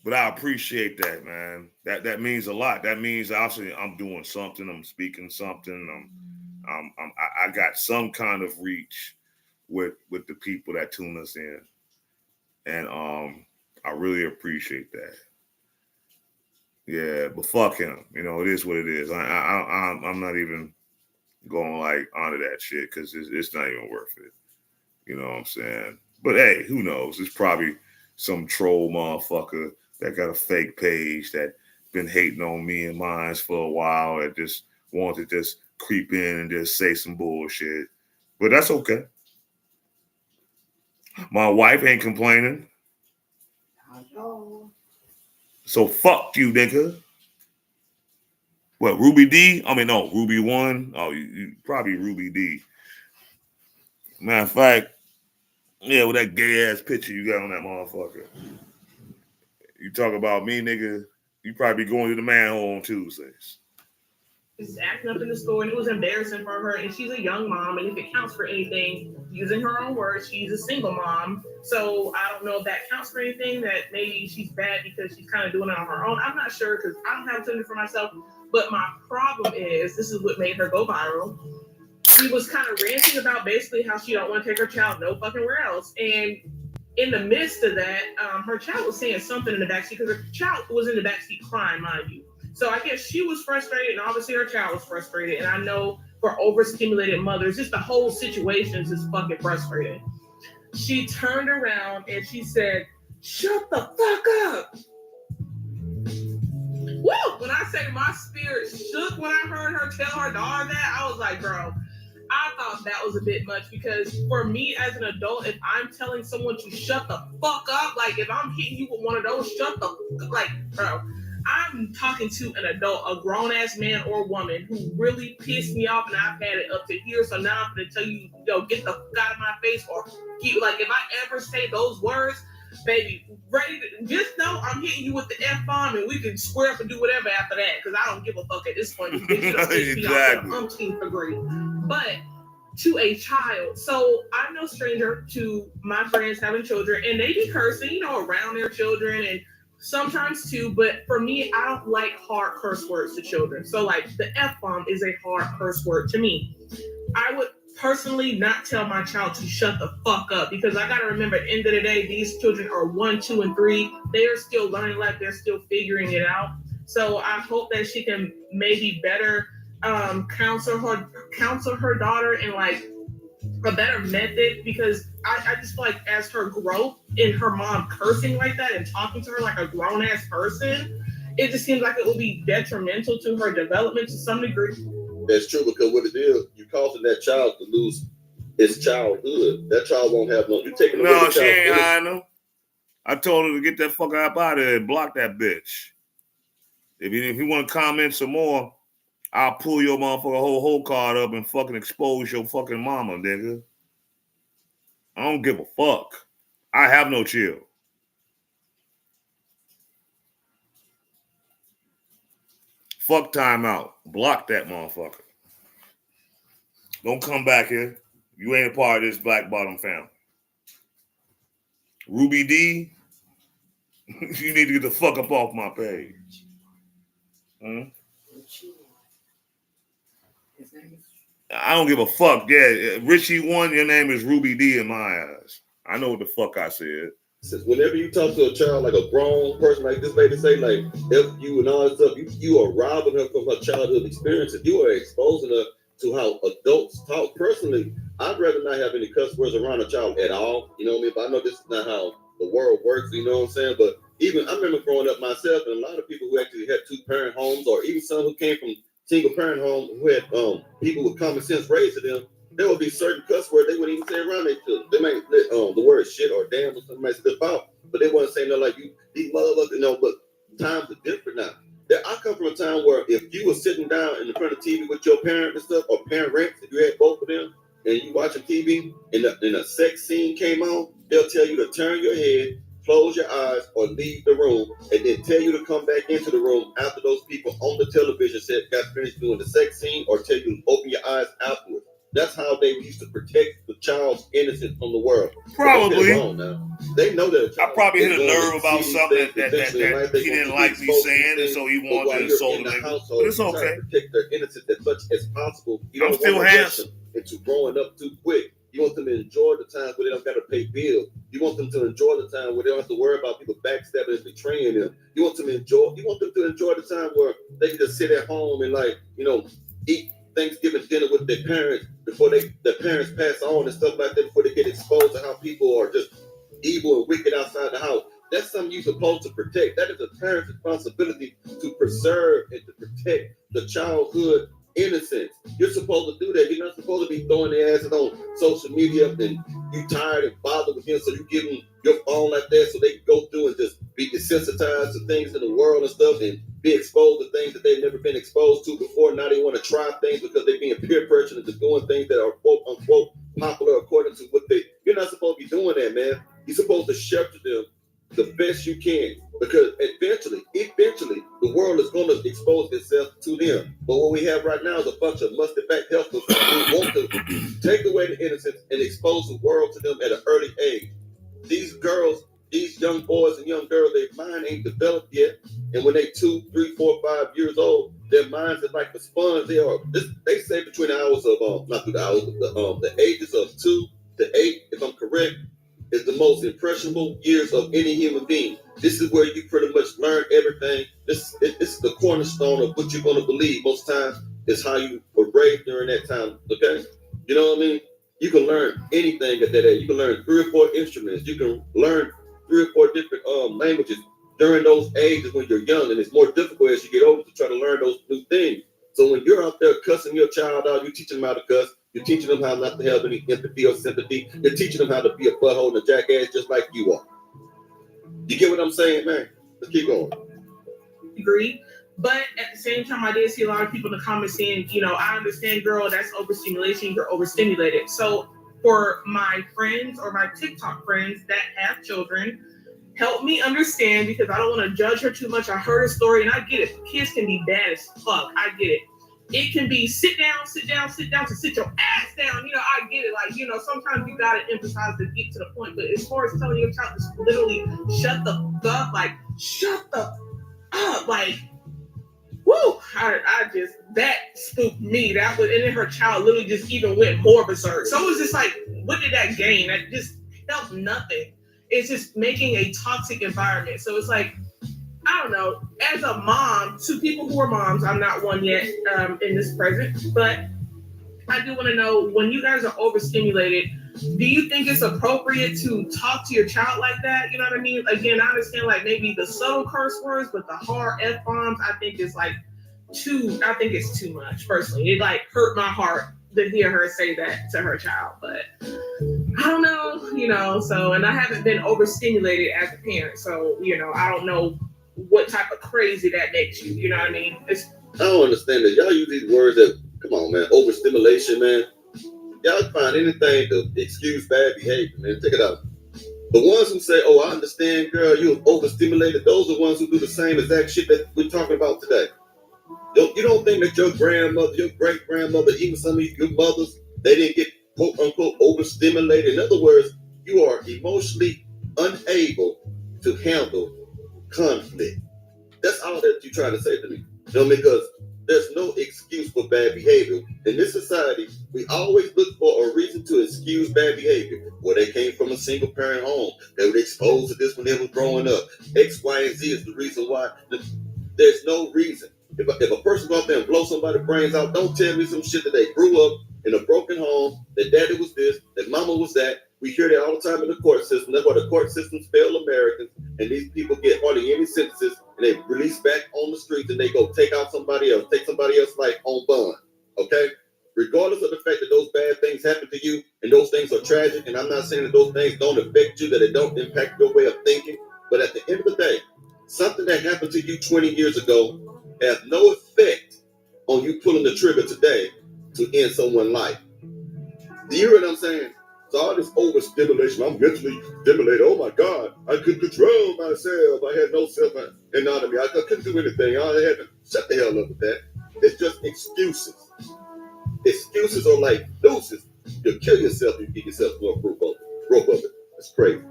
But I appreciate that, man. That means a lot. That means obviously I'm doing something. I'm speaking something. I got some kind of reach with the people that tune us in, and I really appreciate that. Yeah, but fuck him. You know, it is what it is. I'm not even going to like honor that shit because it's not even worth it. You know what I'm saying? But hey, who knows? It's probably some troll motherfucker that got a fake page that been hating on me and mine for a while that just wanted to just creep in and just say some bullshit. But that's okay. My wife ain't complaining. So fuck you, nigga. What, Ruby D? I mean, no, Ruby 1. Oh, you probably Ruby D. Matter of fact, yeah, with that gay ass picture you got on that motherfucker. You talk about me, nigga, you probably be going to the manhole on Tuesdays. Just acting up in the store, and it was embarrassing for her. And she's a young mom, and if it counts for anything, using her own words, she's a single mom. So I don't know if that counts for anything. That maybe she's bad because she's kind of doing it on her own. I'm not sure because I don't have Tinder for myself. But my problem is, this is what made her go viral. She was kind of ranting about basically how she don't want to take her child no fucking where else, and in the midst of that, her child was saying something in the backseat because her child was in the backseat crying, mind you. So I guess she was frustrated, and obviously her child was frustrated. And I know for overstimulated mothers, just the whole situation is just fucking frustrating. She turned around and she said, Shut the fuck up. Woo! When I say my spirit shook when I heard her tell her daughter that, I was like, bro, I thought that was a bit much because for me as an adult, if I'm telling someone to shut the fuck up, like if I'm hitting you with one of those, shut the like, bro, I'm talking to an adult, a grown ass man or woman who really pissed me off, and I've had it up to here. So now I'm gonna tell you, yo, get the fuck out of my face, or get, like if I ever say those words, baby, ready to just know I'm hitting you with the F-bomb, and we can square up and do whatever after that, because I don't give a fuck at this point. You pissed me off to the umpteenth degree. But to a child, so I'm no stranger to my friends having children, and they be cursing, you know, around their children, and sometimes too, but for me, I don't like hard curse words to children. So like the F-bomb is a hard curse word to me. I would personally not tell my child to shut the fuck up, because I gotta remember at the end of the day, these children are 1, 2, and 3. They are still learning life. They're still figuring it out. So I hope that she can maybe better counsel her daughter in like a better method, because I just feel like as her growth in her mom cursing like that and talking to her like a grown ass person, it just seems like it will be detrimental to her development to some degree. That's true, because what it is, you causing that child to lose its childhood. That child won't have no. You taking away No, the she ain't child's hiding them. I told her to get that fuck up out of there and block that bitch. If you want to comment some more, I'll pull your motherfucker whole card up and fucking expose your fucking mama, nigga. I don't give a fuck. I have no chill. Fuck timeout. Block that motherfucker. Don't come back here. You ain't a part of this Black Bottom family. Ruby D, you need to get the fuck up off my page. I don't give a fuck. Yeah, Richie 1, your name is Ruby D in my eyes. I know what the fuck I said. Whenever you talk to a child like a grown person, like this lady say, like if you and all that stuff, you are robbing her from her childhood experiences. You are exposing her to how adults talk. Personally, I'd rather not have any cuss words around a child at all. You know what I mean? But I know this is not how the world works. You know what I'm saying? But even I remember growing up myself, and a lot of people who actually had 2-parent homes, or even some who came from single-parent homes who had people with common sense raised to them. There would be certain cuss words they wouldn't even say around their children. They might let the word shit or damn or something might slip out, but they wouldn't say no like you these motherfuckers. You know, but times are different now. I come from a time where if you were sitting down in front of TV with your parent and stuff, or parents, if you had both of them, and you watching TV and a sex scene came on, they'll tell you to turn your head, close your eyes, or leave the room, and then tell you to come back into the room after those people on the television set got finished doing the sex scene, or tell you to open your eyes afterwards. That's how they used to protect the child's innocence from the world. Probably. Wrong now. They know that. I probably hit a nerve about something that he didn't like me saying, and so he wanted to insult me. But it's okay. Protect their innocence as much as possible. You I'm don't still want to rush handsome. them into growing up too quick. You want them to enjoy the times where they don't got to pay bills. You want them to enjoy the time where they don't have to worry about people backstabbing and betraying them. You want them to enjoy the time where they can just sit at home and eat Thanksgiving dinner with their parents before their parents pass on and stuff like that, before they get exposed to how people are just evil and wicked outside the house. That's something you're supposed to protect. That is a parent's responsibility to preserve and to protect the childhood innocence. You're supposed to do that. You're not supposed to be throwing their asses on social media and you tired and bothered with them, so you give them your phone like that so they can go through and just be desensitized to things in the world and stuff and be exposed to things that they've never been exposed to before. Now they want to try things because they're being peer pressured into doing things that are quote unquote popular according to what you're not supposed to be doing that, man. You're supposed to shelter them the best you can, because eventually, the world is going to expose itself to them. But what we have right now is a bunch of musty-back helpers who want to take away the innocence and expose the world to them at an early age. These girls, these young boys and young girls, their mind ain't developed yet. And when they 2, 3, 4, 5 years old, their minds are like a sponge. They say between the hours of not through the hours, but the ages of 2 to 8, if I'm correct, is the most impressionable years of any human being. This is where you pretty much learn everything. This is the cornerstone of what you're going to believe. Most times is how you were raised during that time. Okay, you know what I mean? You can learn anything at that age. You can learn 3 or 4 instruments. You can learn 3 3 or 4 different languages during those ages when you're young, and it's more difficult as you get older to try to learn those new things. So when you're out there cussing your child out, you're teaching them how to cuss. You're teaching them how not to have any empathy or sympathy. You're teaching them how to be a butthole and a jackass just like you are. You get what I'm saying, man? Let's keep going. Agree. But at the same time, I did see a lot of people in the comments saying, you know, I understand, girl, that's overstimulation. You're overstimulated. So for my friends or my TikTok friends that have children, help me understand, because I don't want to judge her too much. I heard a story and I get it. Kids can be bad as fuck. I get it. It can be sit down, to sit your ass down. You know, I get it. Like, you know, sometimes you gotta emphasize to get to the point. But as far as telling your child to literally shut the fuck, like shut the up, like, woo! I just, that spooked me. That was, and then her child literally just even went more berserk. So it was just like, what did that gain? That just felt nothing. It's just making a toxic environment. So it's like, I don't know, as a mom, to people who are moms, I'm not one yet in this present, but I do want to know, when you guys are overstimulated, do you think it's appropriate to talk to your child like that? You know what I mean? Again, I understand like maybe the subtle curse words, but the hard F-bombs, I think it's like I think it's too much, personally. It like hurt my heart to hear her say that to her child, but I don't know, you know, so, and I haven't been overstimulated as a parent, so, you know, I don't know what type of crazy that makes you, you know what I mean? I don't understand that. Y'all use these words that, come on, man, overstimulation, man. Y'all find anything to excuse bad behavior, man. Take it out. The ones who say, oh, I understand, girl, you're overstimulated, those are the ones who do the same exact shit that we're talking about today. You don't think that your grandmother, your great-grandmother, even some of your mothers, they didn't get quote-unquote overstimulated? In other words, you are emotionally unable to handle conflict. That's all that you're trying to say to me. You know, because there's no excuse for bad behavior. In this society, we always look for a reason to excuse bad behavior. Well, they came from a single parent home. They were exposed to this when they were growing up. X, Y, and Z is the reason why. There's no reason. If a person go out there and blow somebody's brains out, don't tell me some shit that they grew up in a broken home, that daddy was this, that mama was that. We hear that all the time in the court system. That's why the court systems fail Americans, and these people get hardly any sentences, and they release back on the streets, and they go take out somebody else, take somebody else's life on bond. Okay? Regardless of the fact that those bad things happen to you, and those things are tragic, and I'm not saying that those things don't affect you, that it don't impact your way of thinking, but at the end of the day, something that happened to you 20 years ago has no effect on you pulling the trigger today to end someone's life. Do you hear what I'm saying? So all this overstimulation, I'm mentally stimulated. Oh my God, I couldn't control myself. I had no self-autonomy. I couldn't do anything. I had to shut the hell up with that. It's just excuses. Excuses are like deuces. You'll kill yourself if you get yourself to a rope of it. It's crazy.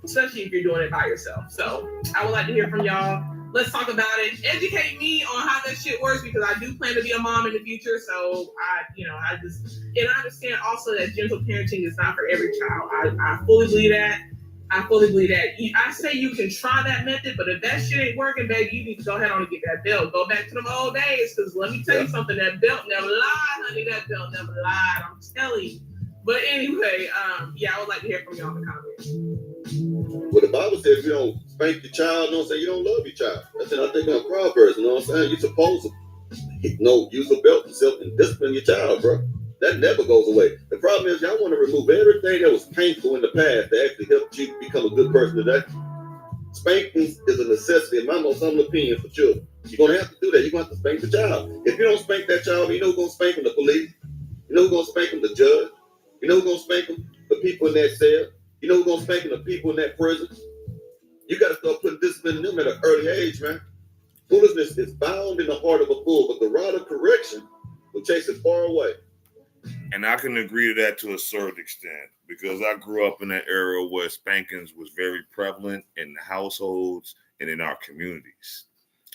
Especially if you're doing it by yourself. So I would like to hear from y'all. Let's talk about it. Educate me on how that shit works, because I do plan to be a mom in the future. So I understand also that gentle parenting is not for every child. I fully believe that. I say you can try that method, but if that shit ain't working, baby, you need to go ahead on and get that belt. Go back to them old days, because let me tell you something, that belt never lied, honey. That belt never lied. I'm telling you. But anyway, I would like to hear from y'all in the comments. Well, the Bible says if you don't spank your child, don't say you don't love your child. That's in, I think, on Proverbs. You know what I'm saying? You're supposed to use a belt yourself and discipline your child, bro. That never goes away. The problem is y'all want to remove everything that was painful in the past that actually helped you become a good person today. Spanking is a necessity, in my most humble opinion, for children. You're going to have to do that. You're going to have to spank the child. If you don't spank that child, you know who's going to spank them? The police. You know who's going to spank them? The judge. You know who's going to spank them? The people in that cell. You know who's going to spank them? The people in that prison. You got to start putting discipline in them at an early age, man. Foolishness is bound in the heart of a fool, but the rod of correction will chase it far away. And I can agree to that to a certain extent, because I grew up in an era where spankings was very prevalent in the households and in our communities.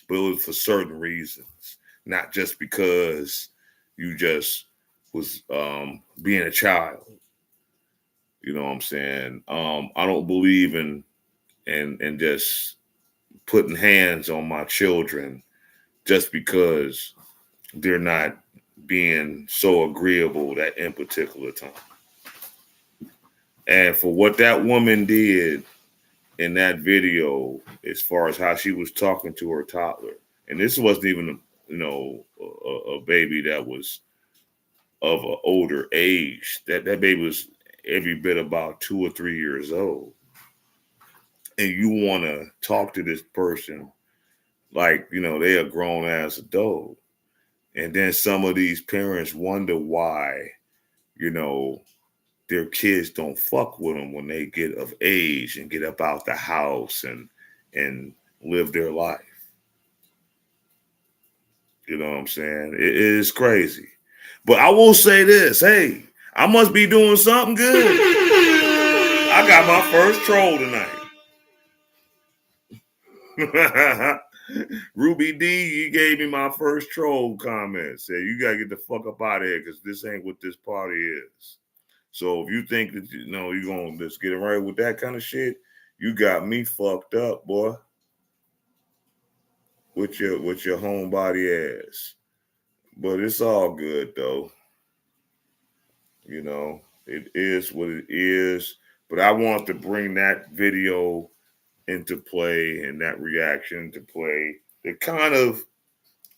But it was for certain reasons, not just because you just was being a child. You know what I'm saying? I don't believe in just putting hands on my children just because they're not being so agreeable in particular time. And for what that woman did in that video as far as how she was talking to her toddler. And this wasn't even, a baby that was of an older age. That baby was every bit about 2 or 3 years old. And you want to talk to this person like, they a grown ass adult. And then some of these parents wonder why, their kids don't fuck with them when they get of age and get up out the house and live their life. You know what I'm saying? It is crazy. But I will say this, hey, I must be doing something good. I got my first troll tonight. Ruby D, you gave me my first troll comment. Said you gotta get the fuck up out of here because this ain't what this party is. So if you think that you're gonna just get right with that kind of shit, you got me fucked up, boy. With your homebody ass. But it's all good though. It is what it is. But I want to bring that video into play and that reaction into play that kind of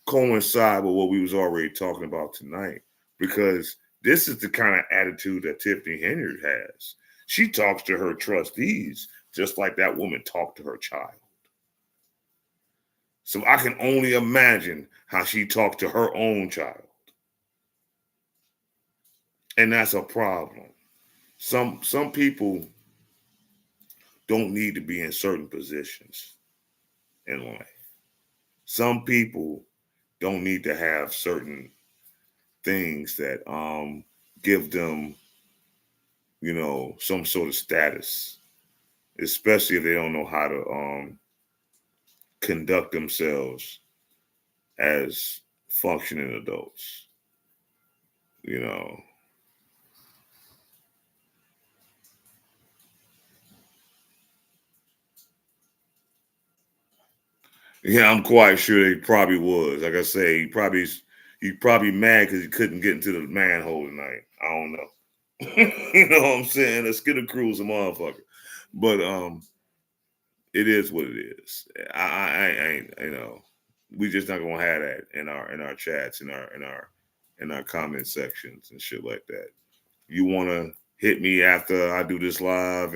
coincide with what we was already talking about tonight. Because this is the kind of attitude that Tiffany Henry has. She talks to her trustees just like that woman talked to her child. So I can only imagine how she talked to her own child. And that's a problem. Some people don't need to be in certain positions in life. Some people don't need to have certain things that give them, some sort of status, especially if they don't know how to conduct themselves as functioning adults. Yeah, I'm quite sure he probably was. Like I say, he probably mad because he couldn't get into the manhole tonight. I don't know. You know what I'm saying? A Skidder Crew's a motherfucker. But it is what it is. I ain't, we just not gonna have that in our chats, in our comment sections and shit like that. You wanna hit me after I do this live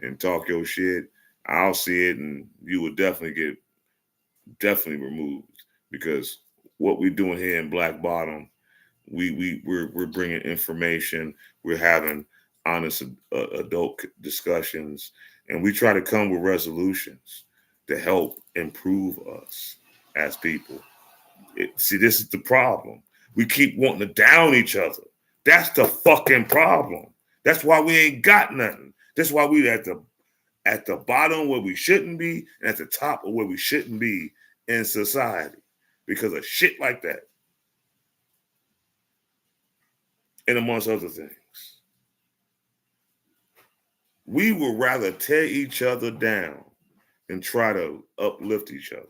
and talk your shit, I'll see it and you will definitely removed, because what we're doing here in Black Bottom, we're bringing information, we're having honest adult discussions, and we try to come with resolutions to help improve us as people. See, this is the problem. We keep wanting to down each other. That's the fucking problem. That's why we ain't got nothing. That's why we at the bottom where we shouldn't be, and at the top of where we shouldn't be in society because of shit like that. And amongst other things. We would rather tear each other down and try to uplift each other.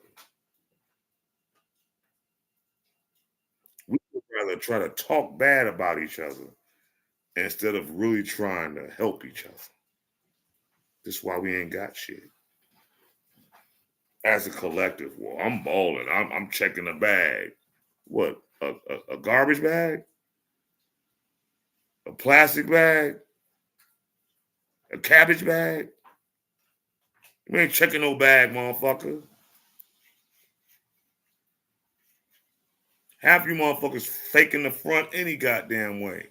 We would rather try to talk bad about each other instead of really trying to help each other. That's why we ain't got shit. As a collective, well, I'm balling. I'm checking the bag. What? A garbage bag? A plastic bag? A cabbage bag? You ain't checking no bag, motherfucker. Half you motherfuckers faking the front any goddamn way.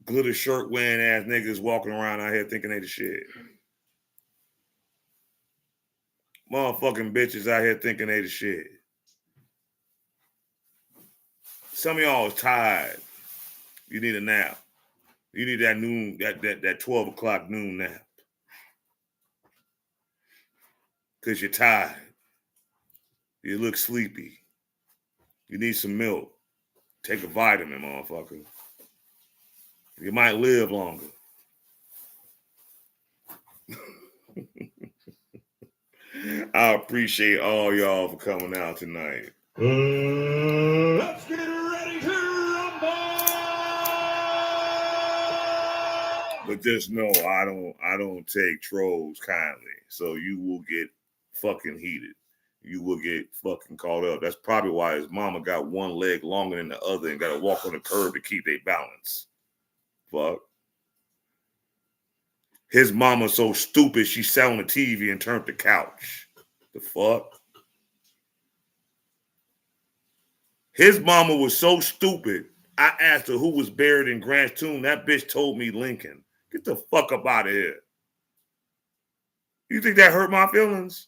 Glitter shirt wearing ass niggas walking around out here thinking they the shit. Motherfucking bitches out here thinking they the shit. Some of y'all is tired. You need a nap. You need that noon, that 12 o'clock noon nap. Because you're tired. You look sleepy. You need some milk. Take a vitamin, motherfucker. You might live longer. I appreciate all y'all for coming out tonight. Let's get ready to rumble! But just know I don't take trolls kindly. So you will get fucking heated. You will get fucking caught up. That's probably why his mama got one leg longer than the other and got to walk on the curb to keep their balance. Fuck. His mama so stupid she sat on the TV and turned the couch. The fuck? His mama was so stupid. I asked her who was buried in Grant's tomb. That bitch told me Lincoln. Get the fuck up out of here. You think that hurt my feelings?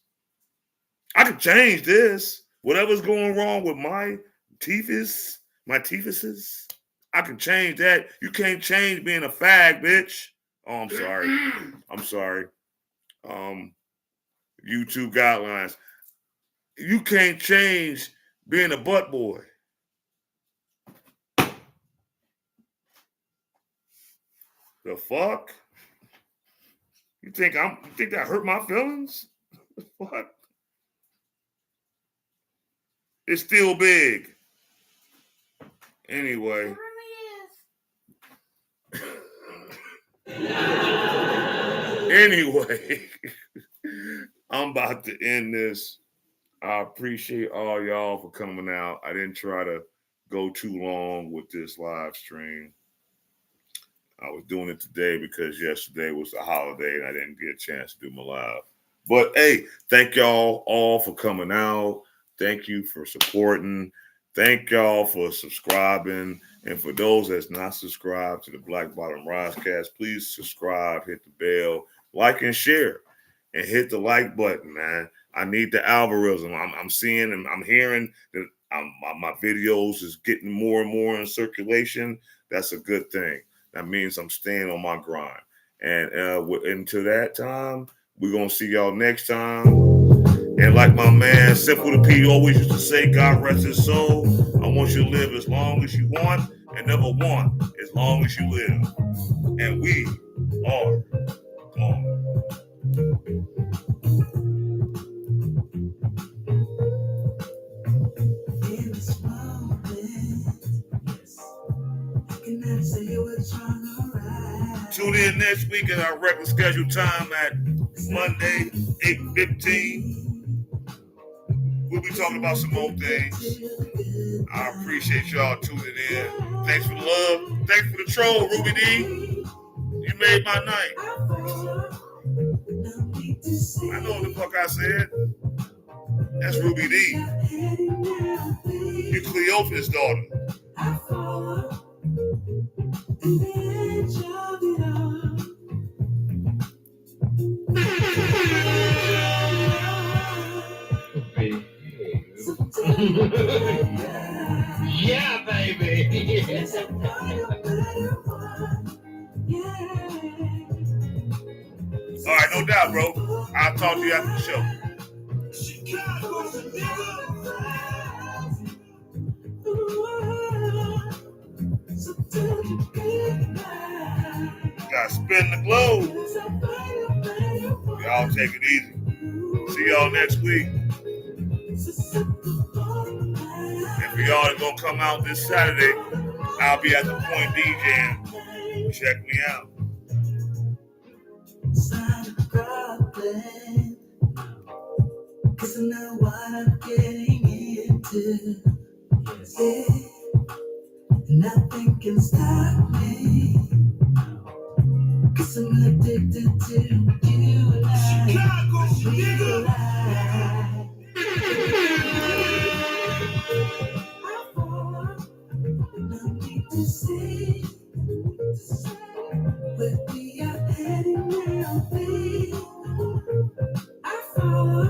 I could change this. Whatever's going wrong with my teethus, I can change that. You can't change being a fag, bitch. Oh, I'm sorry. I'm sorry. YouTube guidelines. You can't change being a butt boy. The fuck? You think that hurt my feelings? What? It's still big. Anyway. Anyway, I'm about to end this. I appreciate all y'all for coming out. I didn't try to go too long with this live stream. I was doing it today because yesterday was a holiday and I didn't get a chance to do my live. But hey, thank y'all all for coming out. Thank you for supporting. Thank y'all for subscribing. And for those that's not subscribed to the Black Bottom Risecast, please subscribe, hit the bell, like and share, and hit the like button, man. I need the algorithm. I'm seeing and I'm hearing that my videos is getting more and more in circulation. That's a good thing. That means I'm staying on my grind. And until that time, we're going to see y'all next time. And like my man Simple the P always used to say, God rest his soul. I want you to live as long as you want and never want as long as you live. And we are gone. Tune in next week at our regular scheduled time at Monday, 8:15. We'll be talking about some more things. I appreciate y'all tuning in. Thanks for the love. Thanks for the troll, Ruby D. You made my night. I know what the fuck I said. That's Ruby D. You're Cleopa's daughter. Yeah, baby. All right, no doubt, bro. I'll talk to you after the show. Gotta spin the globe. Y'all take it easy. See y'all next week. And for y'all that gonna come out this Saturday, I'll be at the Point DJing. Check me out. Cause I know what I'm getting into. Yeah. Nothing can stop me. Cause I'm addicted to you and I. Chicago, no need to say where we are heading now, babe. I follow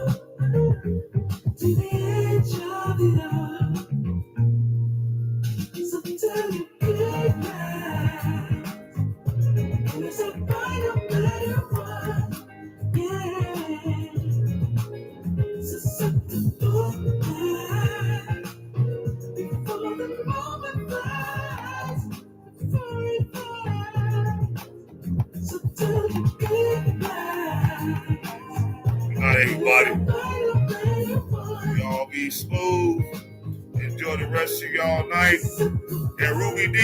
to the edge of it all. So tell you goodbye. Cause I find no better one. Yeah. So set the door back before the moment flies. Forever. So tell you goodbye. Good night, everybody. Y'all be smooth. Enjoy the rest of y'all night. And Ruby D,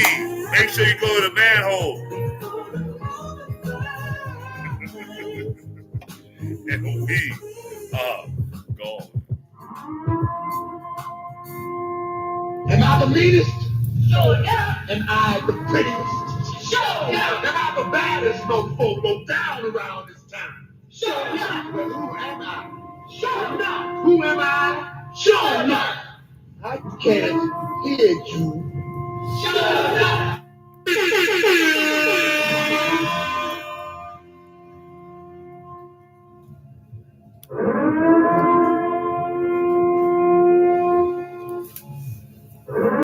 make sure you go to the manhole. And we are gone. Am I the meanest? Sure, yeah. Am I the prettiest? Sure, yeah. Am I the baddest mofo down around this town? Sure, yeah. Well, who am I? Sure not. Who am I? Sure not. I can't hear you.